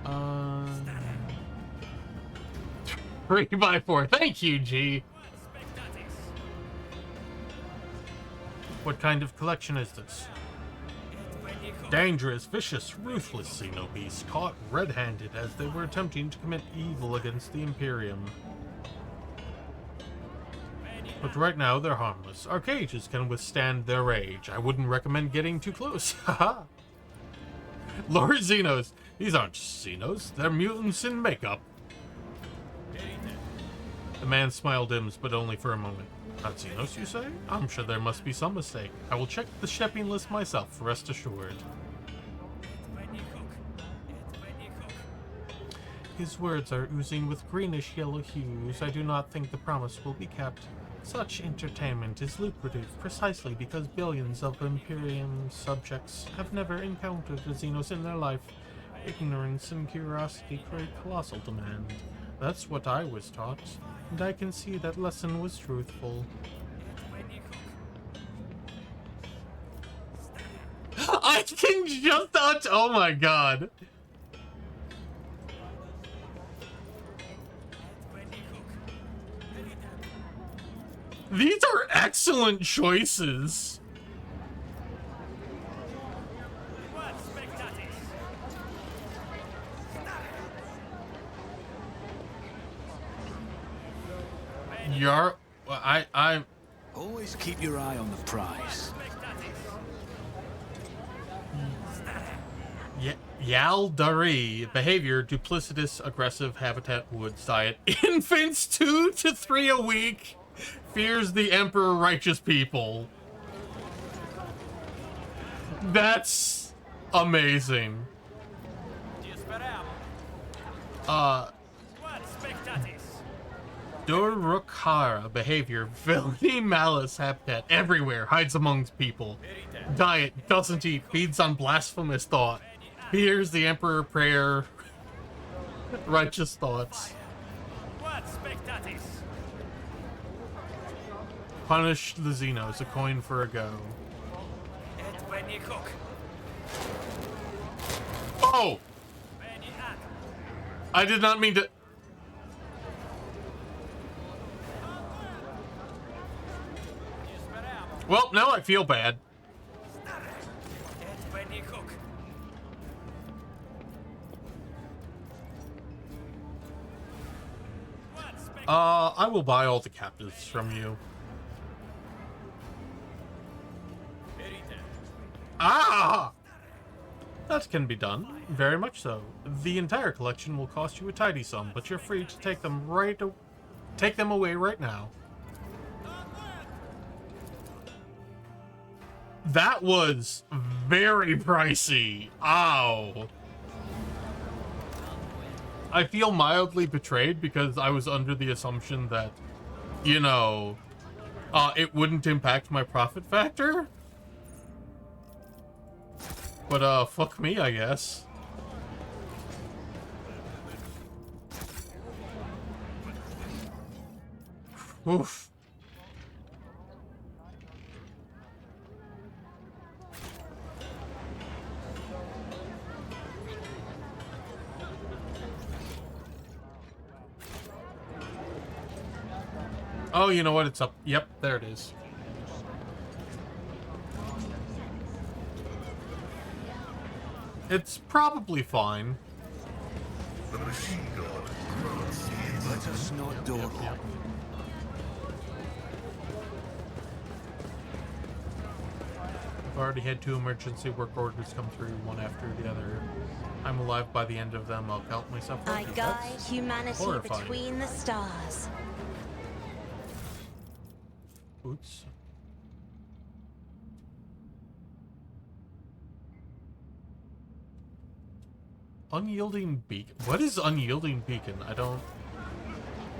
Uh, 3x4. Thank you, G. What kind of collection is this? Dangerous, vicious, ruthless Xenobeasts caught red-handed as they were attempting to commit evil against the Imperium. But right now, they're harmless. Our cages can withstand their rage. I wouldn't recommend getting too close. Haha. Lord Xenos. These aren't Xenos. They're mutants in makeup. The man's smile dims, but only for a moment. Not Xenos, you say? I'm sure there must be some mistake. I will check the shipping list myself, rest assured. His words are oozing with greenish-yellow hues. I do not think the promise will be kept. Such entertainment is lucrative precisely because billions of Imperium subjects have never encountered a Xenos in their life. Ignorance and curiosity create colossal demand. That's what I was taught, and I can see that lesson was truthful. I can just touch. Oh my god. These are excellent choices. You're... I... Always keep your eye on the prize. Yaldari. Behavior, duplicitous, aggressive, habitat, woods, diet. Infants 2 to 3 a week. Fears the Emperor, righteous people. That's amazing. Durukhara. Behavior, villainy, malice, habitat, everywhere, hides amongst people. Diet, doesn't eat, feeds on blasphemous thought. He hears the Emperor prayer. Righteous thoughts. What spectatis? Punish the Xenos, a coin for a go. Et when you cook, Oh! when you act. I did not mean to... Well, now I feel bad. Et when you cook. What spectatis? I will buy all the captives from you. Ah! That can be done. Very much so. The entire collection will cost you a tidy sum, but you're free to take them away right now. That was very pricey. Ow. I feel mildly betrayed because I was under the assumption that, you know, it wouldn't impact my profit factor. But, fuck me, I guess. Oof. Oh, you know what? It's up. Yep, there it is. It's probably fine. The machine god grants the Let us not dawdle. Yep. I've already had 2 emergency work orders come through, one after the other. I'm alive by the end of them. I'll count myself. I lucky. guide That's humanity horrifying. between the stars. Boots. Unyielding beacon. What is unyielding beacon? I don't.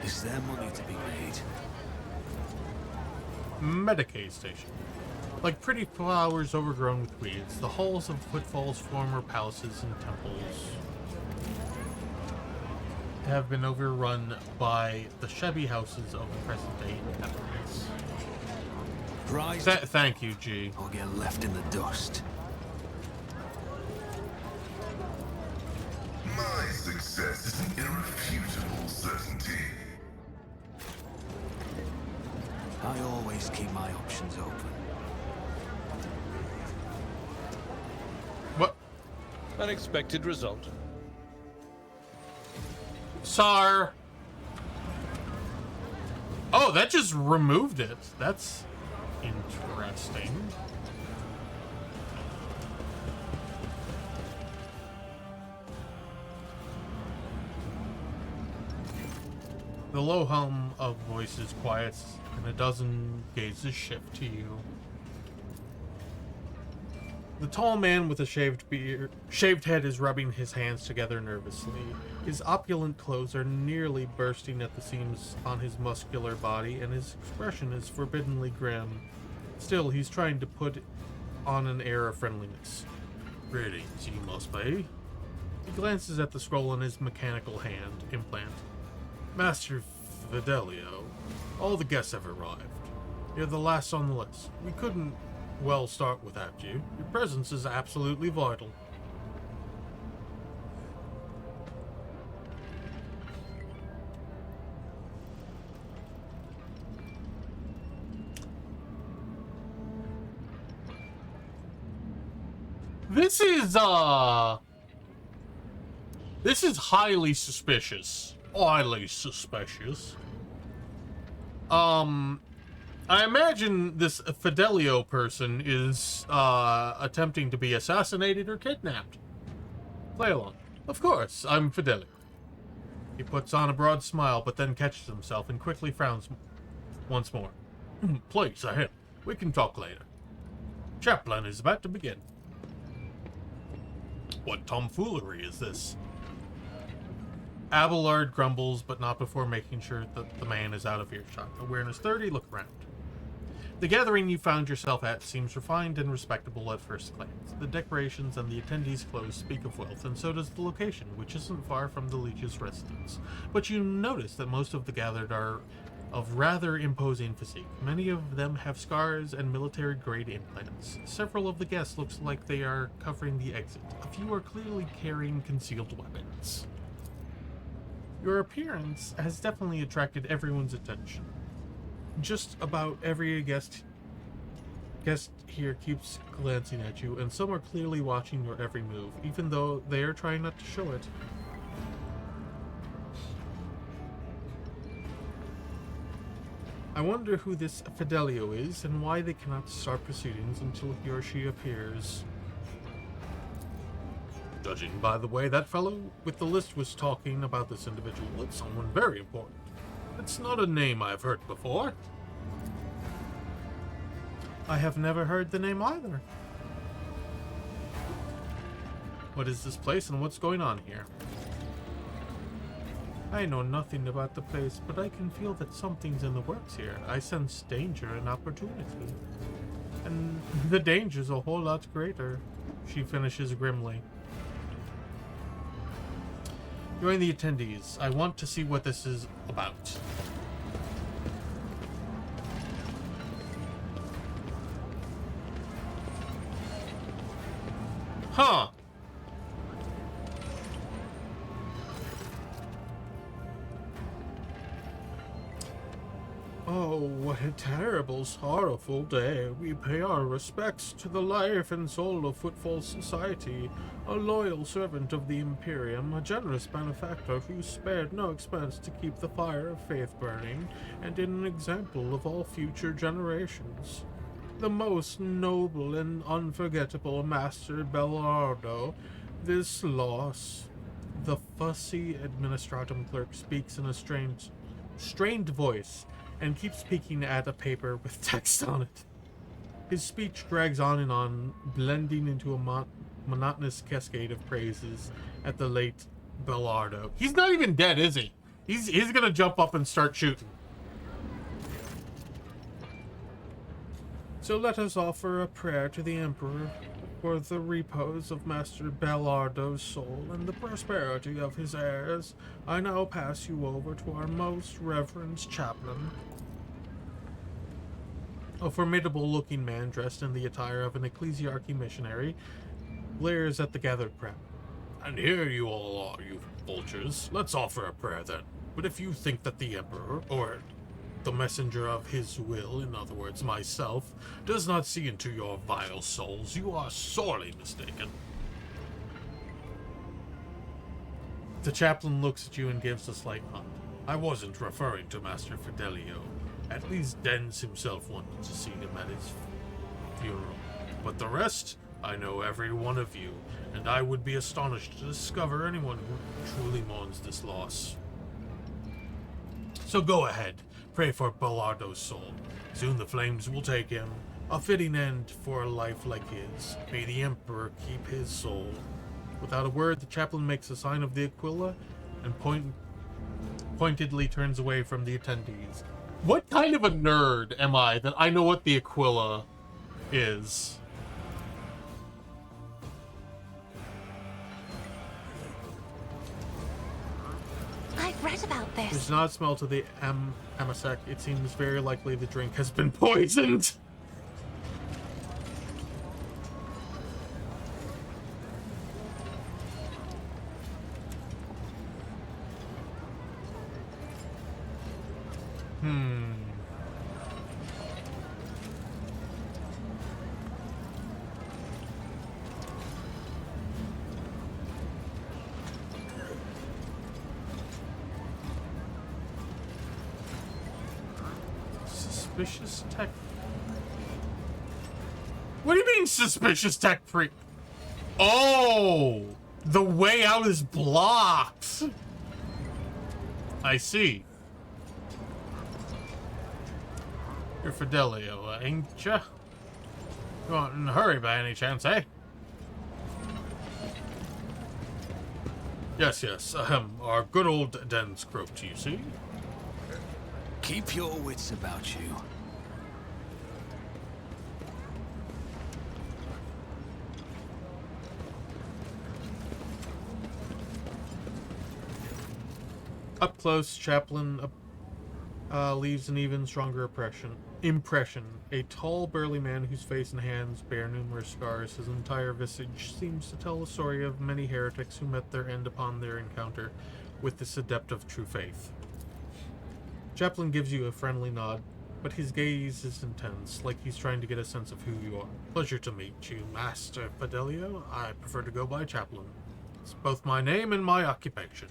Is there money to be made? Medicaid station. Like pretty flowers overgrown with weeds, the halls of Footfall's former palaces and temples have been overrun by the shabby houses of the present-day inhabitants. Rise Thank you, G. or get left in the dust. My success is an irrefutable certainty. I always keep my options open. What? Unexpected result. Sar. Oh, that just removed it. That's interesting. The low hum of voices quiets, and a dozen gazes shift to you. The tall man with a shaved head is rubbing his hands together nervously. His opulent clothes are nearly bursting at the seams on his muscular body, and his expression is forbiddingly grim. Still, he's trying to put on an air of friendliness. Greetings, you must be. He glances at the scroll in his mechanical hand implant. Master Fidelio, all the guests have arrived. You're the last on the list. We couldn't well start without you. Your presence is absolutely vital. This is highly suspicious. Highly suspicious. I imagine this Fidelio person is, attempting to be assassinated or kidnapped. Play along. Of course, I'm Fidelio. He puts on a broad smile, but then catches himself and quickly frowns once more. Please, ahead. We can talk later. Chaplain is about to begin. What tomfoolery is this? Abelard grumbles, but not before making sure that the man is out of earshot. Awareness 30, look around. The gathering you found yourself at seems refined and respectable at first glance. The decorations and the attendees' clothes speak of wealth, and so does the location, which isn't far from the Leech's residence. But you notice that most of the gathered are of rather imposing physique. Many of them have scars and military-grade implants. Several of the guests looks like they are covering the exit. A few are clearly carrying concealed weapons. Your appearance has definitely attracted everyone's attention. Just about every guest here keeps glancing at you, and some are clearly watching your every move, even though they are trying not to show it. I wonder who this Fidelio is, and why they cannot start proceedings until he or she appears. Judging by the way that fellow with the list was talking about this individual, it's someone very important. It's not a name I've heard before. I have never heard the name either. What is this place and what's going on here? I know nothing about the place, but I can feel that something's in the works here. I sense danger and opportunity. And the danger's a whole lot greater, she finishes grimly. Join the attendees. I want to see what this is about. Huh. Oh, what a terrible, sorrowful day. We pay our respects to the life and soul of Footfall Society, a loyal servant of the Imperium, a generous benefactor who spared no expense to keep the fire of faith burning, and an example of all future generations. The most noble and unforgettable Master Belardo, this loss. The fussy administratum clerk speaks in a strained voice, and keeps peeking at a paper with text on it. His speech drags on and on, blending into a monotonous cascade of praises at the late Belardo. He's not even dead, is he? He's gonna jump up and start shooting. So let us offer a prayer to the Emperor for the repose of Master Belardo's soul and the prosperity of his heirs. I now pass you over to our most reverend chaplain. A formidable-looking man dressed in the attire of an ecclesiarchy missionary glares at the gathered crowd. And here you all are, you vultures. Let's offer a prayer then. But if you think that the Emperor, or the messenger of his will, in other words, myself, does not see into your vile souls, you are sorely mistaken. The chaplain looks at you and gives a slight nod. I wasn't referring to Master Fidelio. At least Dens himself wanted to see him at his funeral. But the rest, I know every one of you, and I would be astonished to discover anyone who truly mourns this loss. So go ahead, pray for Belardo's soul. Soon the flames will take him. A fitting end for a life like his. May the Emperor keep his soul. Without a word, the chaplain makes a sign of the Aquila and pointedly turns away from the attendees. What kind of a nerd am I that I know what the Aquila is? I've read about this. There's not a smell to the amasec. It seems very likely the drink has been poisoned. Suspicious tech. What do you mean suspicious tech freak? Oh, the way out is blocked. I see. You're Fidelio, ain't ya? You aren't in a hurry by any chance, eh? Yes, our good old Den's croaked, you see? Keep your wits about you. Up close, Chaplin leaves an even stronger impression. A tall, burly man whose face and hands bear numerous scars. His entire visage seems to tell the story of many heretics who met their end upon their encounter with this adept of true faith. Chaplin gives you a friendly nod, but his gaze is intense, like he's trying to get a sense of who you are. Pleasure to meet you, Master Fidelio. I prefer to go by Chaplin. It's both my name and my occupation.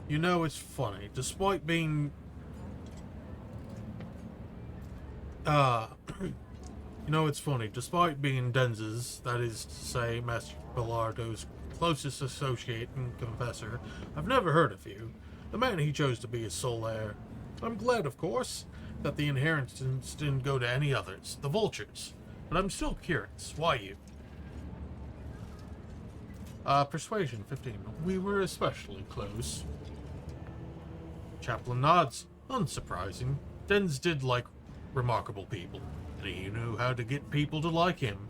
You know, it's funny. Despite being... You know, it's funny. Despite being Denz's, that is to say, Master Bellardo's closest associate and confessor, I've never heard of you. The man he chose to be his sole heir. I'm glad, of course, that the inheritance didn't go to any others, the vultures. But I'm still curious. Why you? Persuasion 15. We were especially close. Chaplin nods. Unsurprising. Denz did like remarkable people, and he knew how to get people to like him.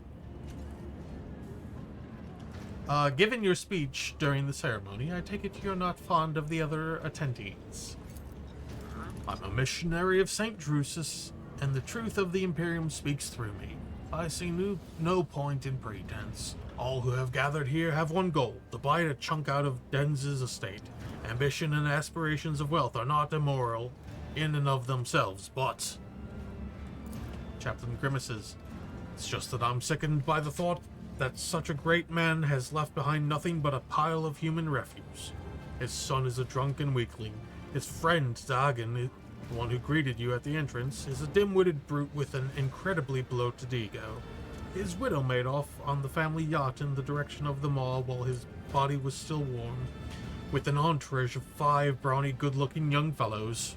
Given your speech during the ceremony, I take it you're not fond of the other attendees. I'm a missionary of St. Drusus, and the truth of the Imperium speaks through me. I see no point in pretense. All who have gathered here have one goal, to bite a chunk out of Denz's estate. Ambition and aspirations of wealth are not immoral in and of themselves, but... Chaplin grimaces. It's just that I'm sickened by the thought that such a great man has left behind nothing but a pile of human refuse. His son is a drunken weakling. His friend, Dagon, the one who greeted you at the entrance, is a dim-witted brute with an incredibly bloated ego. His widow made off on the family yacht in the direction of the mall while his body was still warm, with an entourage of 5 brawny, good-looking young fellows.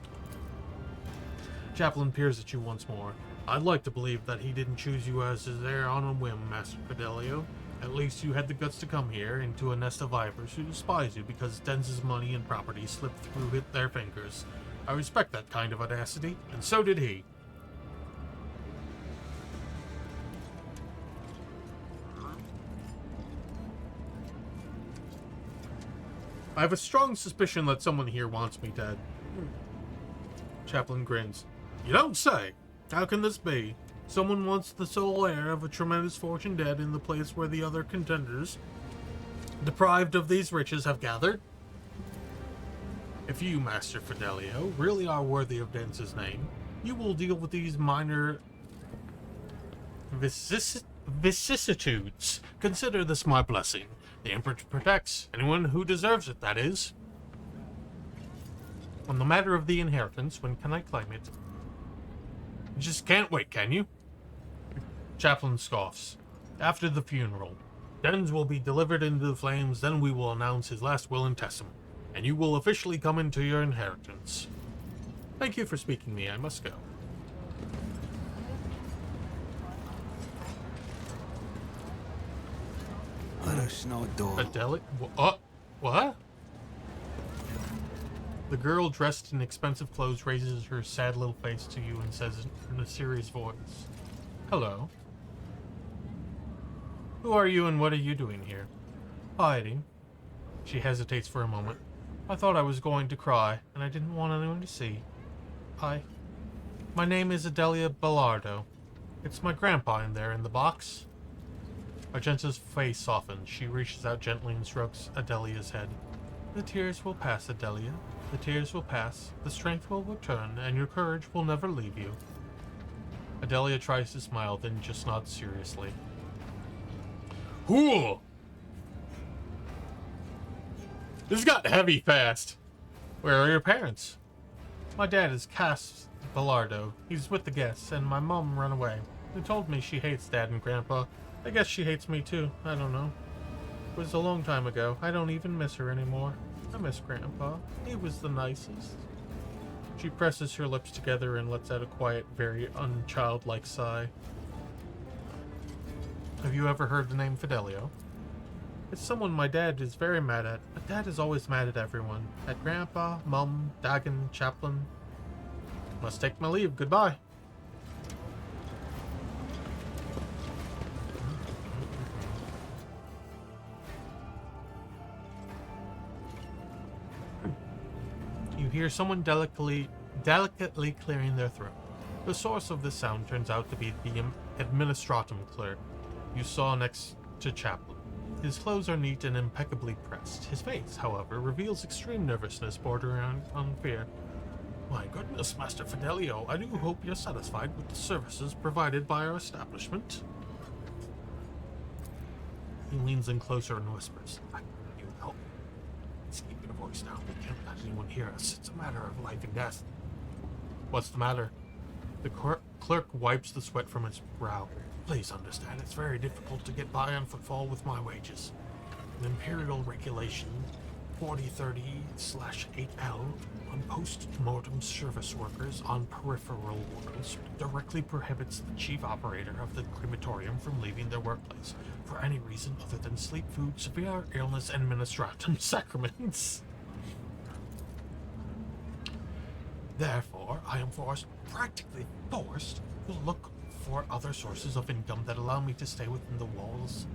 Chaplin peers at you once more. I'd like to believe that he didn't choose you as his heir on a whim, Master Fidelio. At least you had the guts to come here, into a nest of vipers who despise you because Denz's money and property slipped through their fingers. I respect that kind of audacity, and so did he. I have a strong suspicion that someone here wants me dead. Chaplin grins. You don't say! How can this be? Someone wants the sole heir of a tremendous fortune dead in the place where the other contenders, deprived of these riches, have gathered? If you, Master Fidelio, really are worthy of Denz's name, you will deal with these minor vicissitudes. Consider this my blessing. The Emperor protects anyone who deserves it, that is. On the matter of the inheritance, when can I claim it? You just can't wait, can you? Chaplin scoffs. After the funeral, Denz will be delivered into the flames, then we will announce his last will and testament, and you will officially come into your inheritance. Thank you for speaking to me. I must go. There's no door. What? The girl dressed in expensive clothes raises her sad little face to you and says in a serious voice, Hello. Who are you and what are you doing here? Hiding. She hesitates for a moment. I thought I was going to cry, and I didn't want anyone to see. My name is Adelia Bellardo. It's my grandpa in there in the box. Argenta's face softens. She reaches out gently and strokes Adelia's head. The tears will pass, Adelia. The tears will pass, the strength will return, and your courage will never leave you. Adelia tries to smile, then just nods seriously. Whoa! This got heavy fast. Where are your parents? My dad is Cass Bellardo. He's with the guests, and my mom ran away. They told me she hates Dad and Grandpa. I guess she hates me too. I don't know. It was a long time ago. I don't even miss her anymore. I miss Grandpa. He was the nicest. She presses her lips together and lets out a quiet, very unchildlike sigh. Have you ever heard the name Fidelio? It's someone my dad is very mad at, but Dad is always mad at everyone. At Grandpa, Mum, Dagon, Chaplin. Must take my leave. Goodbye. You hear someone delicately clearing their throat. The source of this sound turns out to be the administratum clerk you saw next to Chaplain. His clothes are neat and impeccably pressed. His face, however, reveals extreme nervousness bordering on fear. My goodness, Master Fidelio, I do hope you're satisfied with the services provided by our establishment. He leans in closer and whispers, I need you help. Please keep your voice down. We can't let anyone hear us. It's a matter of life and death. What's the matter? The clerk wipes the sweat from his brow. Please understand, it's very difficult to get by on footfall with my wages. An imperial regulation 4030/8L on post-mortem service workers on peripheral worlds directly prohibits the chief operator of the crematorium from leaving their workplace for any reason other than sleep, food, severe illness, and ministratum sacraments. Therefore, I am practically forced, to look for other sources of income that allow me to stay within the walls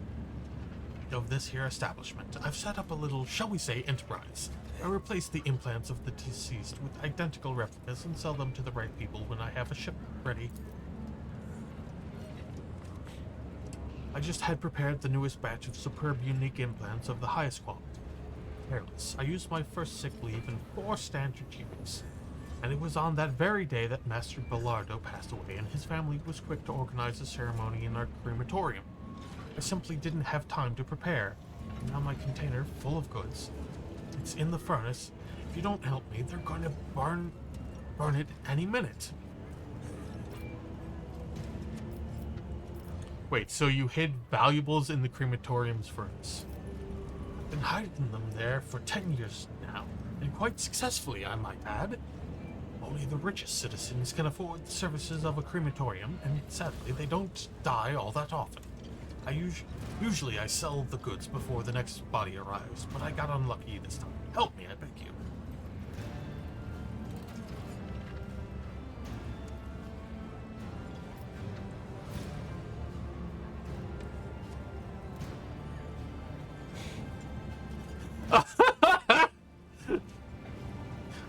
of this here establishment. I've set up a little, shall we say, enterprise. I replace the implants of the deceased with identical replicas and sell them to the right people when I have a ship ready. I just had prepared the newest batch of superb, unique implants of the highest quality. Careless. I used my first sick leave in 4 standard years. And it was on that very day that Master Bellardo passed away, and his family was quick to organize a ceremony in our crematorium. I simply didn't have time to prepare. Now my container, full of goods, it's in the furnace. If you don't help me, they're going to burn it any minute. Wait, so you hid valuables in the crematorium's furnace? I've been hiding them there for 10 years now, and quite successfully, I might add. Only the richest citizens can afford the services of a crematorium, and sadly, they don't die all that often. Usually I sell the goods before the next body arrives, but I got unlucky this time. Help me, I beg you.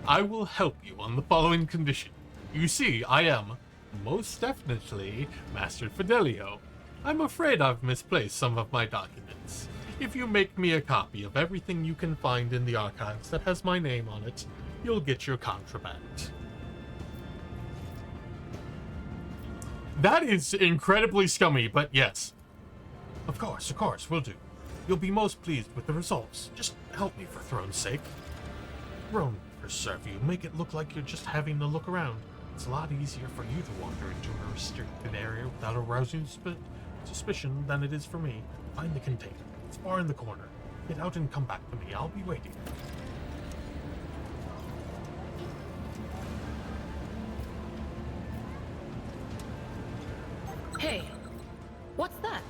I will help you on the following condition. You see, I am, most definitely, Master Fidelio. I'm afraid I've misplaced some of my documents. If you make me a copy of everything you can find in the archives that has my name on it, you'll get your contraband. That is incredibly scummy, but yes. Of course, will do. You'll be most pleased with the results. Just help me for throne's sake. Throne preserve you. Make it look like you're just having a look around. It's a lot easier for you to wander into a restricted area without arousing suspicion than it is for me. Find the container. It's far in the corner. Get out and come back to me. I'll be waiting. Hey, what's that?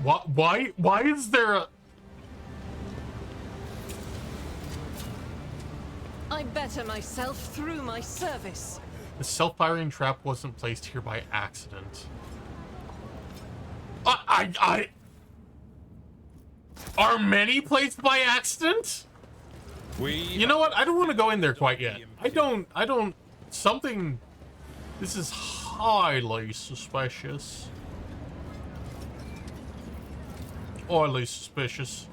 What? Why is there a... I better myself through my service. The self-firing trap wasn't placed here by accident. Are many placed by accident? You know what? I don't want to go in there quite yet. I don't... Something... This is highly suspicious. Highly suspicious.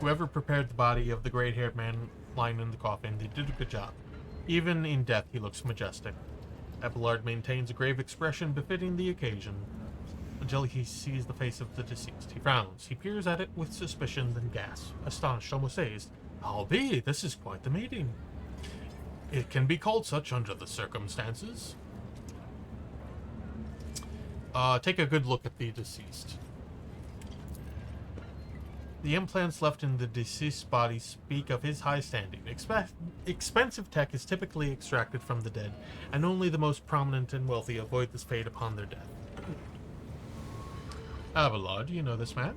Whoever prepared the body of the gray-haired man lying in the coffin, they did a good job. Even in death, he looks majestic. Abelard maintains a grave expression befitting the occasion. Until he sees the face of the deceased. He frowns. He peers at it with suspicion, then gasps, astonished, almost dazed. I'll be, this is quite the meeting. It can be called such under the circumstances. Take a good look at the deceased. The implants left in the deceased's body speak of his high standing. Expensive tech is typically extracted from the dead, and only the most prominent and wealthy avoid this fate upon their death. Abelard, do you know this man?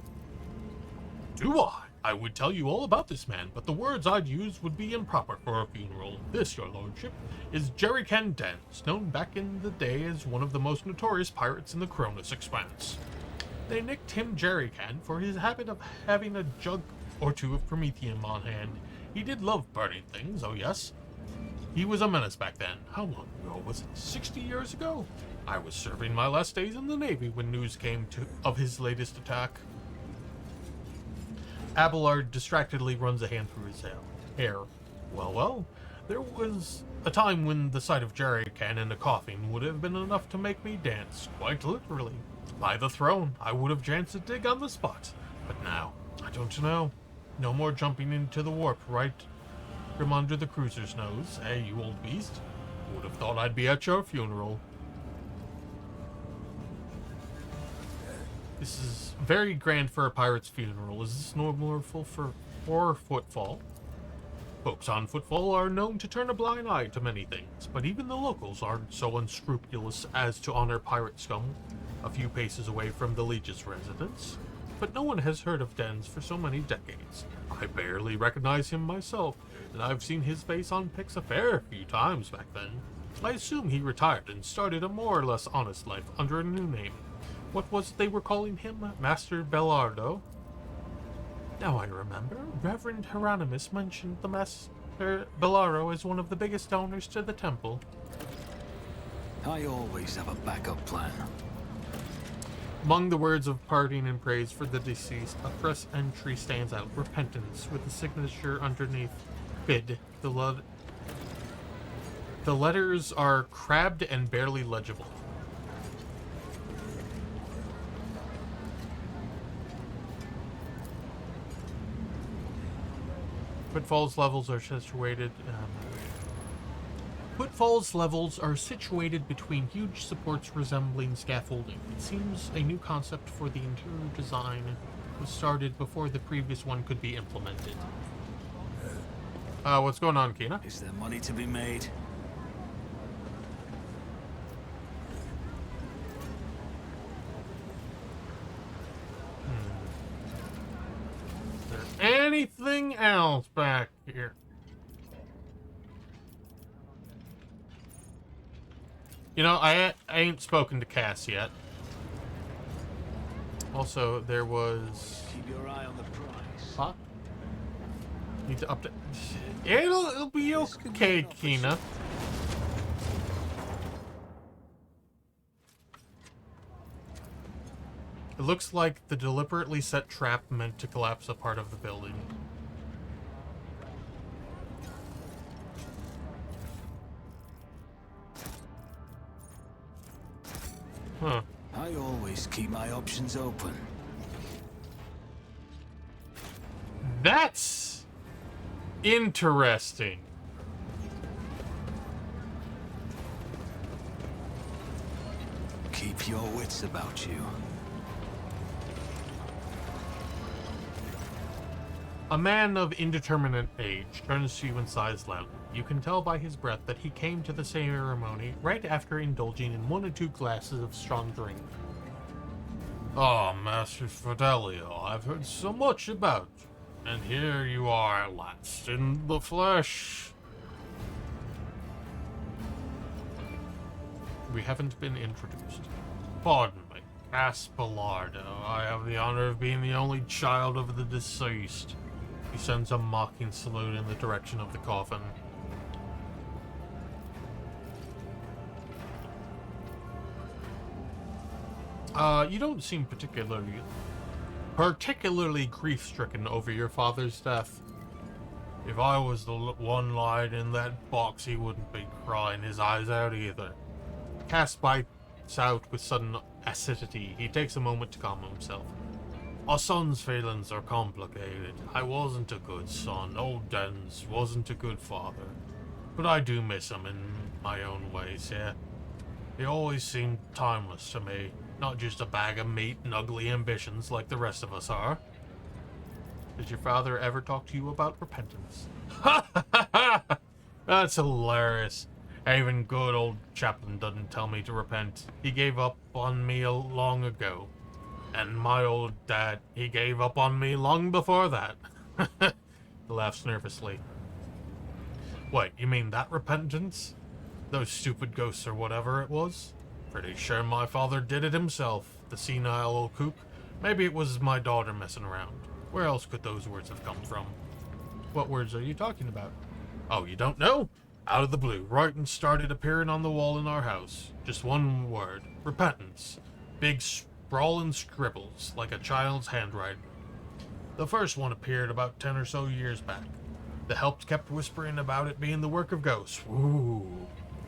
Do I? I would tell you all about this man, but the words I'd use would be improper for a funeral. This, your lordship, is Jerrycan Dance, known back in the day as one of the most notorious pirates in the Cronus Expanse. They nicked him Jerrycan for his habit of having a jug or two of Prometheum on hand He did love burning things, oh yes. He was a menace back then. How long ago was it? 60 years ago? I was serving my last days in the Navy when news came of his latest attack. Abelard distractedly runs a hand through his hair. Well, there was a time when the sight of jerry can in a coffin would have been enough to make me dance, quite literally. By the throne, I would have chanced a dig on the spot. But now, I don't know. No more jumping into the warp right from under the cruiser's nose. Hey, you old beast. Would have thought I'd be at your funeral. This is very grand for a pirate's funeral. Is this normal for Footfall? Folks on Footfall are known to turn a blind eye to many things, but even the locals aren't so unscrupulous as to honor pirate scum a few paces away from the Leech's residence. But no one has heard of Dens for so many decades. I barely recognize him myself, and I've seen his face on pics a fair few times back then. I assume he retired and started a more or less honest life under a new name. What was it they were calling him? Master Bellardo? Now I remember, Reverend Hieronymus mentioned the Master Bellardo as one of the biggest donors to the temple. I always have a backup plan. Among the words of parting and praise for the deceased, a press entry stands out. Repentance, with the signature underneath. Bid. The letters are crabbed and barely legible. Footfall's levels are situated. Footfall's levels are situated between huge supports resembling scaffolding. It seems a new concept for the interior design was started before the previous one could be implemented. What's going on, Kina? Is there money to be made? Is there anything else back here? You know, I ain't spoken to Cass yet. Also, there was... Keep your eye on the prize. Huh? Need to update... It'll be okay, Kina. It looks like the deliberately set trap meant to collapse a part of the building. Huh. I always keep my options open. That's interesting. Keep your wits about you. A man of indeterminate age turns to you and sighs loudly. You can tell by his breath that he came to the ceremony right after indulging in 1 or 2 glasses of strong drink. Oh, Master Fidelio, I've heard so much about you. And here you are at last, in the flesh. We haven't been introduced. Pardon me, Aspelardo. I have the honor of being the only child of the deceased. He sends a mocking salute in the direction of the coffin. You don't seem particularly grief-stricken over your father's death. If I was the one lying in that box, he wouldn't be crying his eyes out either. Cass bites out with sudden acidity. He takes a moment to calm himself. Our son's feelings are complicated. I wasn't a good son. Old Dens wasn't a good father. But I do miss him in my own ways, yeah. He always seemed timeless to me. Not just a bag of meat and ugly ambitions like the rest of us are. Did your father ever talk to you about repentance? Ha ha ha! That's hilarious. Even good old Chaplain doesn't tell me to repent. He gave up on me long ago. And my old dad, he gave up on me long before that. He laughs nervously. Wait, you mean that repentance? Those stupid ghosts or whatever it was? Pretty sure my father did it himself, the senile old kook. Maybe it was my daughter messing around. Where else could those words have come from? What words are you talking about? Oh, you don't know? Out of the blue, writing started appearing on the wall in our house. Just one word. Repentance. Big sprawling scribbles, like a child's handwriting. The first one appeared about 10 or so years back. The help kept whispering about it being the work of ghosts. Ooh.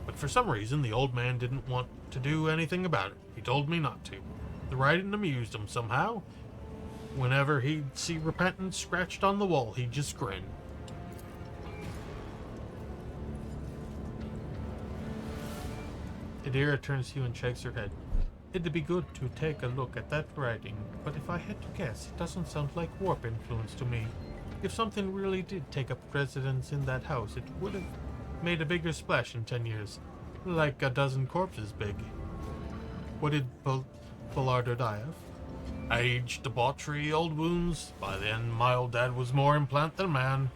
But for some reason, the old man didn't want to do anything about it. He told me not to. The writing amused him somehow. Whenever he'd see repentance scratched on the wall, he'd just grin. Adira turns to you and shakes her head. It'd be good to take a look at that writing, but if I had to guess, it doesn't sound like warp influence to me. If something really did take up residence in that house, it would have made a bigger splash in 10 years. Like a dozen corpses big. What did Belardo die of? Age, debauchery, old wounds. By then, my old dad was more implant than man.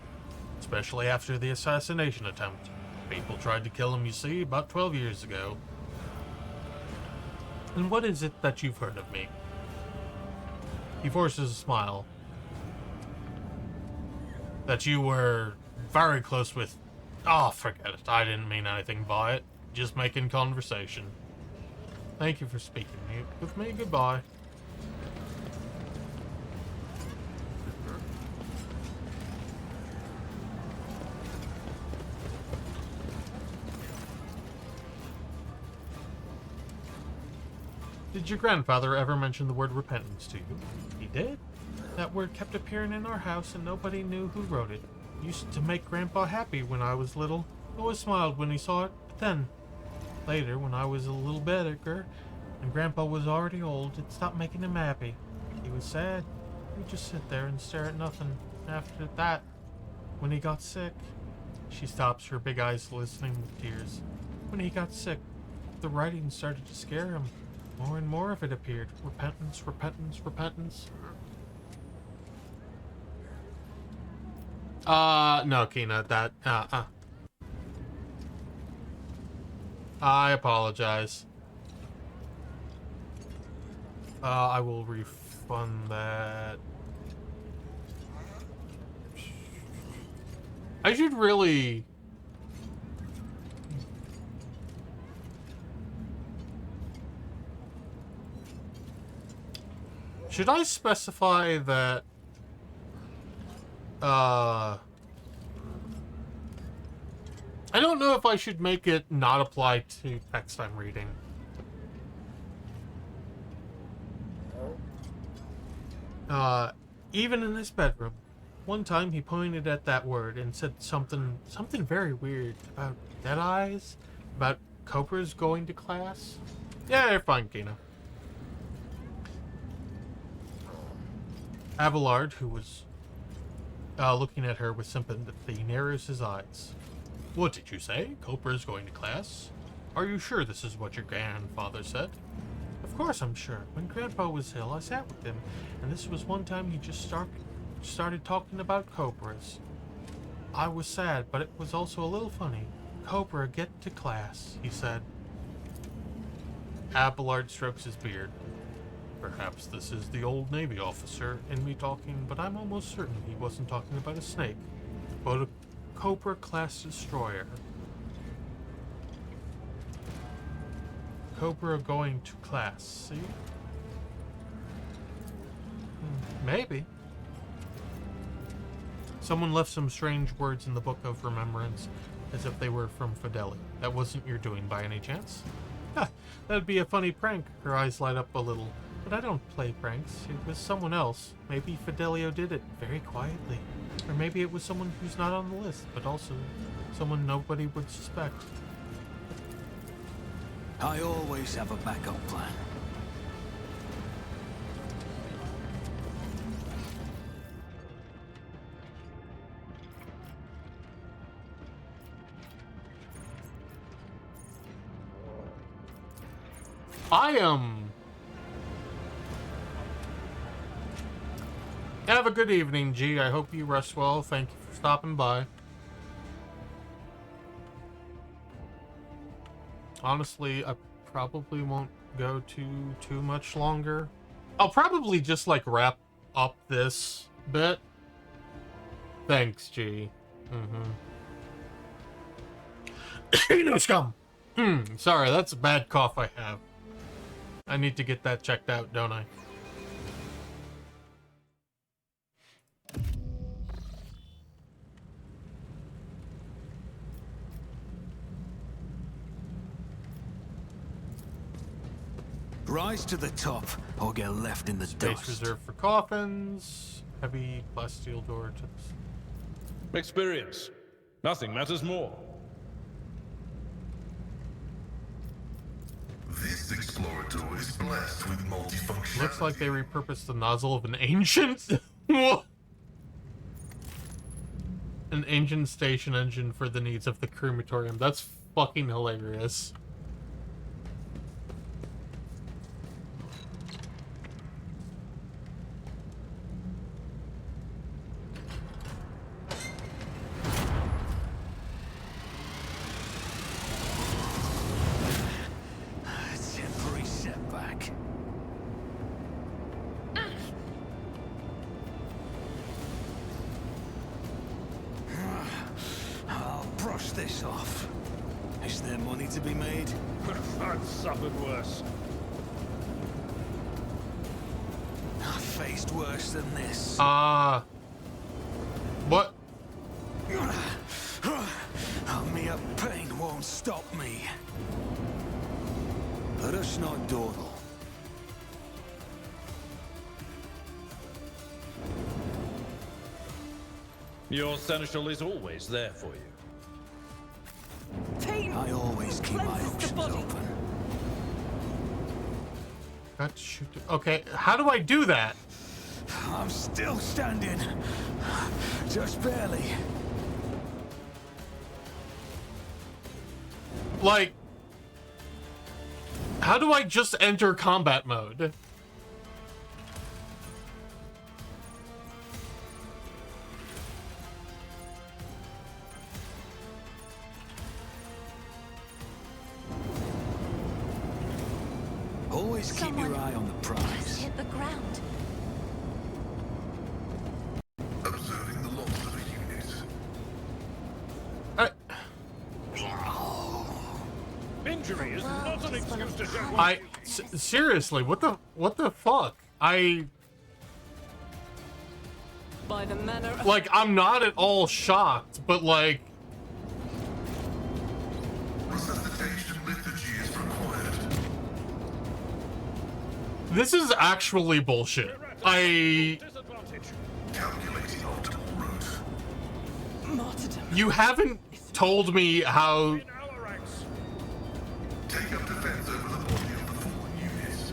Especially after the assassination attempt. People tried to kill him, you see, about 12 years ago. And what is it that you've heard of me? He forces a smile. That you were very close with... Oh, forget it. I didn't mean anything by it. Just making conversation. Thank you for speaking with me. Goodbye. Did your grandfather ever mention the word repentance to you? He did. That word kept appearing in our house and nobody knew who wrote it. It used to make Grandpa happy when I was little. Always smiled when he saw it. But then, later, when I was a little bigger, and Grandpa was already old, it stopped making him happy. He was sad. He'd just sit there and stare at nothing. After that, when he got sick... She stops, her big eyes glistening with tears. When he got sick, the writing started to scare him. More and more of it appeared. Repentance, repentance, repentance. No, Kina, that, I apologize. I will refund that. I should really... Should I specify that, I don't know if I should make it not apply to text I'm reading. Even in his bedroom, one time he pointed at that word and said something very weird about dead eyes, about cobras going to class. Yeah, you're fine, Kina. Abelard, who was looking at her with sympathy, narrows his eyes. What did you say? Cobra's going to class? Are you sure this is what your grandfather said? Of course I'm sure. When Grandpa was ill, I sat with him, and this was one time he just started talking about cobras. I was sad, but it was also a little funny. Cobra, get to class, he said. Abelard strokes his beard. Perhaps this is the old Navy officer in me talking, but I'm almost certain he wasn't talking about a snake, but a Cobra-class destroyer. Cobra going to class, see? Maybe. Someone left some strange words in the Book of Remembrance, as if they were from Fidelio. That wasn't your doing by any chance? Ha! That'd be a funny prank. Her eyes light up a little. But I don't play pranks. It was someone else. Maybe Fidelio did it very quietly. Or maybe it was someone who's not on the list, but also someone nobody would suspect. I always have a backup plan. Have a good evening, G. I hope you rest well. Thank you for stopping by. Honestly, I probably won't go too much longer. I'll probably just, like, wrap up this bit Thanks, G. No scum. Sorry, that's a bad cough I have. I need to get that checked out, don't I? Rise to the top, or get left in the Space dust. reserved for coffins. Heavy plasteel door to this. Experience. Nothing matters more. This explorator is blessed with multifunctionality. Looks like they repurposed the nozzle of an ancient... an ancient station engine for the needs of the crematorium. That's fucking hilarious. Temporary setback. I'll brush this off. Is there money to be made? I've suffered worse. I've faced worse than this. What? Mere pain won't stop me. Let us not dawdle. Your seneschal is always there for you. Pain I always keep my cleanses the options body. open. Got to shoot. Okay, how do I do that? I'm still standing. Just barely. Like, how do I just enter combat mode? Always keep Someone your eye on the just prize. hit the ground. Observing the loss of a unit. Injury is not an excuse to show. Seriously, what the fuck? By the manner of Like, I'm not at all shocked, but like, Resuscitation liturgy is required. this is actually bullshit. Disadvantage. Calculating optimal route. martyrdom. You haven't told me how. In our ranks. Take up defense over the body of the fallen unit.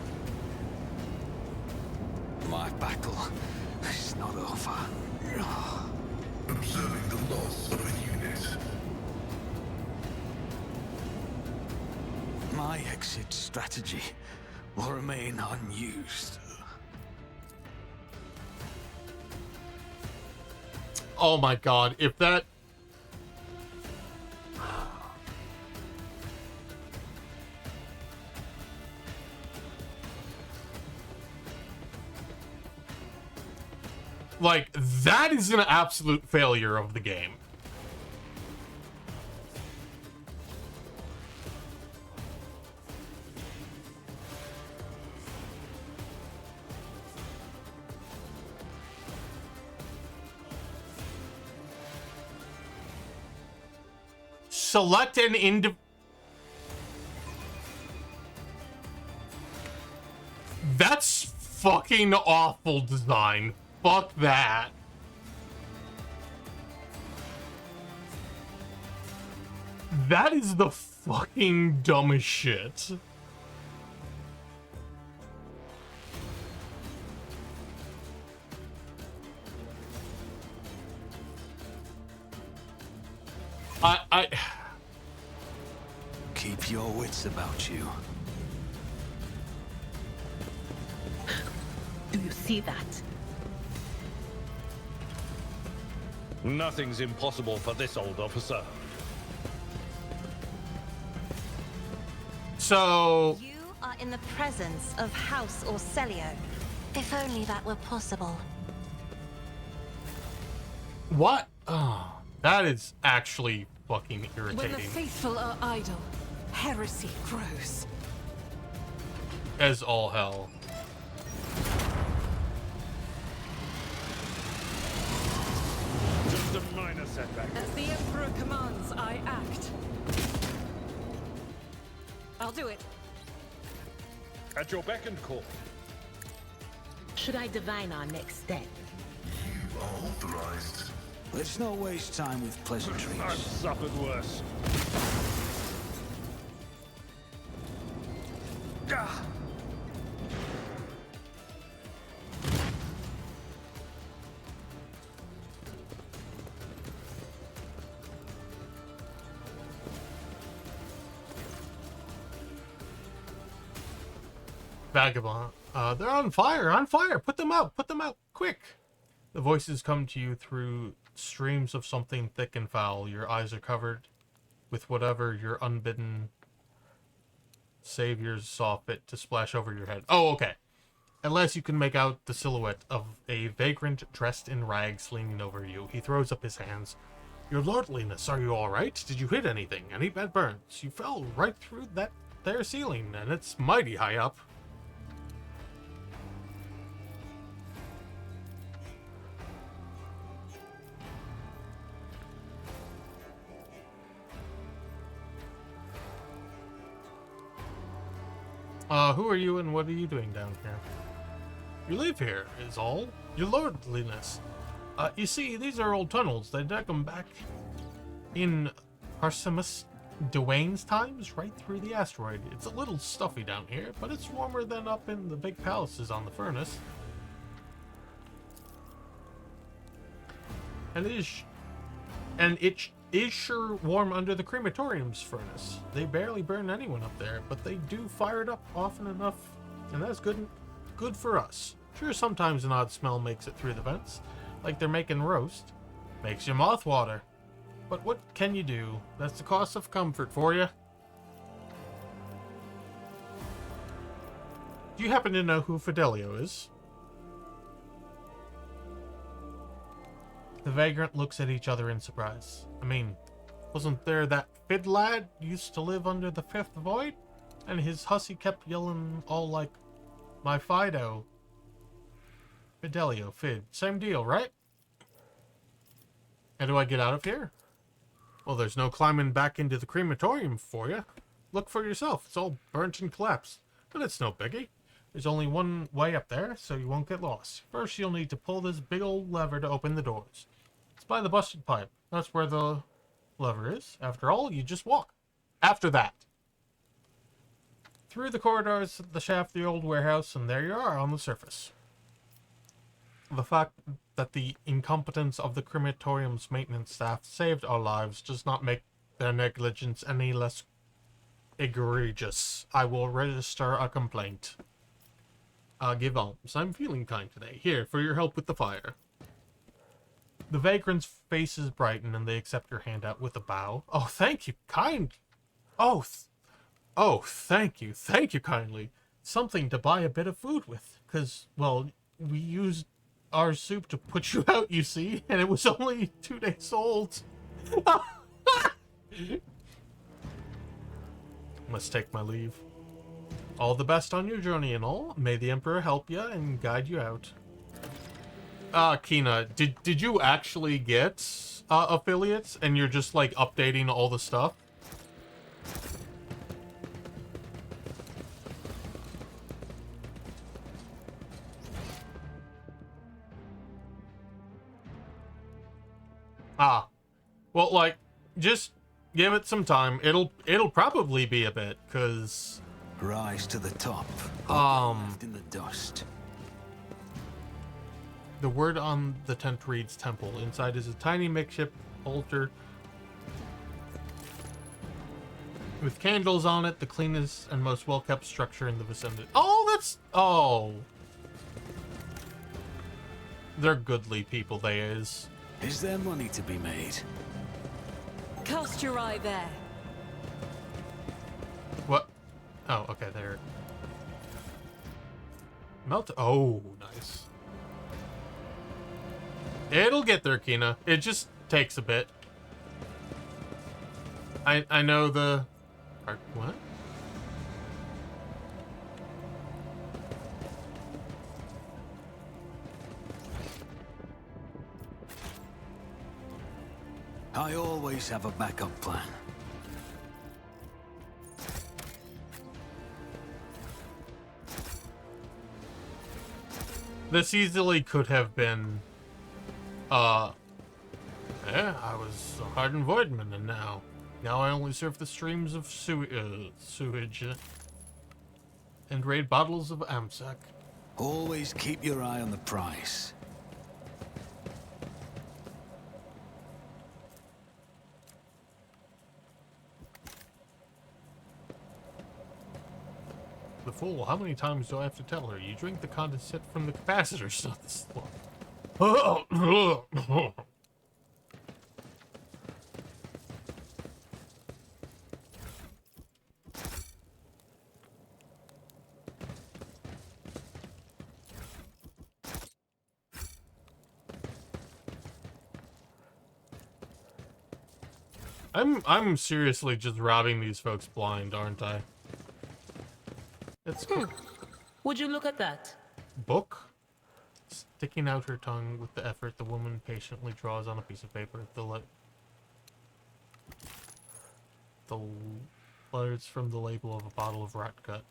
My battle is not over. Observing the loss of a unit. My exit strategy will remain unused. Oh my god, if that. Like, that is an absolute failure of the game. Select an That's fucking awful design. Fuck that. That is the fucking dumbest shit. I Keep your wits about you. Do you see that? Nothing's impossible for this old officer. So You are in the presence of House Orcelio. If only that were possible. What? Oh, that is actually fucking When the irritating. faithful are idle, heresy grows. As all hell. Just a minor setback. As the Emperor commands, I act. I'll do it. At your beck and call. Should I divine our next step? You are authorized. Let's not waste time with pleasantries. I've suffered worse. Ah! Vagabond. They're on fire, on fire! Put them out, quick! The voices come to you through streams of something thick and foul. Your eyes are covered with whatever your unbidden saviors saw fit to splash over your head. Oh, okay. Unless you can make out the silhouette of a vagrant dressed in rags leaning over you. He throws up his hands. Your lordliness, are you alright? Did you hit anything? Any bad burns? You fell right through that there ceiling, and it's mighty high up. Who are you and what are you doing down here? You live here, is all. Your lordliness. You see, these are old tunnels. They dug them back in Arsemus Dwayne's times, right through the asteroid. It's a little stuffy down here, but it's warmer than up in the big palaces on the furnace. And it is sure warm under the crematorium's furnace. They barely burn anyone up there, but they do fire it up often enough, and that's good for us. Sure, sometimes an odd smell makes it through the vents, like they're making roast. Makes your mouth water. But what can you do? That's the cost of comfort for you. Do you happen to know who Fidelio is? The vagrant looks at each other in surprise. I mean, wasn't there that Fid lad used to live under the fifth void? And his hussy kept yelling all like, my Fido. Fidelio, Fid. Same deal, right? How do I get out of here? Well, there's no climbing back into the crematorium for you. Look for yourself. It's all burnt and collapsed. But it's no biggie. There's only one way up there, so you won't get lost. First, you'll need to pull this big old lever to open the doors. It's by the busted pipe. That's where the lever is. After all, you just walk. After that. Through the corridors, the shaft of the old warehouse, and there you are on the surface. The fact that the incompetence of the crematorium's maintenance staff saved our lives does not make their negligence any less egregious. I will register a complaint. Give alms. I'm feeling kind today. Here, for your help with the fire. The vagrant's faces brighten and they accept your handout with a bow. Oh, thank you, kind. Oh, thank you kindly. Something to buy a bit of food with. 'Cause, well, we used our soup to put you out, you see, and it was only 2 days old. Must take my leave. All the best on your journey and all. May the Emperor help you and guide you out. Kina, did you actually get affiliates and you're just like updating all the stuff? Well, like, just give it some time. It'll probably be a bit, 'cause Rise to the top. Left in the dust. the word on the tent reads temple. Inside is a tiny makeshift altar with candles on it, the cleanest and most well-kept structure in the vicinity. Oh, they're goodly people, they is. Is there money to be made? Cast your eye there. What? Oh, okay, there. Melt. Oh, nice. It'll get there, Kina. It just takes a bit. I know the... What? I always have a backup plan. This easily could have been, yeah, I was a hardened voidman, and now I only serve the streams of sewage and raid bottles of Amsec. Always keep your eye on the prize. The fool, how many times do I have to tell her? You drink the condensate from the capacitors, not the slug. I'm seriously just robbing these folks blind, aren't I? It's Would you look at that? book. Sticking out her tongue with the effort, the woman patiently draws on a piece of paper the letters from the label of a bottle of rat gut.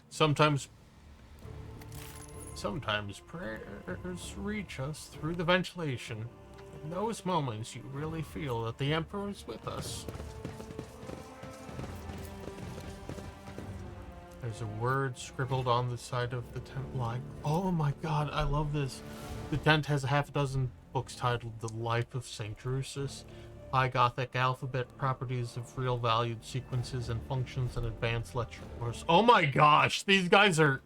Sometimes prayers reach us through the ventilation. In those moments, you really feel that the Emperor is with us. There's a word scribbled on the side of the tent like, oh my god, I love this. The tent has a half a dozen books titled The Life of St. Drusus, High Gothic alphabet, properties of real valued sequences and functions, and advanced lecture course. Oh my gosh, these guys are...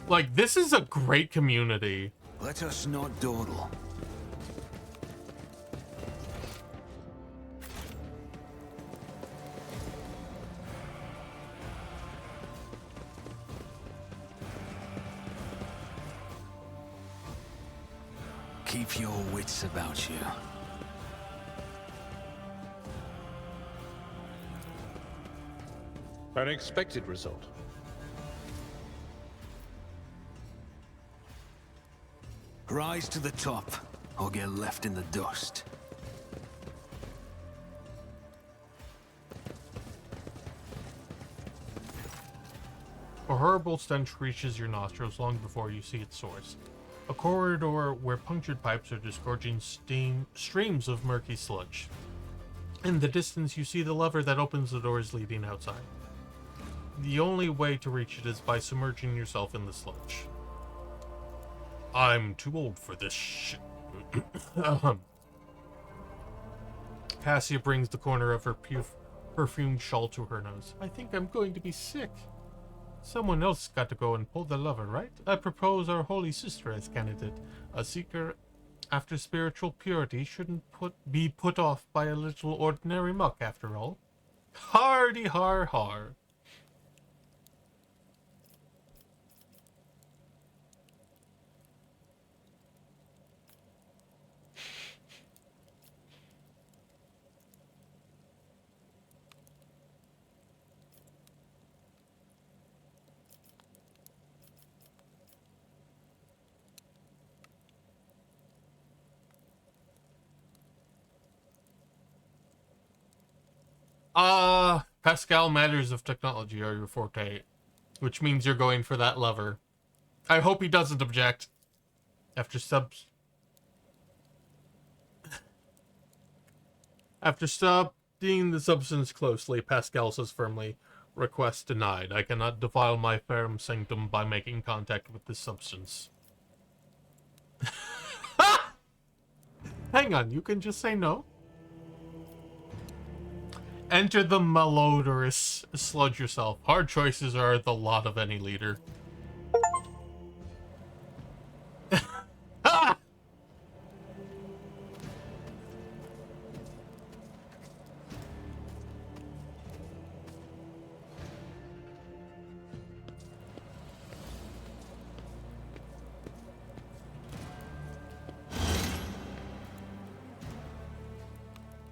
Like, this is a great community. Let us not dawdle. Keep your wits about you. An expected result. Rise to the top, or get left in the dust. A horrible stench reaches your nostrils long before you see its source. A corridor where punctured pipes are disgorging streams of murky sludge. In the distance, you see the lever that opens the doors leading outside. The only way to reach it is by submerging yourself in the sludge. I'm too old for this shit. Cassia brings the corner of her perfumed shawl to her nose. I think I'm going to be sick. Someone else got to go and pull the lever, right? I propose our holy sister as candidate. A seeker after spiritual purity shouldn't be put off by a little ordinary muck, after all. Hardy har har. Pascal, matters of technology are your forte, which means you're going for that lever. I hope he doesn't object. After studying the substance closely, Pascal says firmly, request denied. I cannot defile my ferrum sanctum by making contact with this substance. Hang on, you can just say no? Enter the malodorous sludge yourself. Hard choices are the lot of any leader.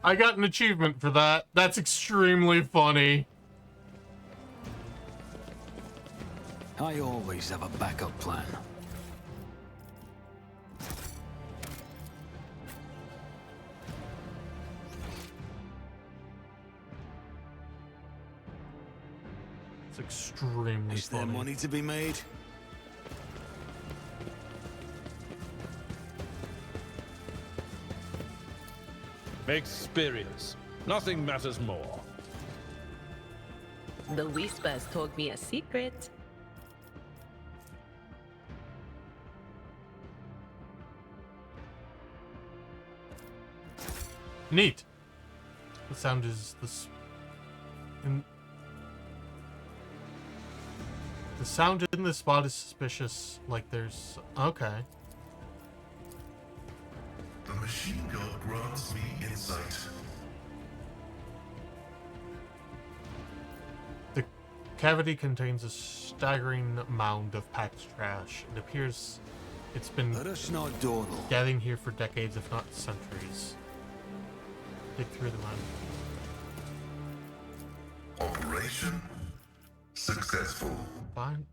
I got an achievement for that. That's extremely funny. I always have a backup plan. It's extremely Is there funny. money to be made? Experience. Nothing matters more. The Whispers told me a secret. Neat. The sound is this. The sound in this spot is suspicious. Like there's okay. The machine gun grants me insight. The cavity contains a staggering mound of packed trash. It appears it's been Let us not dawdle. gathering here for decades, if not centuries. Dig through the mound. Operation successful. Fine.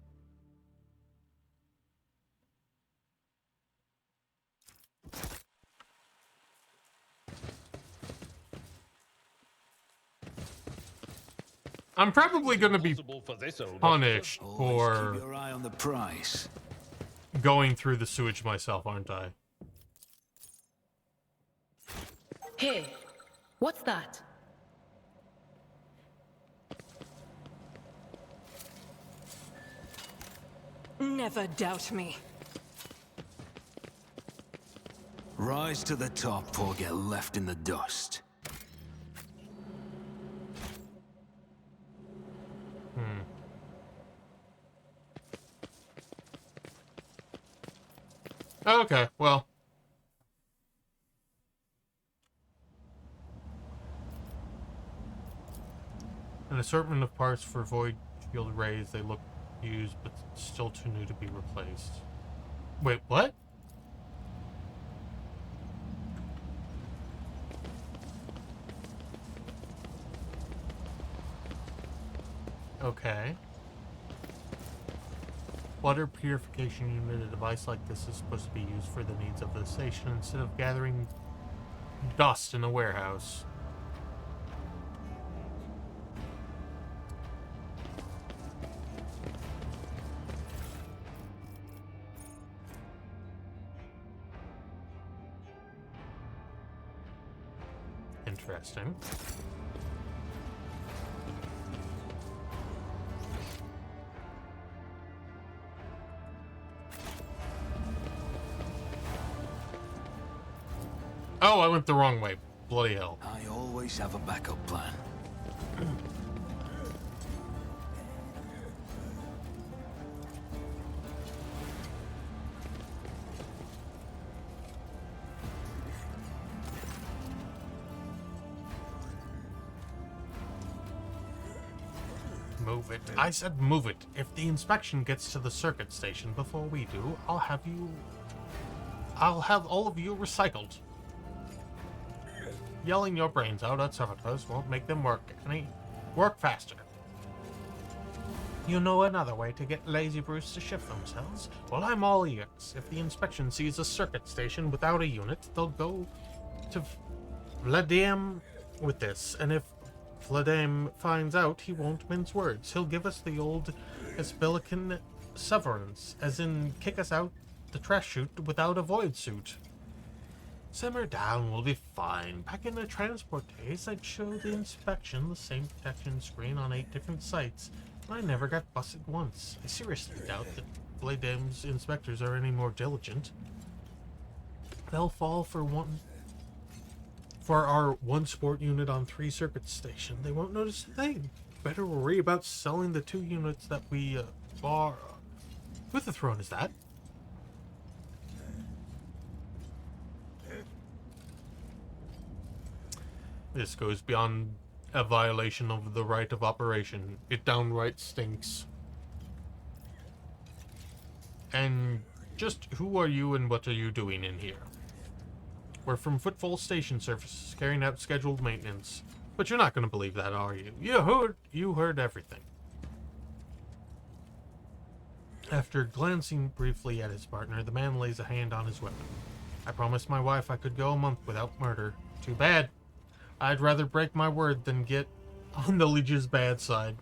I'm probably going to be Possible for this old punished Always for keep your eye on the prize. going through the sewage myself, aren't I? Hey, what's that? Never doubt me. Rise to the top or get left in the dust. Okay, well. An assortment of parts for void shield rays. They look used, but still too new to be replaced. Wait, what? Okay. Water purification unit. A device like this is supposed to be used for the needs of the station instead of gathering dust in a warehouse. Interesting. Oh, I went the wrong way. Bloody hell. I always have a backup plan. Move it. I said move it. If the inspection gets to the circuit station before we do, I'll have all of you recycled. Yelling your brains out at servitors won't make them work faster. You know another way to get Lazy Bruce to shift themselves? Well, I'm all ears. If the inspection sees a circuit station without a unit, they'll go to Vladimir with this, and if Vladimir finds out, he won't mince words. He'll give us the old Esbilican severance, as in kick us out the trash chute without a void suit. Simmer down, we'll be fine. Back in the transport days, I'd show the inspection the same protection screen on 8 different sites, and I never got busted once. I seriously doubt that Vladimir's inspectors are any more diligent. They'll fall for our one sport unit on 3 circuit station. They won't notice a thing. Better worry about selling the 2 units that we are. Who the throne is that? This goes beyond a violation of the right of operation. It downright stinks. And just who are you and what are you doing in here? We're from Footfall Station Services, carrying out scheduled maintenance. But you're not going to believe that, are you? You heard everything. After glancing briefly at his partner, the man lays a hand on his weapon. I promised my wife I could go a month without murder. Too bad. I'd rather break my word than get on the Lige's bad side.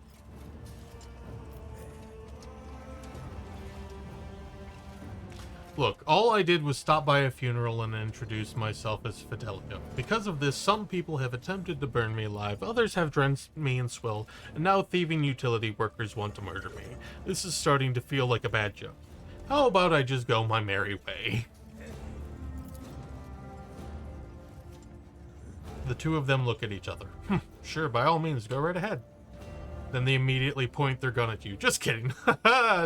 Look, all I did was stop by a funeral and introduce myself as Fidelio. Because of this, some people have attempted to burn me alive, others have drenched me in swill, and now thieving utility workers want to murder me. This is starting to feel like a bad joke. How about I just go my merry way? The two of them look at each other. Sure, by all means, go right ahead. Then they immediately point their gun at you. Just kidding.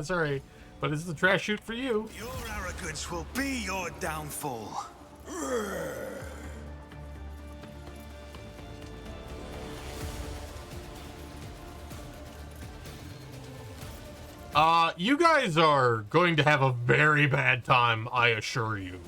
Sorry. But it's the trash chute for you. Your arrogance will be your downfall. You guys are going to have a very bad time, I assure you.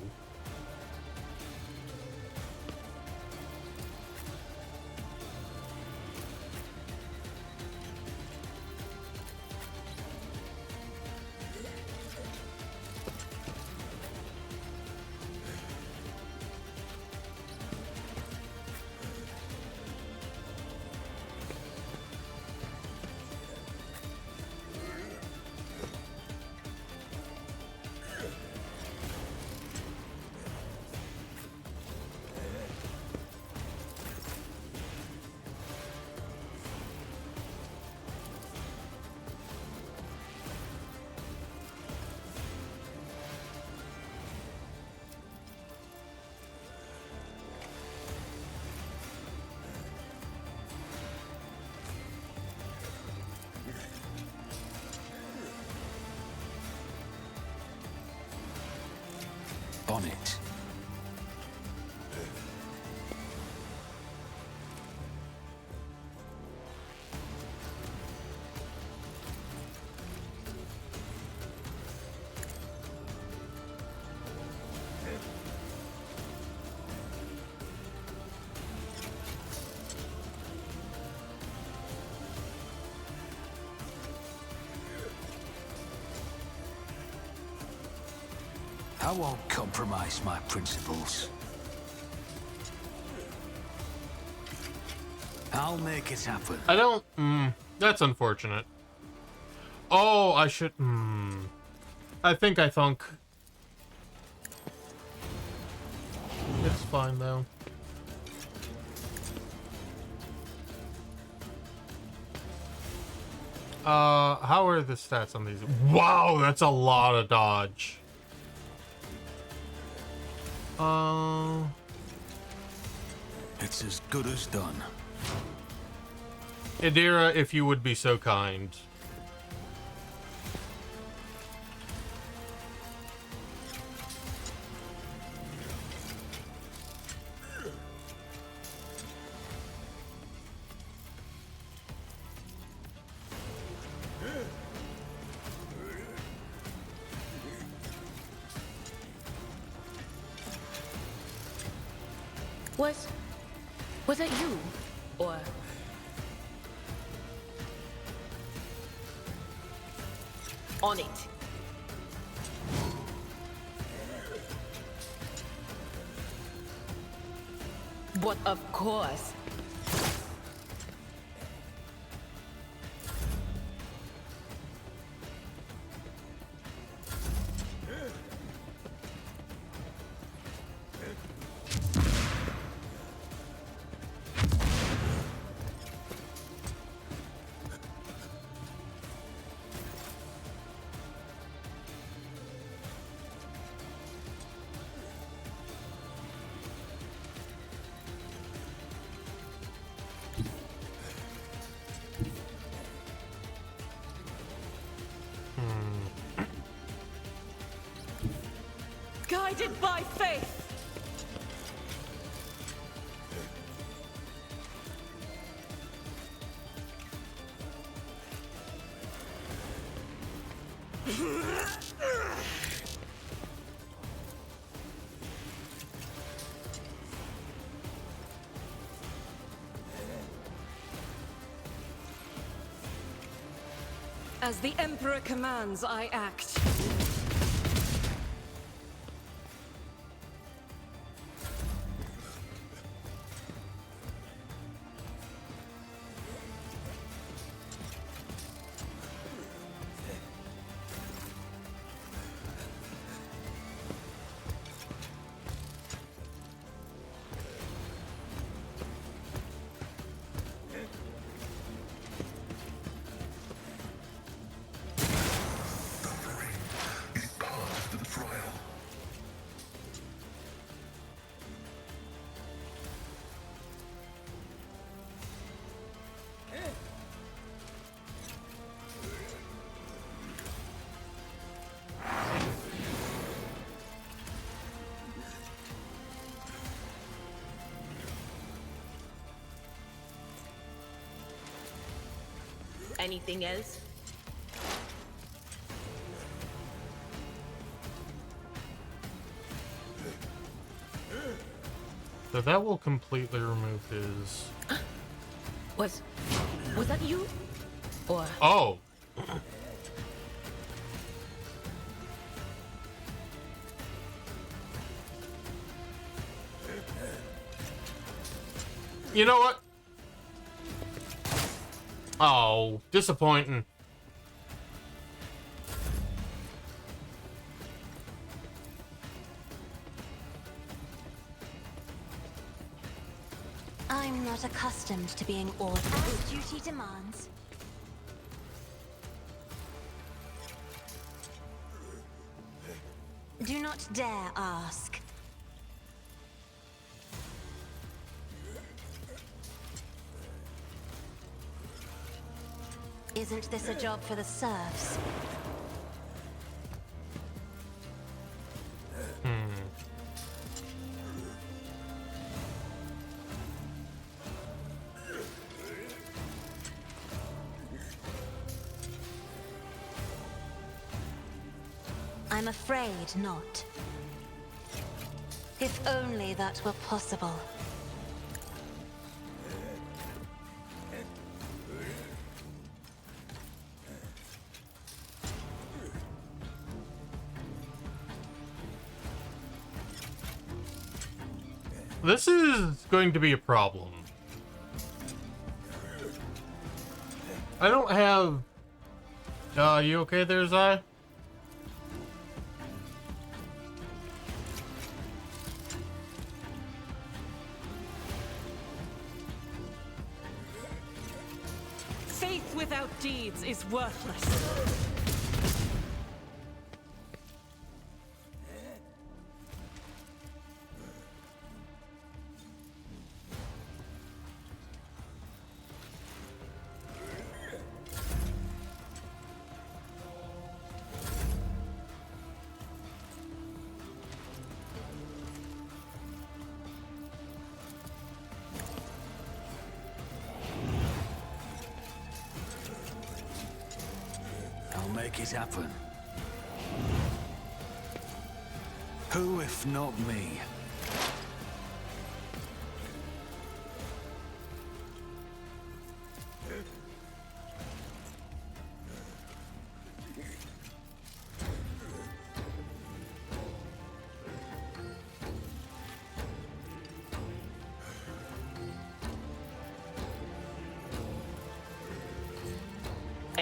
On it. I won't compromise my principles. I'll make it happen. I don't... that's unfortunate. Oh, I should... I think I thunk. It's fine, though. How are the stats on these? Wow, that's a lot of dodge. It's as good as done. Idira, if you would be so kind. Was it you? Or... On it. But of course. Guided by faith. As the Emperor commands, I act. Is part of the trial. Anything else? So that will completely remove his... Was that you? Or Oh! You know what? Oh, disappointing. I'm not accustomed to being ordered as duty demands. Do not dare ask. Isn't this a job for the serfs? I'm afraid not. If only that were possible. This is going to be a problem. I don't have... you okay there, Zai? Faith without deeds is worthless. I'll make it happen. Who if not me?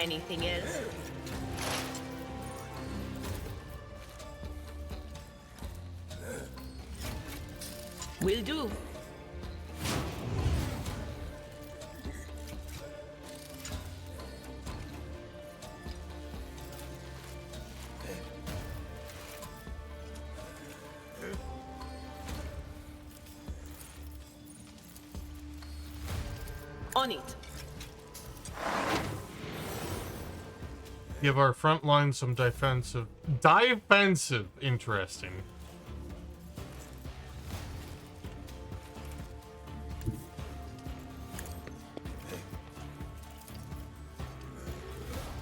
anything else? Will do. On it. Give our front line some defensive. Interesting.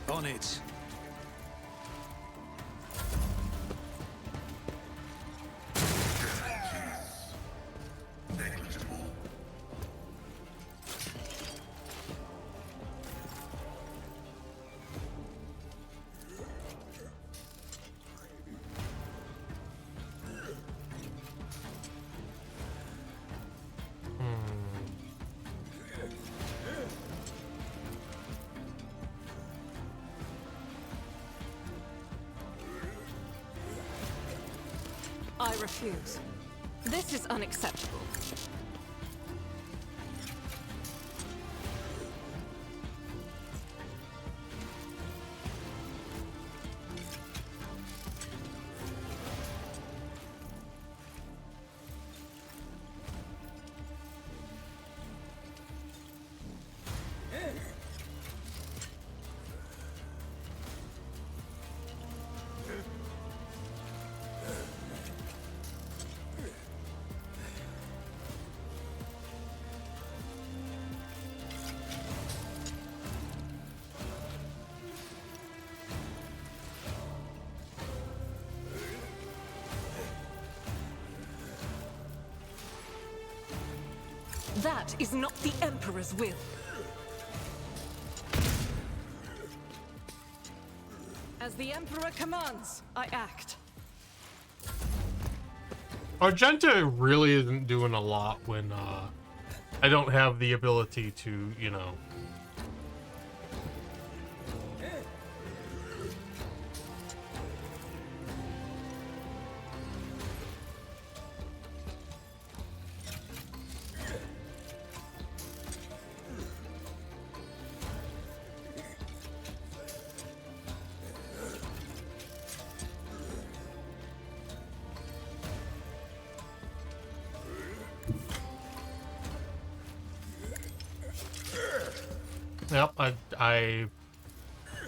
On it. Negligible. I refuse. This is unacceptable. That is not the Emperor's will. As the Emperor commands, I act. Argenta really isn't doing a lot when I don't have the ability to, you know. Yep, I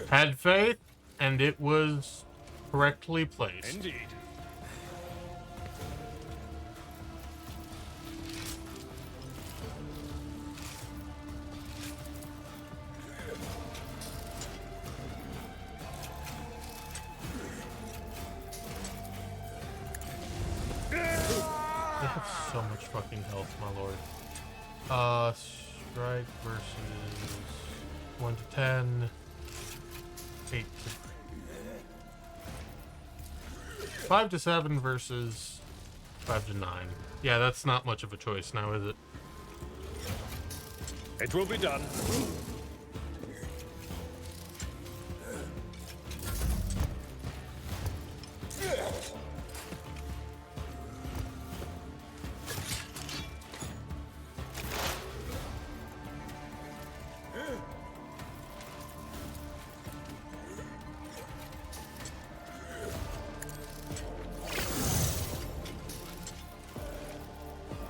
had faith, and it was correctly placed. Indeed. They have so much fucking health, my lord. Strike versus 1 to 10, 8 to 5 to 7 versus 5 to 9. Yeah, that's not much of a choice now, is it? It will be done.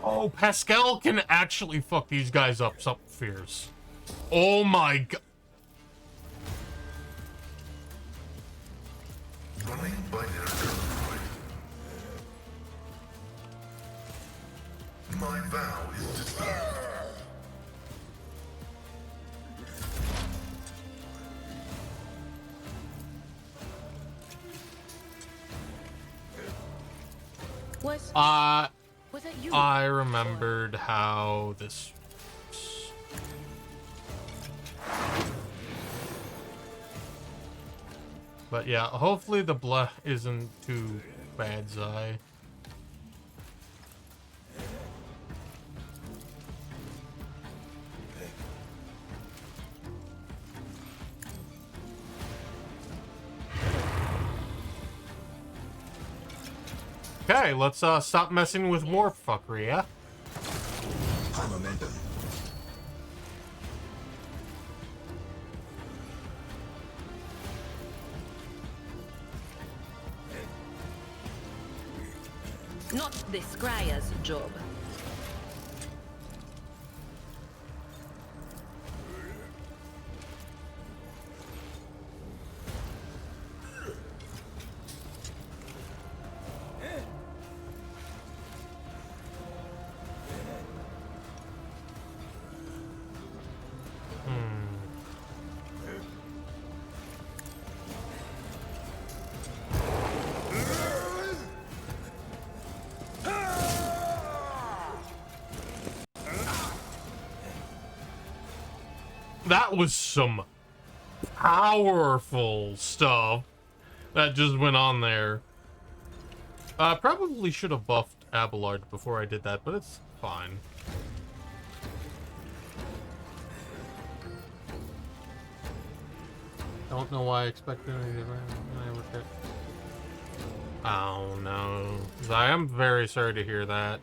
Oh, Pascal can actually fuck these guys up some fierce. Oh my god. Running binary code. My vow is to serve. Was that you? I remembered how this. But yeah, hopefully the blah isn't too bad, Zai. Okay, let's stop messing with warp fuckery, yeah? High momentum. Not the Scryer's job. That was some powerful stuff that just went on there. I probably should have buffed Abelard before I did that, but it's fine. Don't know why I expected anything. Oh no. I am very sorry to hear that.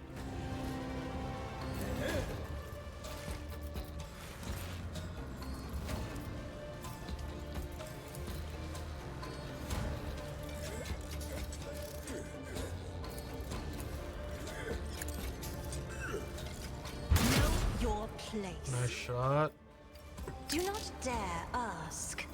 Know your place. Nice shot. Do not dare ask.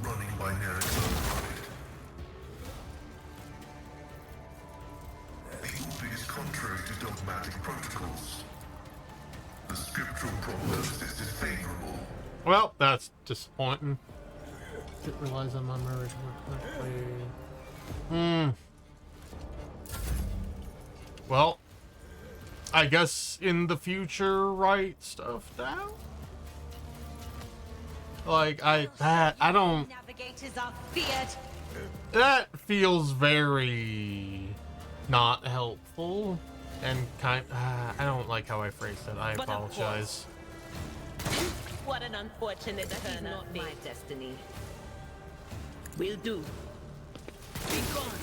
Running by Nerek's own pride. The order is contrary to dogmatic protocols. The scriptural prognosis is favorable. Well, that's disappointing. It relies on my marriage correctly. Well, I guess in the future, write stuff down. Like I don't. Navigators are feared. That feels very not helpful and I don't like how I phrased it. I But of apologize. What an unfortunate turn of fate. My destiny. Will do. Be gone.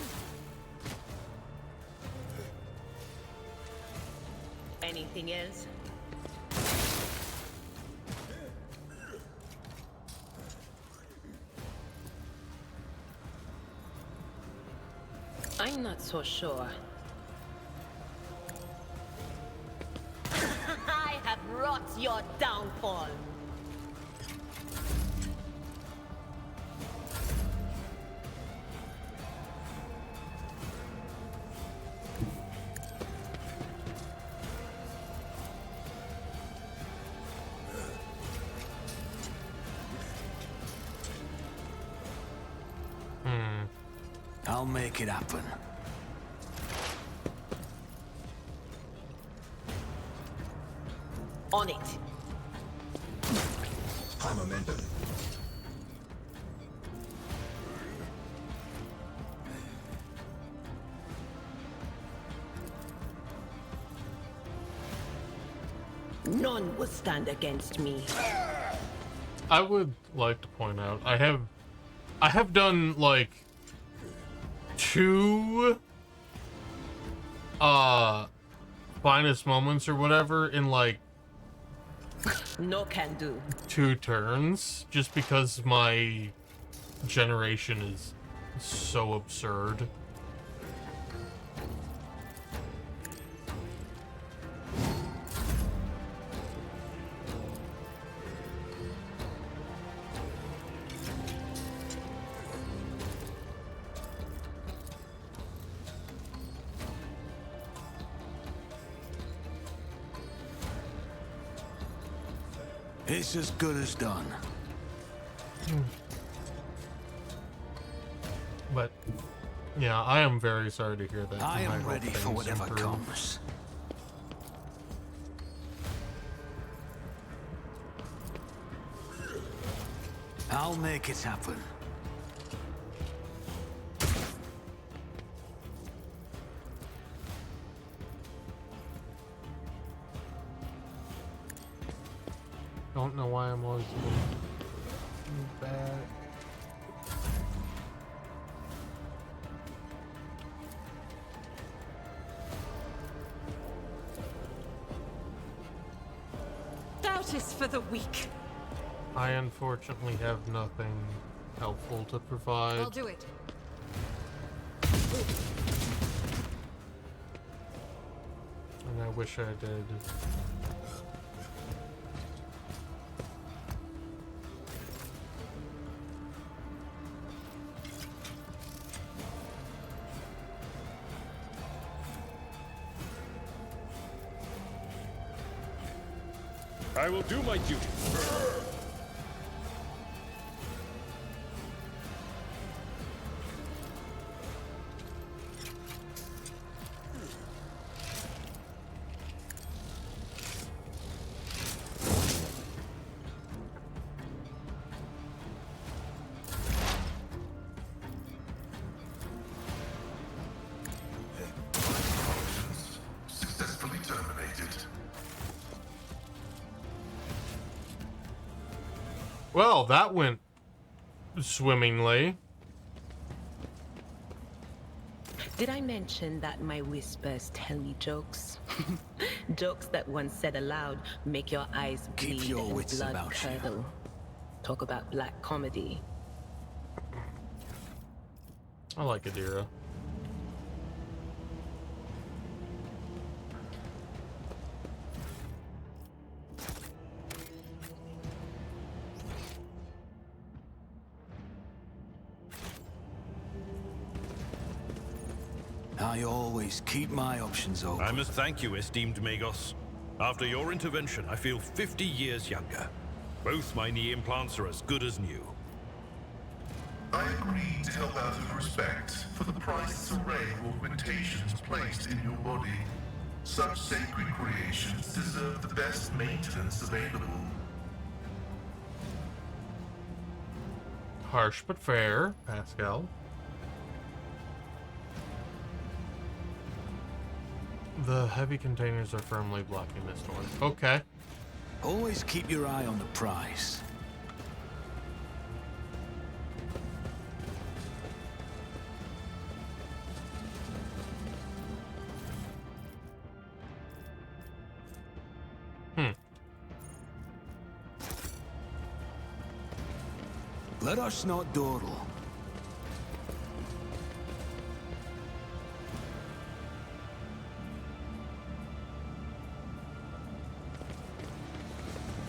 Anything else? I'm not so sure. I have wrought your downfall. I'll make it happen. On it. High momentum. None will stand against me. I would like to point out I have done like 2 finest moments or whatever in like No can do. 2 turns just because my generation is so absurd. It's as good as done. But yeah, I am very sorry to hear that. I and am hope ready for things whatever improve. comes. I'll make it happen. Don't know why I'm always a little bad. Doubt is for the weak. I unfortunately have nothing helpful to provide. I'll do it. And I wish I did. I will do my duty. Well, that went swimmingly. Did I mention that my whispers tell me jokes? Jokes that once said aloud make your eyes bleed Keep your and wits blood about you. curdle. Talk about black comedy. I like Adira. I always keep my options open. I must thank you, esteemed Magos. After your intervention, I feel 50 years younger. Both my knee implants are as good as new. I agreed to help out of respect for the priceless array of augmentations placed in your body. Such sacred creations deserve the best maintenance available. Harsh but fair, Pascal. The heavy containers are firmly blocking this door. Okay. Always keep your eye on the prize. Let us not dawdle.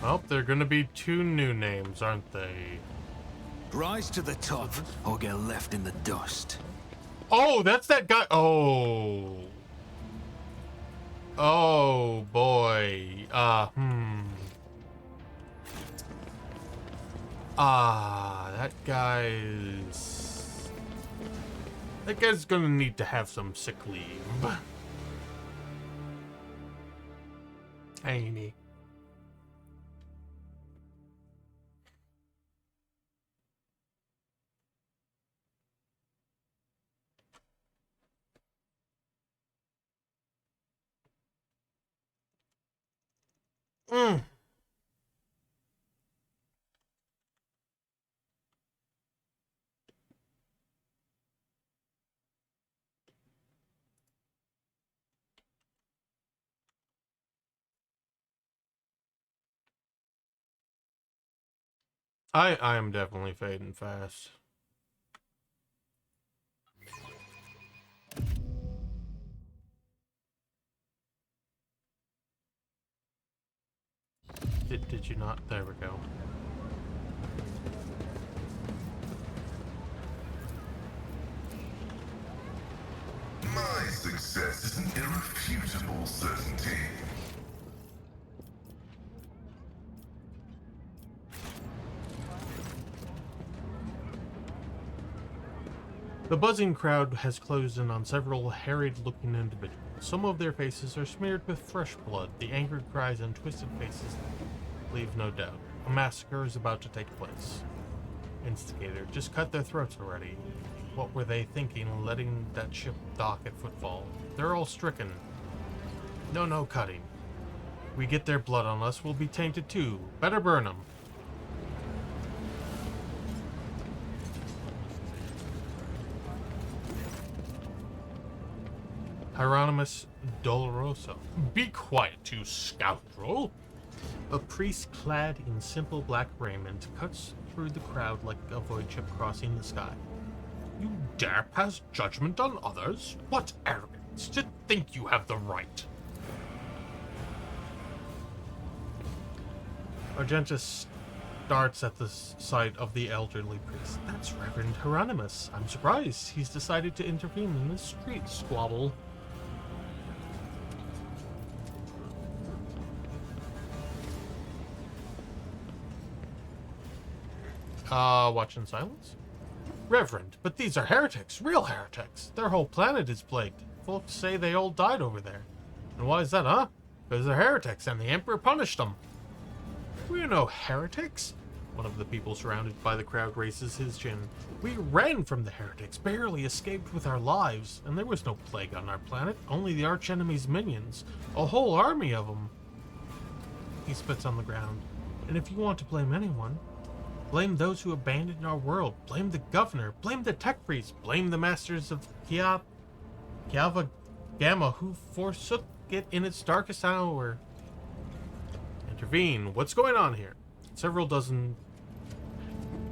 Well, there are gonna be 2 new names, aren't they? Rise to the top, or get left in the dust. Oh, that's that guy. Oh. Oh, boy. That guy's... That guy's gonna need to have some sick leave. Ain't he? I am definitely fading fast. Did you not? There we go. My success is an irrefutable certainty. The buzzing crowd has closed in on several harried-looking individuals. Some of their faces are smeared with fresh blood. The angered cries and twisted faces leave no doubt. A massacre is about to take place. Instigator, just cut their throats already. What were they thinking, letting that ship dock at Footfall? They're all stricken. No cutting. We get their blood on us, we'll be tainted too. Better burn them. Hieronymus Doloroso. Be quiet, you scoundrel! A priest clad in simple black raiment cuts through the crowd like a void ship crossing the sky. You dare pass judgment on others? What arrogance to think you have the right! Argentus starts at the sight of the elderly priest. That's Reverend Hieronymus. I'm surprised he's decided to intervene in this street squabble. Watch in silence? Reverend, but these are heretics, real heretics. Their whole planet is plagued. Folks say they all died over there. And why is that, huh? Because they're heretics and the Emperor punished them. We're no heretics. One of the people surrounded by the crowd raises his chin. We ran from the heretics, barely escaped with our lives, and there was no plague on our planet, only the archenemy's minions. A whole army of them. He spits on the ground. And if you want to blame anyone, Blame those who abandoned our world. Blame the governor. Blame the tech priests. Blame the masters of Kiava Gamma who forsook it in its darkest hour. Intervene. What's going on here? Several dozen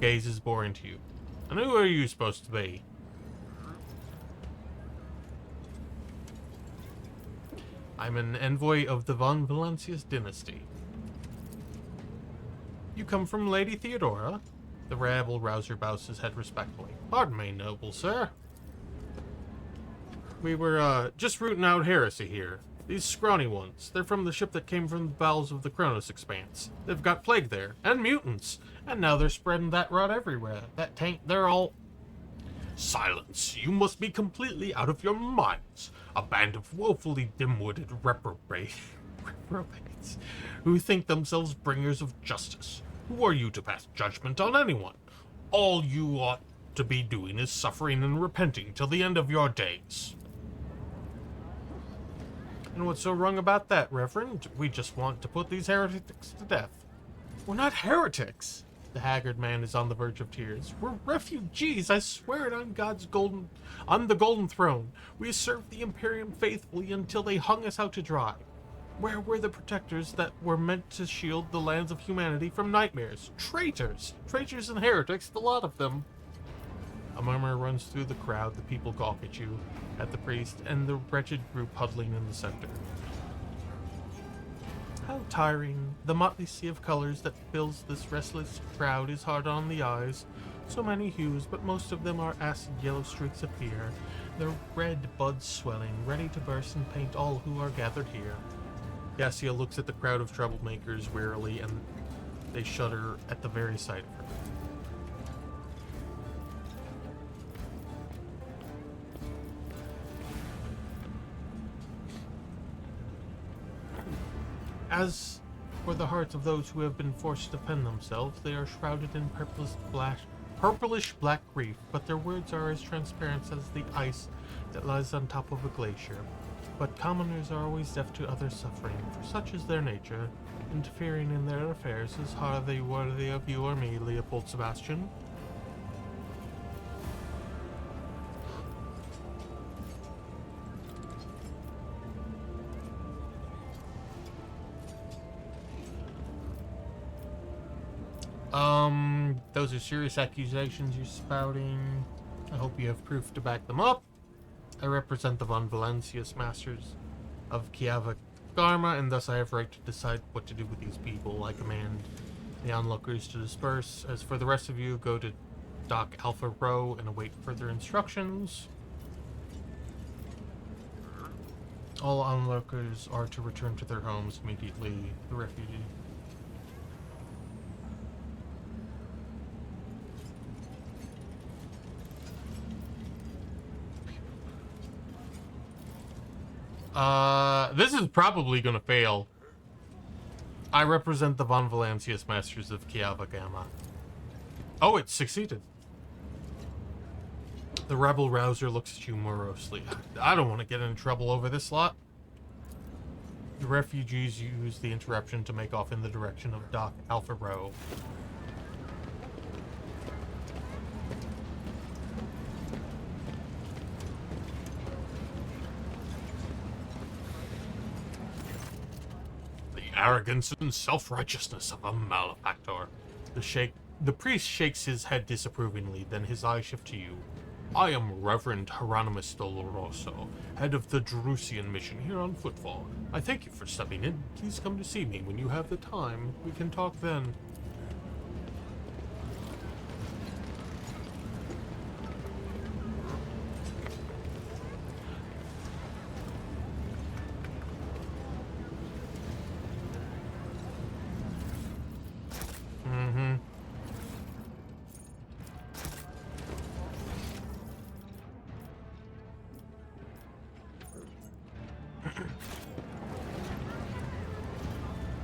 gazes bore into you. And who are you supposed to be? I'm an envoy of the von Valencius dynasty. You come from Lady Theodora? The rabble-rouser bows his head respectfully. Pardon me, noble sir. We were, just rooting out heresy here. These scrawny ones. They're from the ship that came from the bowels of the Kronos Expanse. They've got plague there, and mutants. And now they're spreading that rot everywhere. They're all... Silence. You must be completely out of your minds. A band of woefully dim-witted reprobates who think themselves bringers of justice. Who are you to pass judgment on anyone? All you ought to be doing is suffering and repenting till the end of your days. And what's so wrong about that, Reverend? We just want to put these heretics to death. We're not heretics. The haggard man is on the verge of tears. We're refugees, I swear it on the golden throne. We served the Imperium faithfully until they hung us out to dry. Where were the protectors that were meant to shield the lands of humanity from nightmares? Traitors! Traitors and heretics, the lot of them. A murmur runs through the crowd. The people gawk at you, at the priest, and the wretched group huddling in the center. How tiring. The motley sea of colors that fills this restless crowd is hard on the eyes. So many hues, but most of them are acid yellow streaks appear, their red buds swelling, ready to burst and paint all who are gathered here. Yassia looks at the crowd of troublemakers wearily, and they shudder at the very sight of her. As for the hearts of those who have been forced to defend themselves, they are shrouded in purplish black grief, but their words are as transparent as the ice that lies on top of a glacier. But commoners are always deaf to others' suffering, for such is their nature. Interfering in their affairs is hardly worthy of you or me, Leopold Sebastian. Those are serious accusations you're spouting. I hope you have proof to back them up. I represent the von Valencius masters of Kiava Garma, and thus I have right to decide what to do with these people. I command the onlookers to disperse. As for the rest of you, go to Dock Alpha Row and await further instructions. All onlookers are to return to their homes immediately. The refugee. This is probably gonna fail. I represent the von Valencius masters of Kiava Gamma. Oh, it succeeded. The rebel rouser looks at you morosely. I don't want to get in trouble over this lot. The refugees use the interruption to make off in the direction of Dock Alpha Row. Arrogance and self-righteousness of a malefactor. The priest shakes his head disapprovingly, then his eyes shift to you. I am Reverend Hieronymus Doloroso, head of the Jerusian mission here on Footfall. I thank you for stepping in. Please come to see me when you have the time. We can talk then.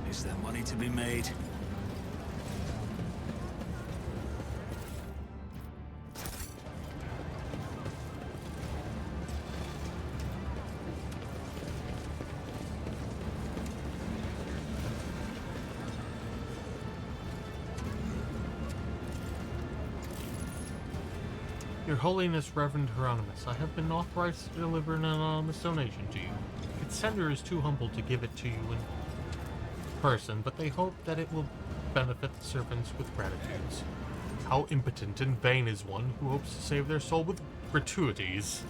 Is there money to be made? Your Holiness, Reverend Hieronymus, I have been authorized to deliver an anonymous donation to you. Its sender is too humble to give it to you in person, but they hope that it will benefit the servants with gratitudes. How impotent and vain is one who hopes to save their soul with gratuities.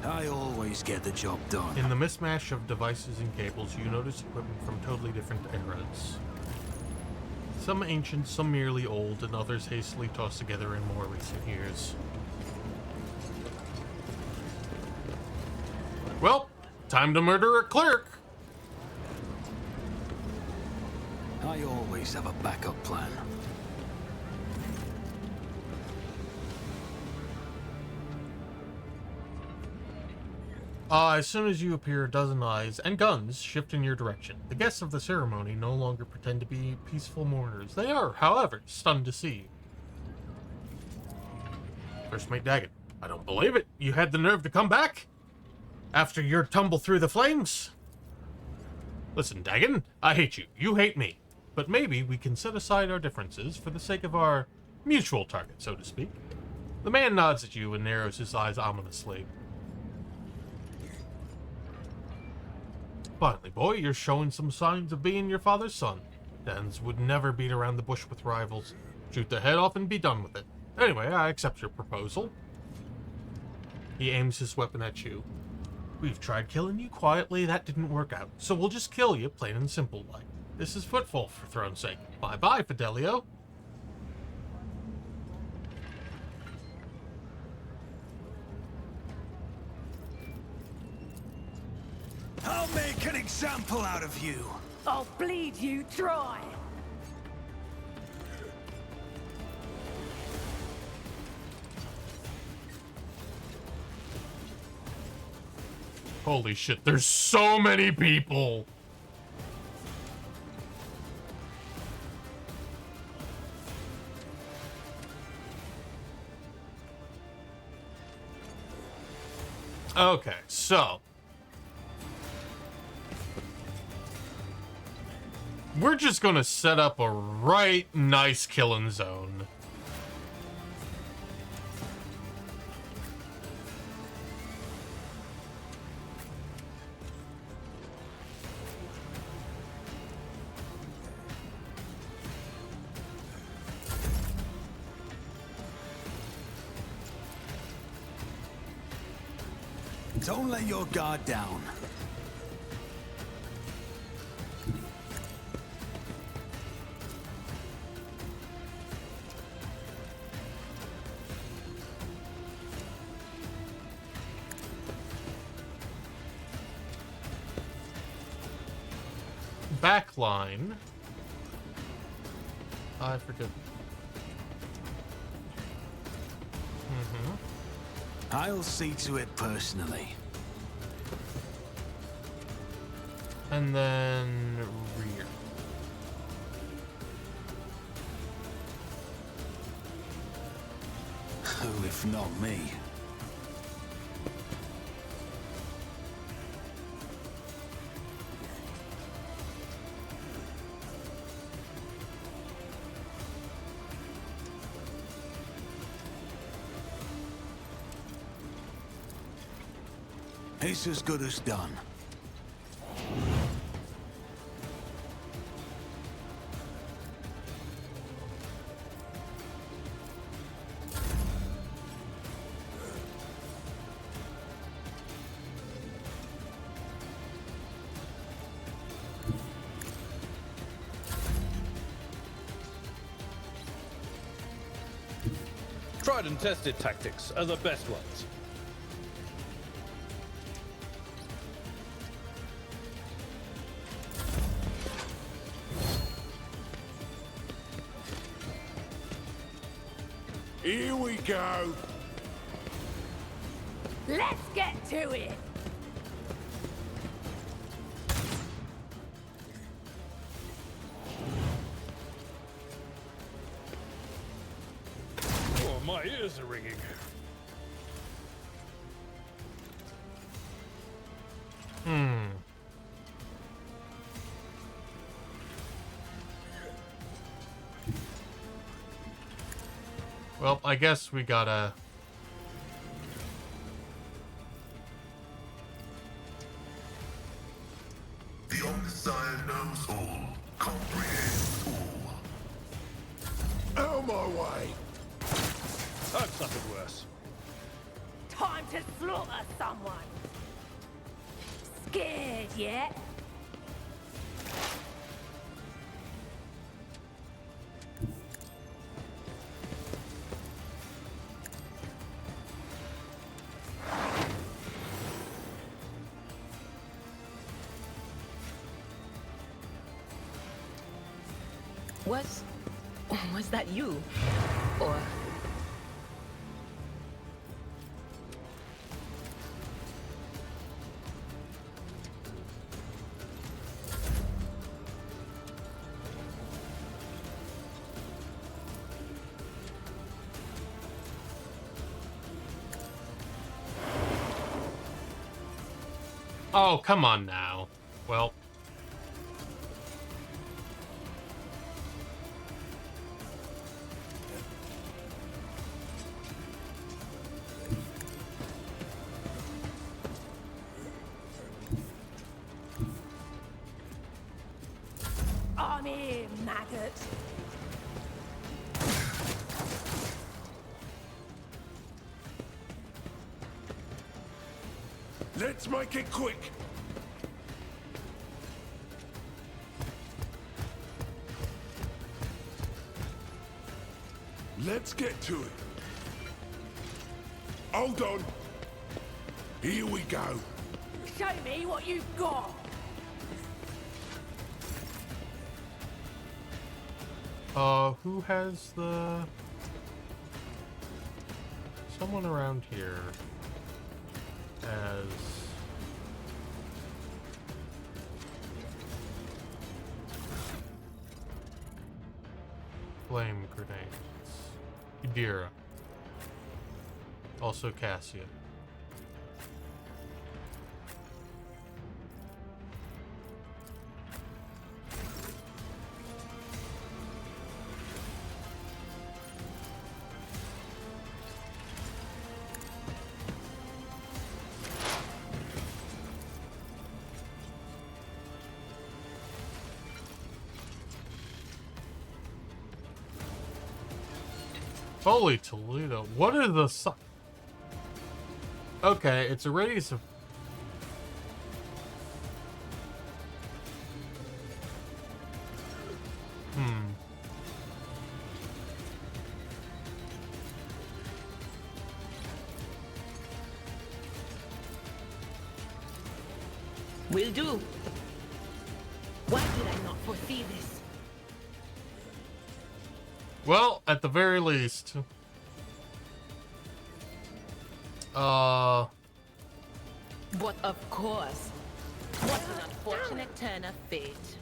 I always get the job done. In the mismatch of devices and cables, you notice equipment from totally different eras. Some ancient, some merely old, and others hastily tossed together in more recent years. Well, time to murder a clerk! I always have a backup plan. As soon as you appear, a dozen eyes and guns shift in your direction. The guests of the ceremony no longer pretend to be peaceful mourners. They are, however, stunned to see you. First Mate Dagon, I don't believe it. You had the nerve to come back? After your tumble through the flames? Listen, Dagon, I hate you. You hate me. But maybe we can set aside our differences for the sake of our mutual target, so to speak. The man nods at you and narrows his eyes ominously. Finally, boy, you're showing some signs of being your father's son. Dans would never beat around the bush with rivals. Shoot their head off and be done with it. Anyway, I accept your proposal. He aims his weapon at you. We've tried killing you quietly, that didn't work out. So we'll just kill you, plain and simple like. This is Footfall, for throne's sake. Bye-bye, Fidelio. I'll make an example out of you. I'll bleed you dry. Holy shit, there's so many people! Okay, so we're just gonna set up a right nice killing zone. Don't let your guard down. Backline. I forget. I'll see to it personally. And then rear. Who if not me? It's as good as done. Tried and tested tactics are the best ones. Here we go. Let's get to it. Oh, my ears are ringing. Well, I guess we gotta... The Omnissiah knows all, comprehends all. Out my way! I've suffered worse. Time to slaughter someone. Scared yet? Was that you? Or... Oh, come on now. Well... I'm here, maggot. Let's make it quick! Let's get to it. Hold on. Here we go. Show me what you've got. Who has the... Someone around here has... Flame grenades. Idira. Also Cassia. Holy Toledo, what are the okay, it's already some... Will do. Why did I not foresee this? Well, at the very least... But of course. What an unfortunate turn of fate.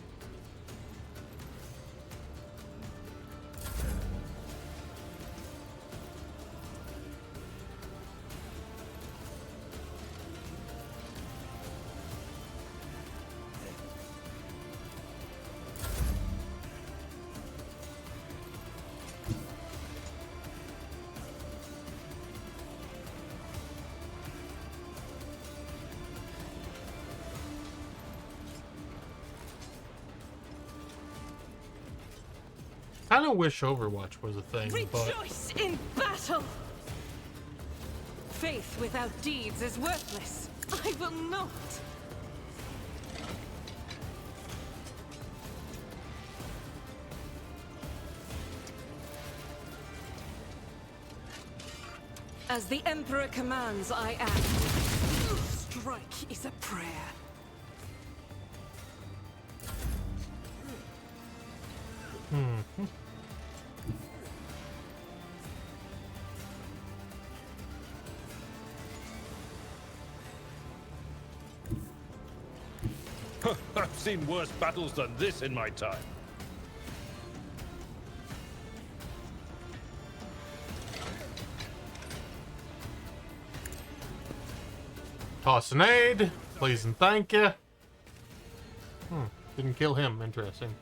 I kind of wish Overwatch was a thing, but... Rejoice in battle! Faith without deeds is worthless. I will not. As the Emperor commands, I act. Strike is a prayer. I've seen worse battles than this in my time. Toss an aid, please and thank you. Didn't kill him, interesting.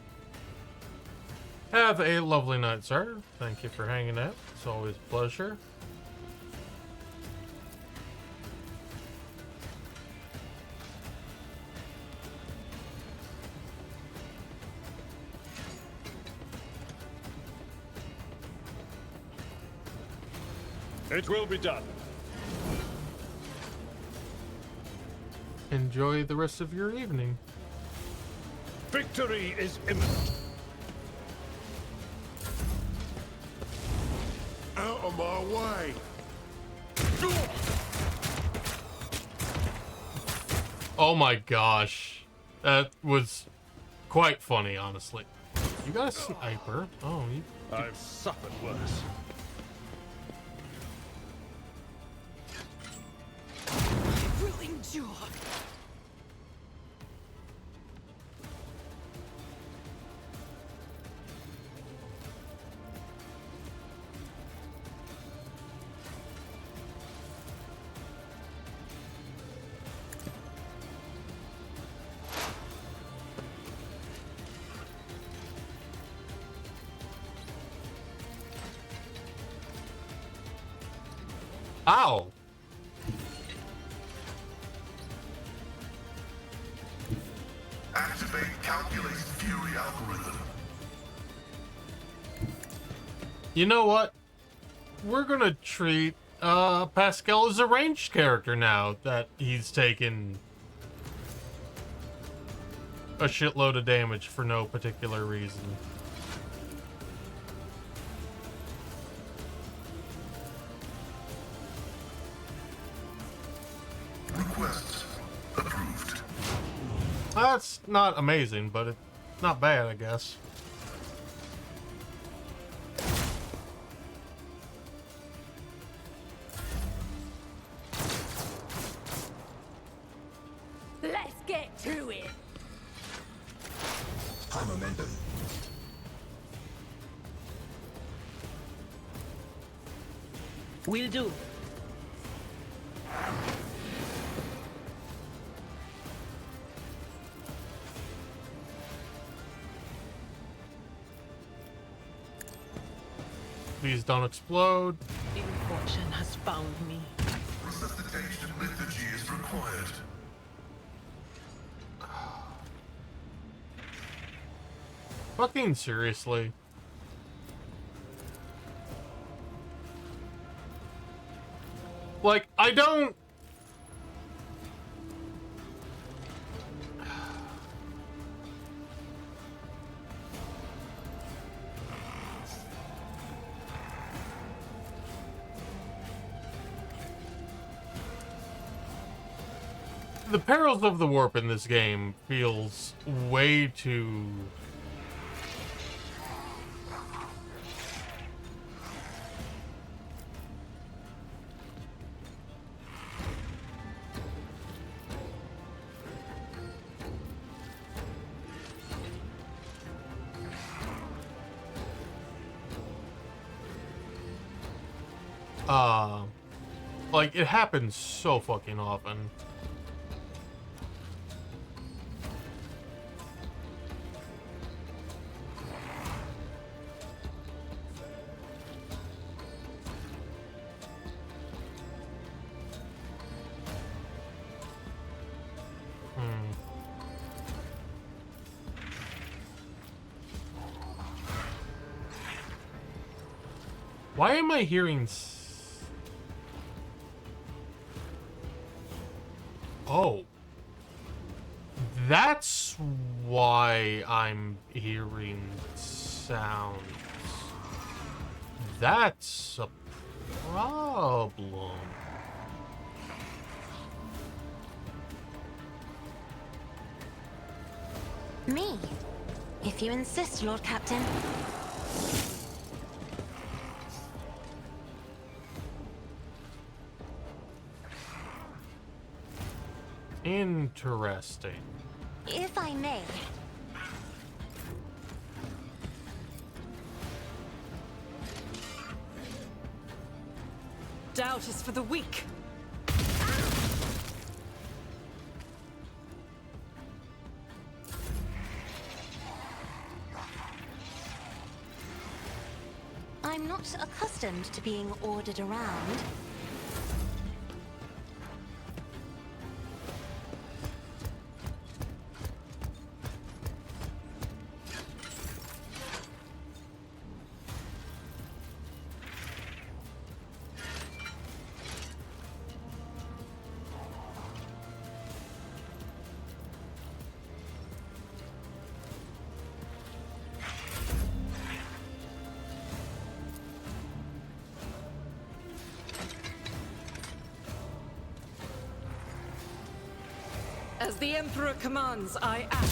Have a lovely night, sir. Thank you for hanging out. It's always a pleasure. It will be done. Enjoy the rest of your evening. Victory is imminent. Out of my way! Oh my gosh. That was quite funny, honestly. You got a sniper. Oh, you... I've suffered worse. Will endure. Ow! Activate calculated fury algorithm. You know what? We're gonna treat Pascal as a ranged character now that he's taken a shitload of damage for no particular reason. Request approved. That's not amazing, but it's not bad, I guess. Let's get to it. High momentum. Will do. Please don't explode. Ill fortune has found me. Resuscitation liturgy is required. Fucking seriously. Like, I don't... The perils of the warp in this game feels way too... like, it happens so fucking often. Why am I hearing... Oh. That's why I'm hearing sounds. That's a problem. Me? If you insist, Lord Captain. Interesting. If I may. Doubt is for the weak. I'm not accustomed to being ordered around. As the Emperor commands, I act.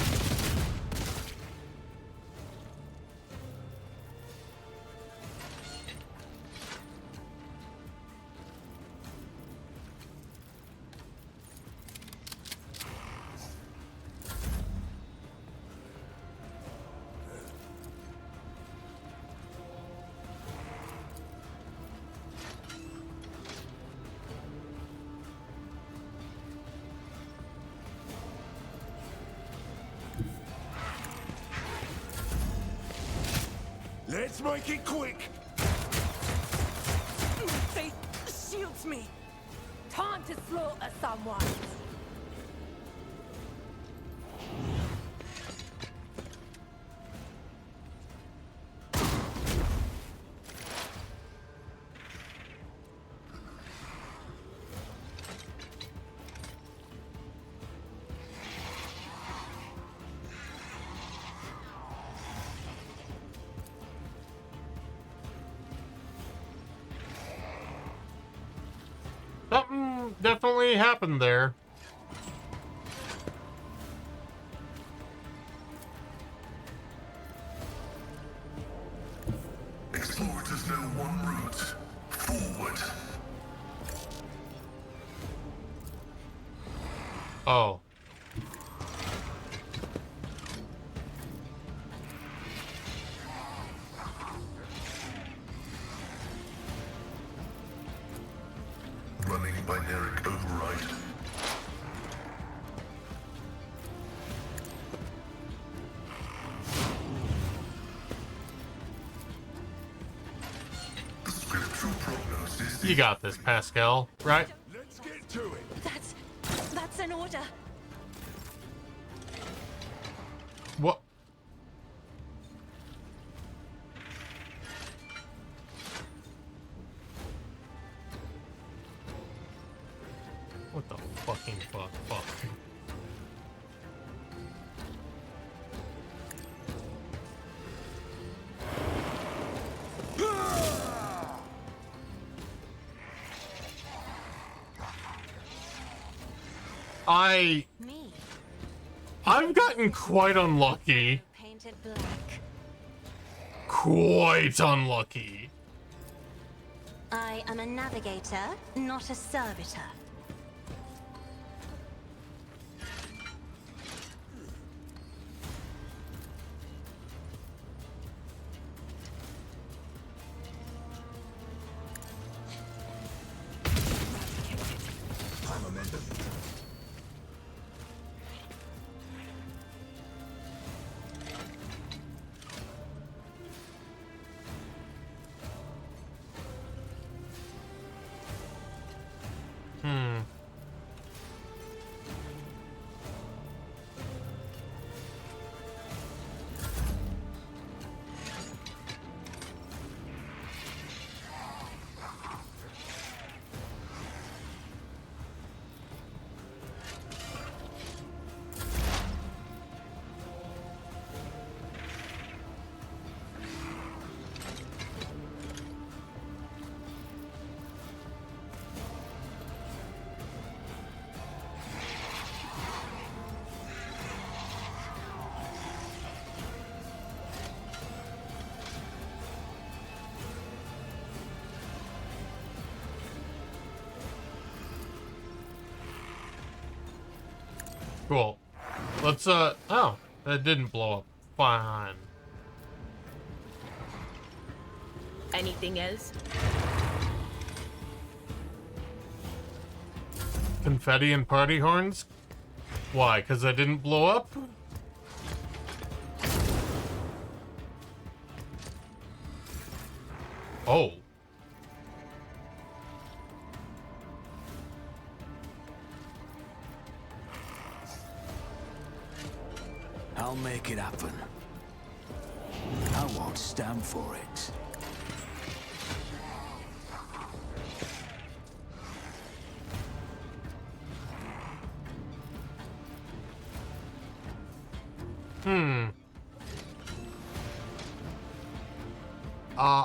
Let's make it quick! Faith shields me. Time to slaughter someone. Something definitely happened there. Explorers know one route. Forward. Oh. Running binaric override. The scriptural prognosis You got this, Pascal, right? Let's get to it! That's an order. What? What the fucking fuck? Me. I've gotten quite unlucky. Painted black. Quite unlucky. I am a navigator, not a servitor. Cool. Let's, oh, that didn't blow up. Fine. Anything else? Confetti and party horns? Why? Because I didn't blow up? Oh. I'll make it happen. I won't stand for it.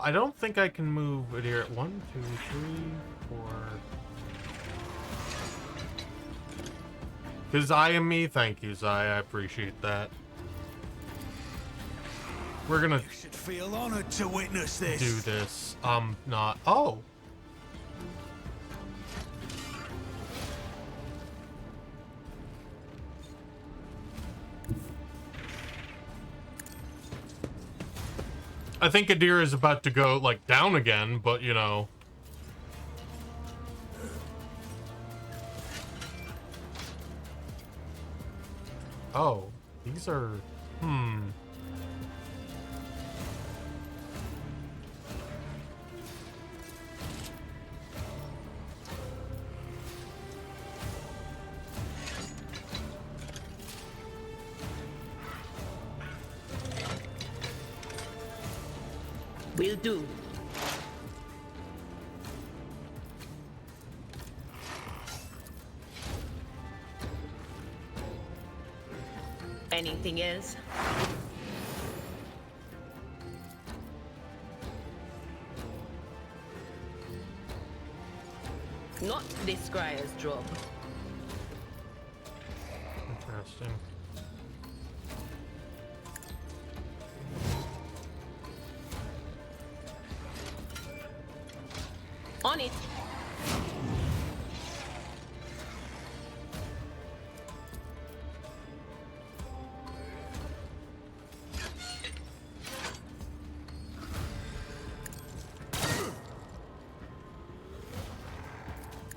I don't think I can move it here. 1, 2, 3, 4. Because I am me. Thank you, Zai. I appreciate that. We're gonna You should feel honored to witness this. do this. Not. Oh. I think Adir is about to go, like, down again, but, you know. Oh, these are... Will do. Anything else? Not this scryer's job. Interesting. On it.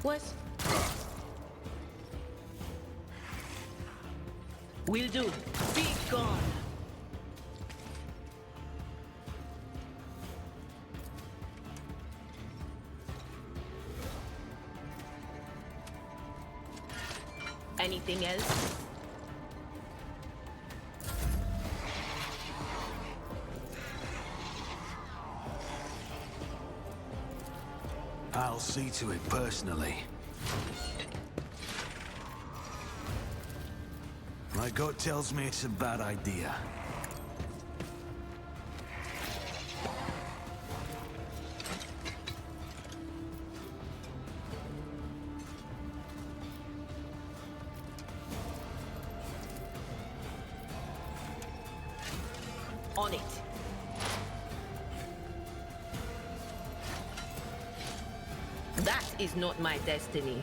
What? Will do. Be gone. Anything else? I'll see to it personally. My gut tells me it's a bad idea. On it. That is not my destiny.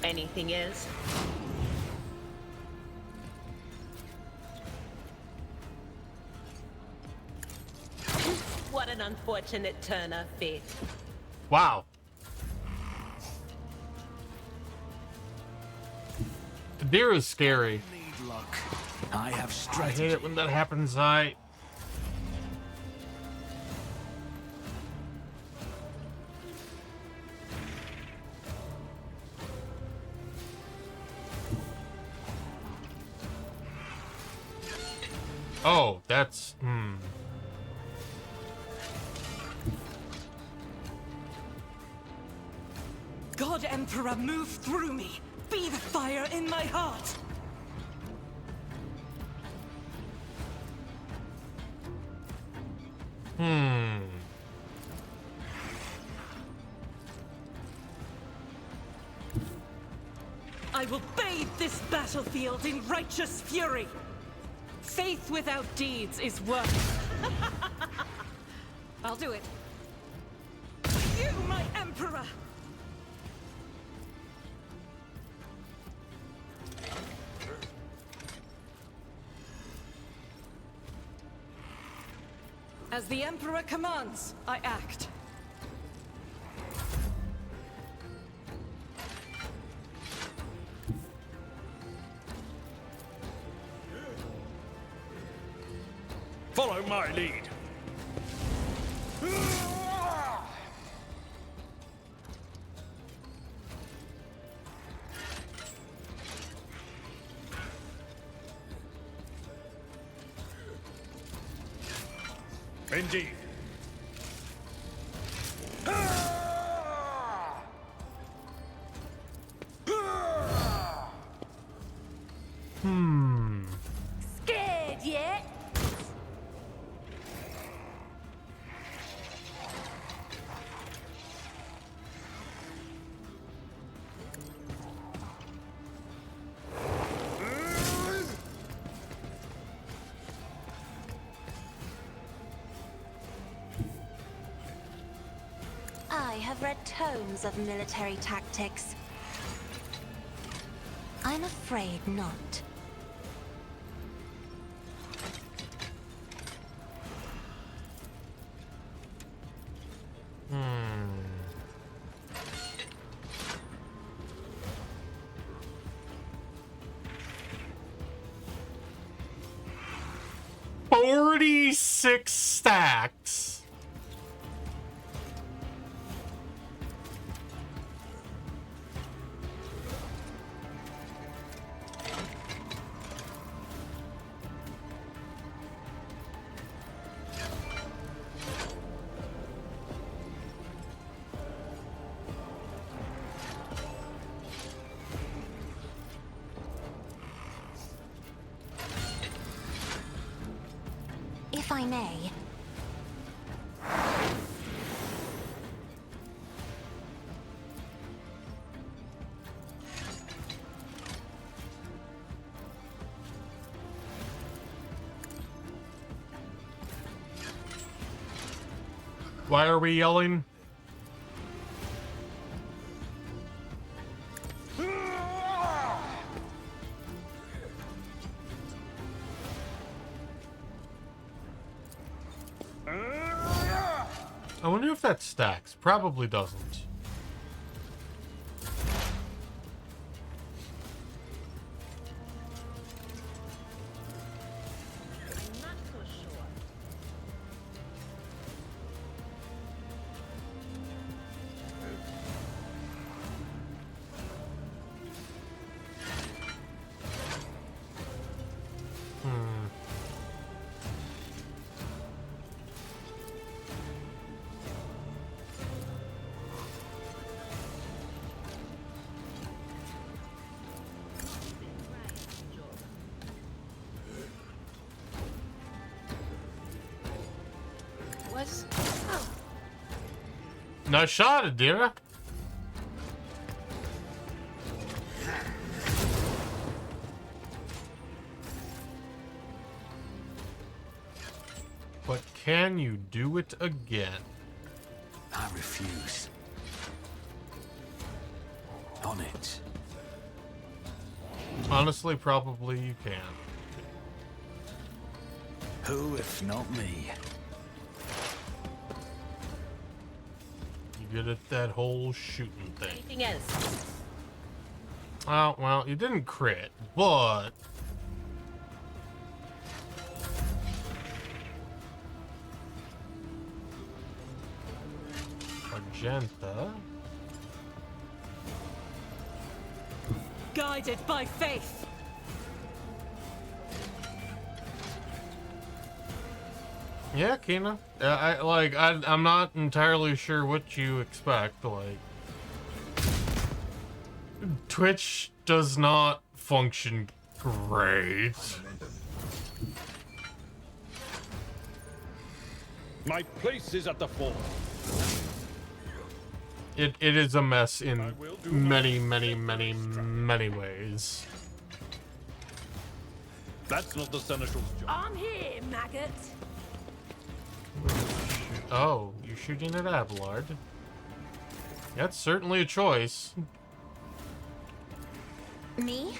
Anything else? What an unfortunate turn of fate. Wow. Deer is scary. Need luck. I have I strategy. hate it when that happens, I... Oh, that's... God Emperor, move through me. Be the fire in my heart. I will bathe this battlefield in righteous fury. Faith without deeds is worth. I'll do it. You, my Emperor! As the Emperor commands, I act. Follow my lead. Indeed. Scared yet? I have read tomes of military tactics. I'm afraid not. $46 stacks. If I may. Why are we yelling? I wonder if that stacks. Probably doesn't. Not so sure. Was Nice shot, Adira. But can you do it again? I refuse. On it. Honestly, probably you can. Who, if not me? You good at that whole shooting thing. Anything else? Oh, well, you didn't crit, but... Argenta. guided by faith. Yeah, Kina. I'm not entirely sure what you expect. Like, Twitch does not function great. My place is at the fore. It is a mess in many ways. That's not the Seneschal's job. I'm here, maggot. Oh, you're shooting at Abelard. That's certainly a choice. Me?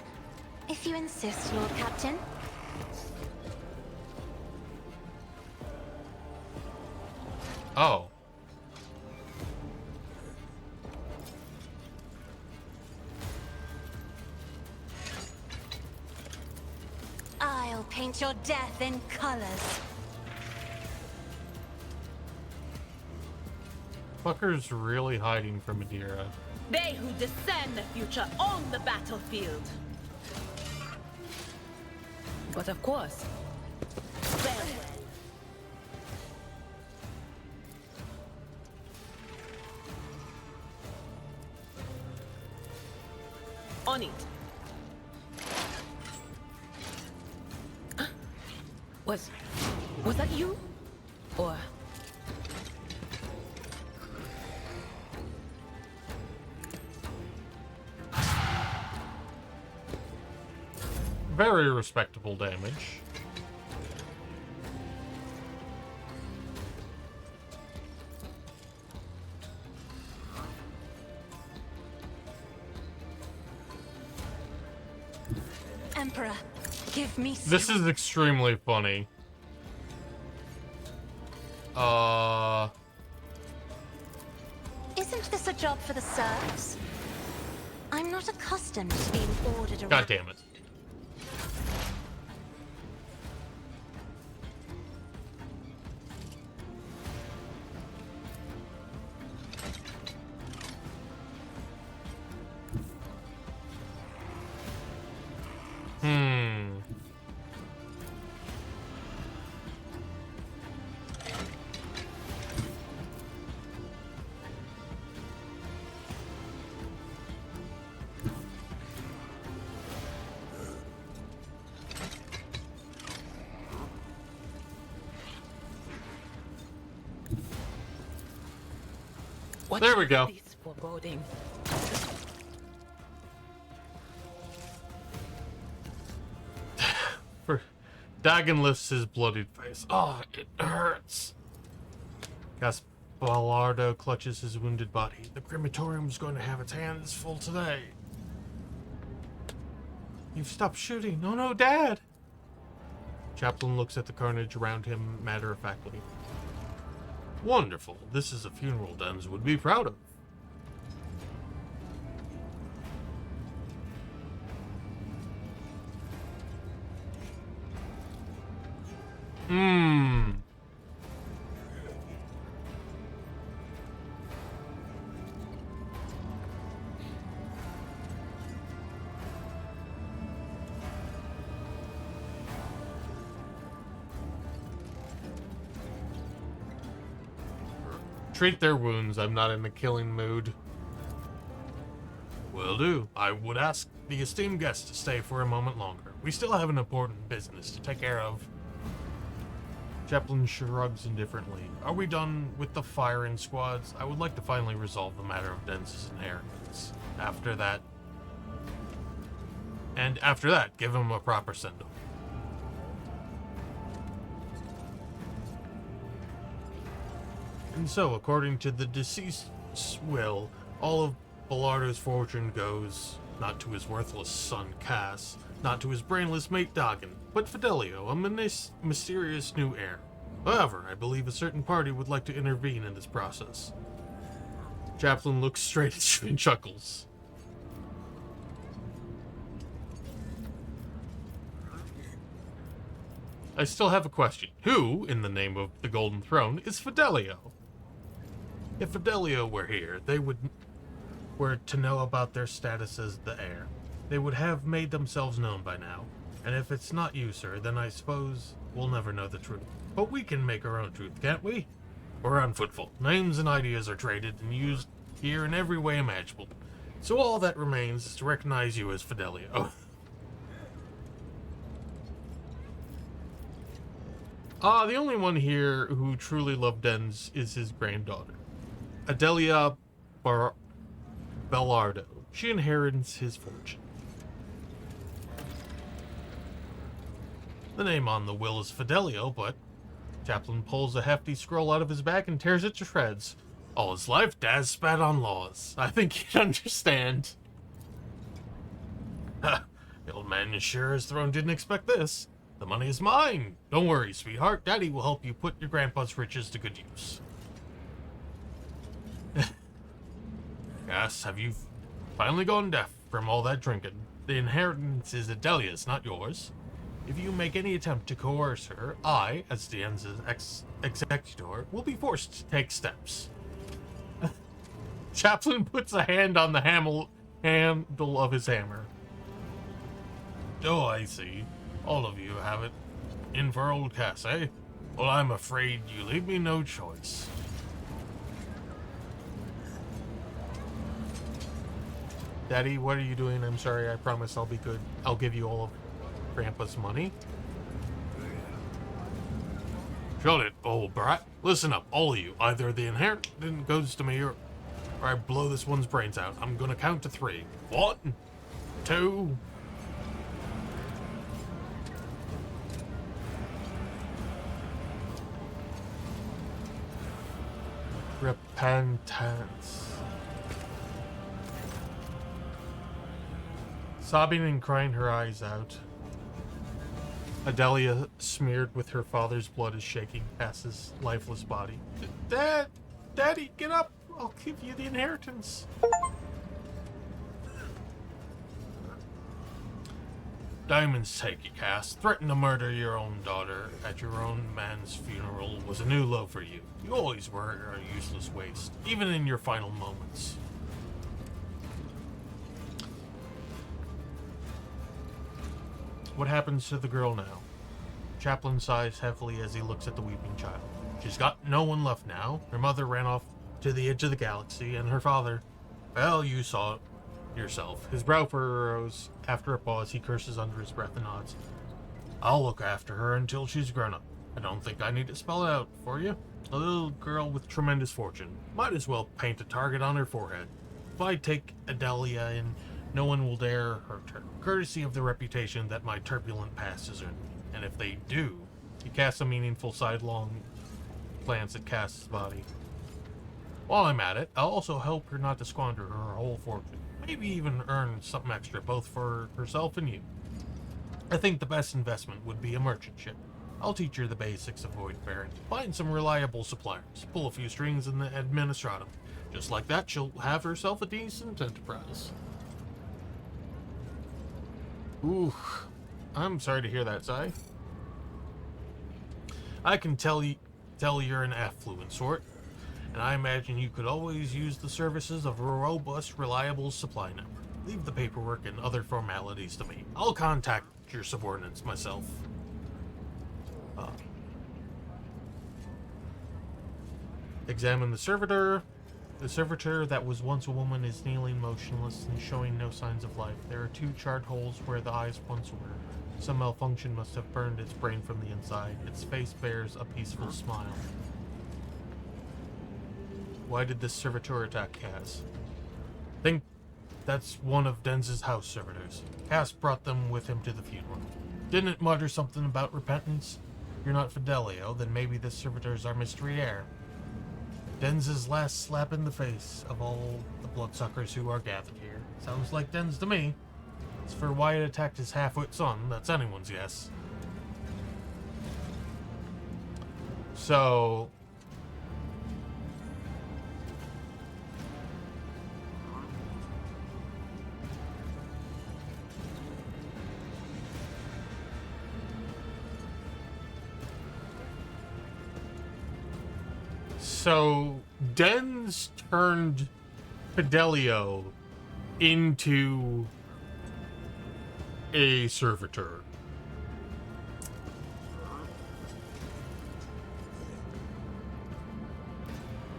If you insist, Lord Captain. Oh. I'll paint your death in colors. Fucker's really hiding from Adira. They who discern the future own the battlefield. But of course, farewell. On it. Was that you? Or... Very respectable damage. Emperor, give me This is extremely funny. Isn't this a job for the serfs? I'm not accustomed to being ordered around. God damn it. What There we is go. this foreboding? Dagon lifts his bloodied face. Oh, it hurts. Gaspalardo clutches his wounded body. The crematorium's going to have its hands full today. You've stopped shooting. Oh no, Dad! Chaplain looks at the carnage around him matter-of-factly. Wonderful. This is a funeral Dens would be proud of. Treat their wounds. I'm not in the killing mood. Will do. I would ask the esteemed guest to stay for a moment longer. We still have an important business to take care of. Chaplain shrugs indifferently. Are we done with the firing squads? I would like to finally resolve the matter of Dens's inheritance. After that, give him a proper send-off. And so, according to the deceased's will, all of Bellardo's fortune goes not to his worthless son Cass, not to his brainless mate Dagon, but Fidelio, a mysterious new heir. However, I believe a certain party would like to intervene in this process. Chaplain looks straight at you and chuckles. I still have a question. Who, in the name of the Golden Throne, is Fidelio? If Fidelio were here, they were to know about their status as the heir. They would have made themselves known by now. And if it's not you, sir, then I suppose we'll never know the truth. But we can make our own truth, can't we? We're on footfall. Names and ideas are traded and used here in every way imaginable. So all that remains is to recognize you as Fidelio. The only one here who truly loved Dens is his granddaughter, Adelia Bellardo. She inherits his fortune. The name on the will is Fidelio, but Chaplain pulls a hefty scroll out of his bag and tears it to shreds. All his life, Daz spat on laws. I think he'd understand. Ha! The old man sure as throne didn't expect this. The money is mine. Don't worry, sweetheart. Daddy will help you put your grandpa's riches to good use. Yes, have you finally gone deaf from all that drinking? The inheritance is Adelia's, not yours. If you make any attempt to coerce her, I, as Dian's executor, will be forced to take steps. Chaplain puts a hand on the handle of his hammer. Oh, I see. All of you have it in for old Cass, eh? Well, I'm afraid you leave me no choice. Daddy, what are you doing? I'm sorry, I promise I'll be good. I'll give you all of Grandpa's money. Shut it, old brat. Listen up, all of you. Either the inheritance goes to me or I blow this one's brains out. I'm gonna count to 3. 1, 2... Repentance. Sobbing and crying her eyes out, Adelia, smeared with her father's blood, is shaking past his lifeless body. Daddy, get up! I'll give you the inheritance. Diamond's take you, Cass. Threaten to murder your own daughter at your own man's funeral was a new low for you. You always were a useless waste, even in your final moments. What happens to the girl now? Chaplin sighs heavily as he looks at the weeping child. She's got no one left now. Her mother ran off to the edge of the galaxy, and her father... Well, you saw it yourself. His brow furrows. After a pause, he curses under his breath and nods. I'll look after her until she's grown up. I don't think I need to spell it out for you. A little girl with tremendous fortune. Might as well paint a target on her forehead. If I take Adelia in, no one will dare hurt her, courtesy of the reputation that my turbulent past has earned me. And if they do... He casts a meaningful sidelong glance at Cass's body. While I'm at it, I'll also help her not to squander her whole fortune. Maybe even earn something extra, both for herself and you. I think the best investment would be a merchant ship. I'll teach her the basics of void faring. Find some reliable suppliers. Pull a few strings in the administratum. Just like that, she'll have herself a decent enterprise. Ooh, I'm sorry to hear that, Sai. I can tell you're an affluent sort, and I imagine you could always use the services of a robust, reliable supply network. Leave the paperwork and other formalities to me. I'll contact your subordinates myself. Examine the servitor. The servitor that was once a woman is kneeling motionless and showing no signs of life. There are 2 charred holes where the eyes once were. Some malfunction must have burned its brain from the inside. Its face bears a peaceful smile. Why did this servitor attack Cass? Think that's one of Denz's house servitors. Cass brought them with him to the funeral. Didn't it mutter something about repentance? If you're not Fidelio, then maybe this servitor's our mystery heir. Denz's last slap in the face of all the bloodsuckers who are gathered here. Sounds like Denz to me. As for why it attacked his half-wit son, that's anyone's guess. So... So, Denz turned Fidelio into a servitor.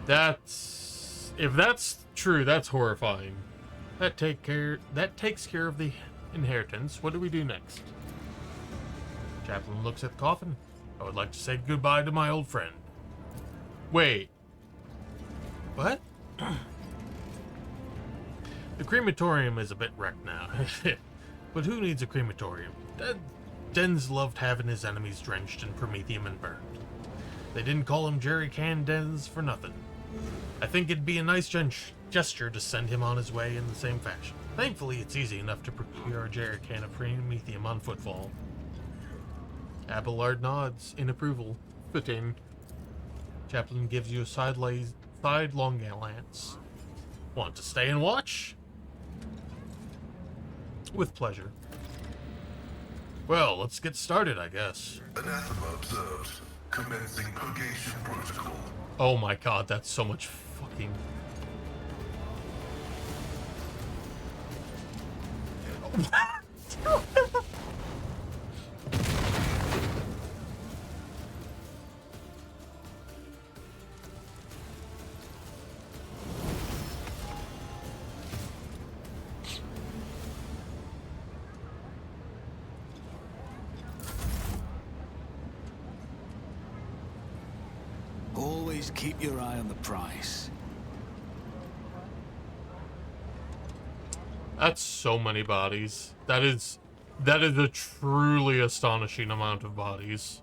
If that's true, that's horrifying. That takes care of the inheritance. What do we do next? Chaplain looks at the coffin. I would like to say goodbye to my old friend. Wait. What? The crematorium is a bit wrecked now. But who needs a crematorium? Denz loved having his enemies drenched in promethium and burned. They didn't call him Jerry Can Denz for nothing. I think it'd be a nice gesture to send him on his way in the same fashion. Thankfully, it's easy enough to procure a jerry can of promethium on footfall. Abelard nods in approval. Fitting. Chaplain gives you a sidelong glance. Want to stay and watch? With pleasure. Well, let's get started, I guess. Anathema observed. Commencing purgation protocol. Oh my god, that's so much fucking... Just keep your eye on the prize. That's so many bodies. That is a truly astonishing amount of bodies.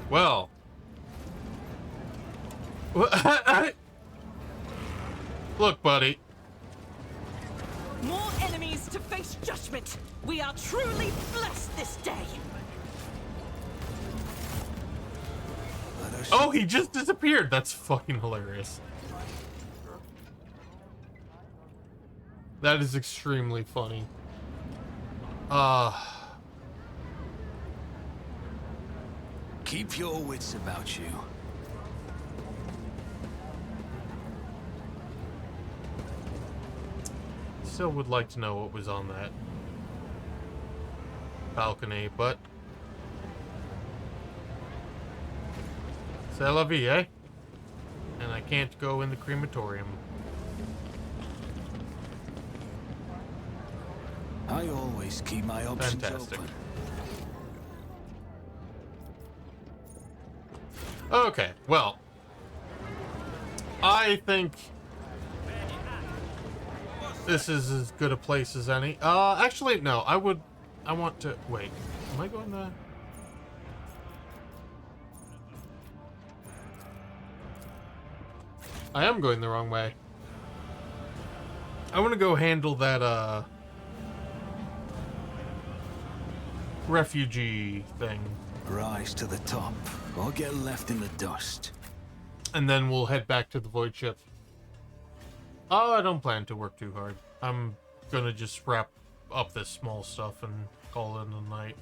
Well. Look, buddy. More enemies to face judgment. We are truly blessed this day. Oh, he just disappeared. That's fucking hilarious. That is extremely funny. Keep your wits about you. Still would like to know what was on that balcony, but c'est la vie, eh? And I can't go in the crematorium. I always keep my options Fantastic. open. Okay, well, I think this is as good a place as any. Actually, no, I want to, wait, am I going to? I am going the wrong way. I want to go handle that, refugee thing. Rise to the top, or get left in the dust. And then we'll head back to the void ship. Oh, I don't plan to work too hard. I'm gonna just wrap up this small stuff and call it a night.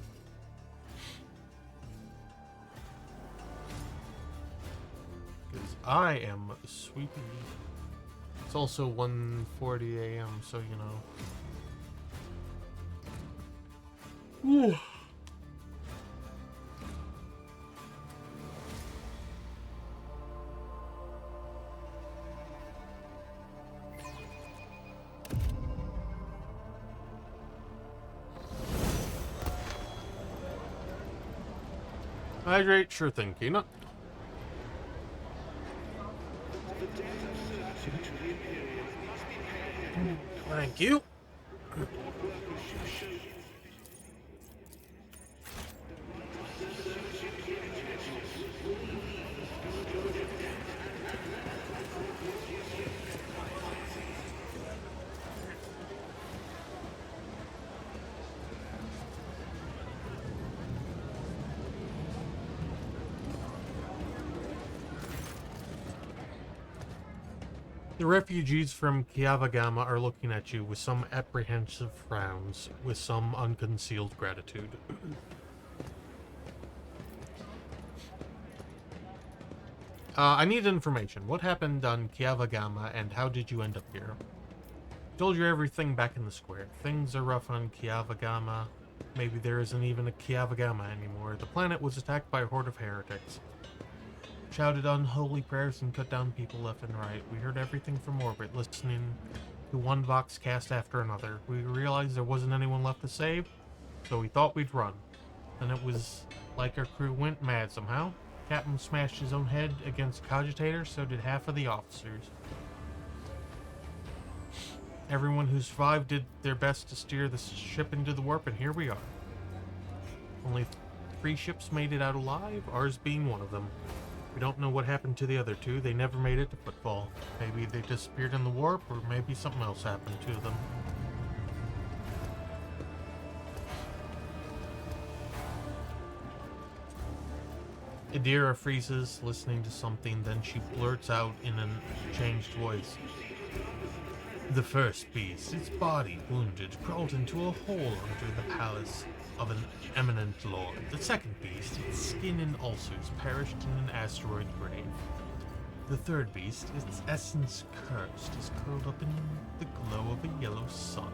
Because I am sleepy. It's also 1:40 a.m., so you know. Ooh. Hydrate, sure thing, Kina. Thank you. The refugees from Kiavagama are looking at you with some apprehensive frowns, with some unconcealed gratitude. I need information. What happened on Kiavagama, and how did you end up here? Told you everything back in the square. Things are rough on Kiavagama. Maybe there isn't even a Kiavagama anymore. The planet was attacked by a horde of heretics. Shouted unholy prayers and cut down people left and right. We heard everything from orbit, listening to one vox cast after another. We realized there wasn't anyone left to save, so we thought we'd run. Then it was like our crew went mad somehow. Captain smashed his own head against Cogitator, so did half of the officers. Everyone who survived did their best to steer the ship into the warp, and here we are. Only 3 ships made it out alive, ours being one of them. We don't know what happened to the other 2. They never made it to Footfall. Maybe they disappeared in the warp, or maybe something else happened to them. Adira freezes, listening to something, then she blurts out in a changed voice. The first beast, its body wounded, crawled into a hole under the palace of an eminent lord. The second beast, its skin and ulcers, perished in an asteroid grave. The third beast, its essence cursed, is curled up in the glow of a yellow sun.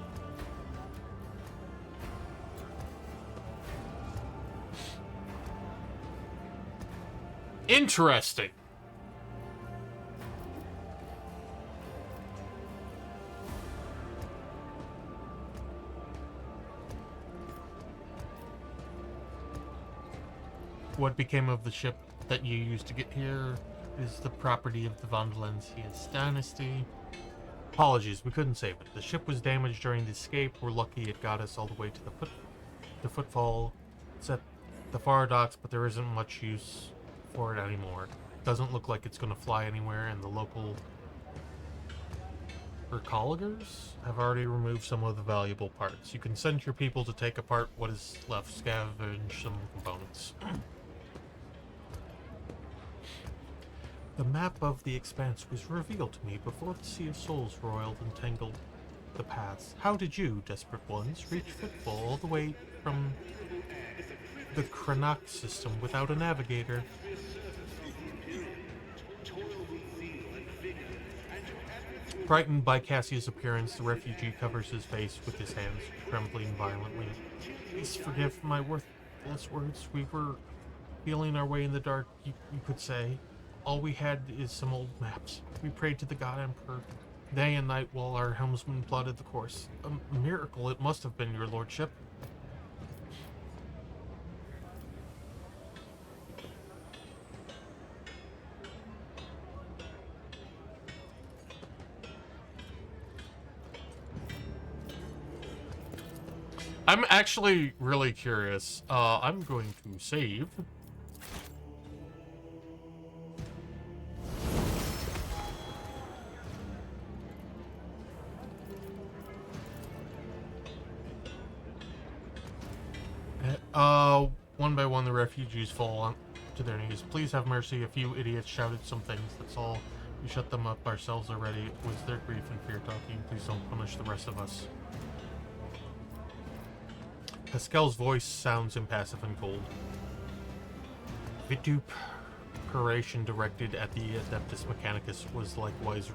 Interesting. what became of the ship that you used to get here is the property of the Von Valencia's dynasty. Apologies, we couldn't save it. The ship was damaged during the escape. We're lucky it got us all the way to the footfall. It's at the far docks, but there isn't much use for it anymore. Doesn't look like it's going to fly anywhere, and the local Recalligers have already removed some of the valuable parts. You can send your people to take apart what is left, scavenge some components. The map of the Expanse was revealed to me before the Sea of Souls roiled and tangled the paths. How did you, desperate ones, reach Footfall all the way from the Cranach system without a navigator? Frightened by Cassia's appearance, the refugee covers his face with his hands, trembling violently. Please forgive my worthless words. We were feeling our way in the dark, you could say. All we had is some old maps. We prayed to the God Emperor day and night while our helmsman plotted the course. A miracle it must have been, your lordship. I'm actually really curious. I'm going to save. One by one the refugees fall to their knees. Please have mercy. A few idiots shouted some things. That's all. We shut them up ourselves already. It was their grief and fear talking. Please don't punish the rest of us. Pascal's voice sounds impassive and cold. Vituperation directed at the Adeptus Mechanicus was likewise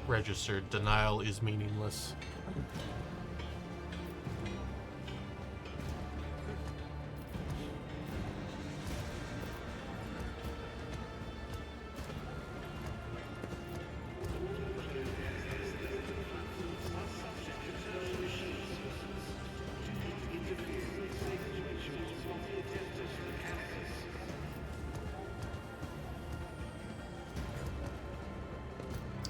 registered. Denial is meaningless.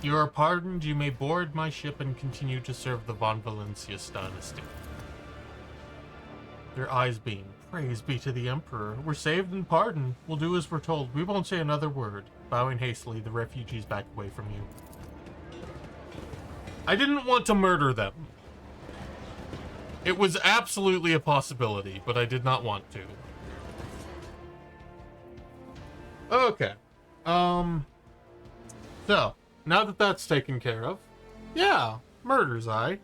You are pardoned. You may board my ship and continue to serve the Von Valencia's dynasty. Their eyes beam. Praise be to the Emperor. We're saved and pardoned. We'll do as we're told. We won't say another word. Bowing hastily, the refugees back away from you. I didn't want to murder them. It was absolutely a possibility, but I did not want to. Okay. So, now that that's taken care of, yeah, murder's eye.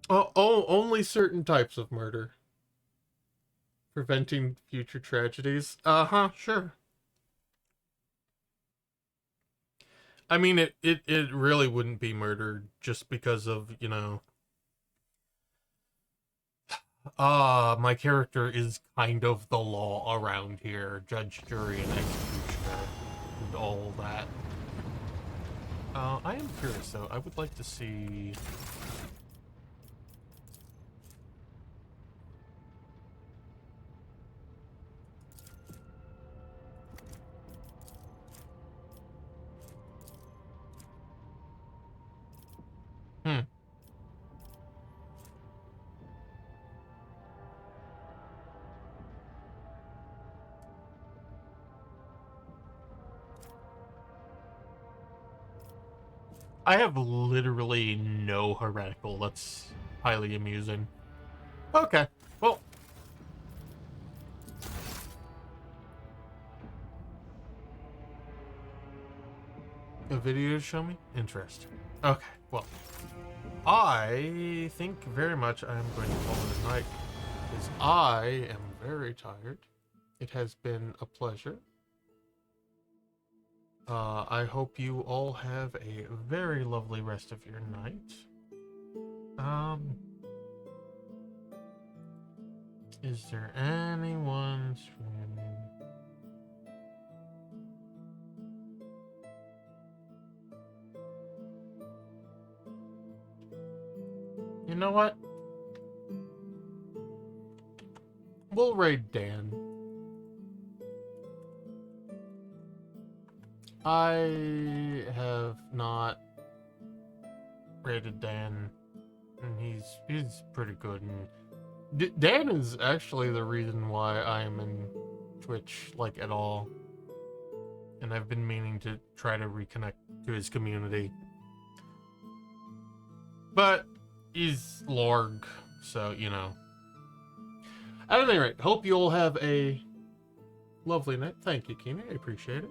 Oh, only certain types of murder. Preventing future tragedies. Uh-huh, sure. I mean, it really wouldn't be murder just because of, you know... my character is kind of the law around here. Judge, jury, and executioner, and all that. I am curious, though. I would like to see... I have literally no heretical. That's highly amusing. Okay, well. A video to show me? Interesting. Okay, well. I think very much I am going to call it a night, because I am very tired. It has been a pleasure. I hope you all have a very lovely rest of your night. Is there anyone streaming? You know what? We'll raid Dan. I have not raided Dan, and he's pretty good. And Dan is actually the reason why I'm in Twitch like at all. And I've been meaning to try to reconnect to his community. But he's Lorg, so, you know. At any rate, hope you all have a lovely night. Thank you, Kina. I appreciate it.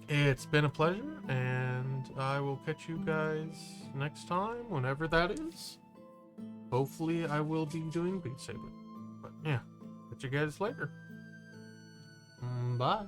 It's been a pleasure, and I will catch you guys next time, whenever that is. Hopefully, I will be doing Beat Saber. But yeah, catch you guys later. Bye.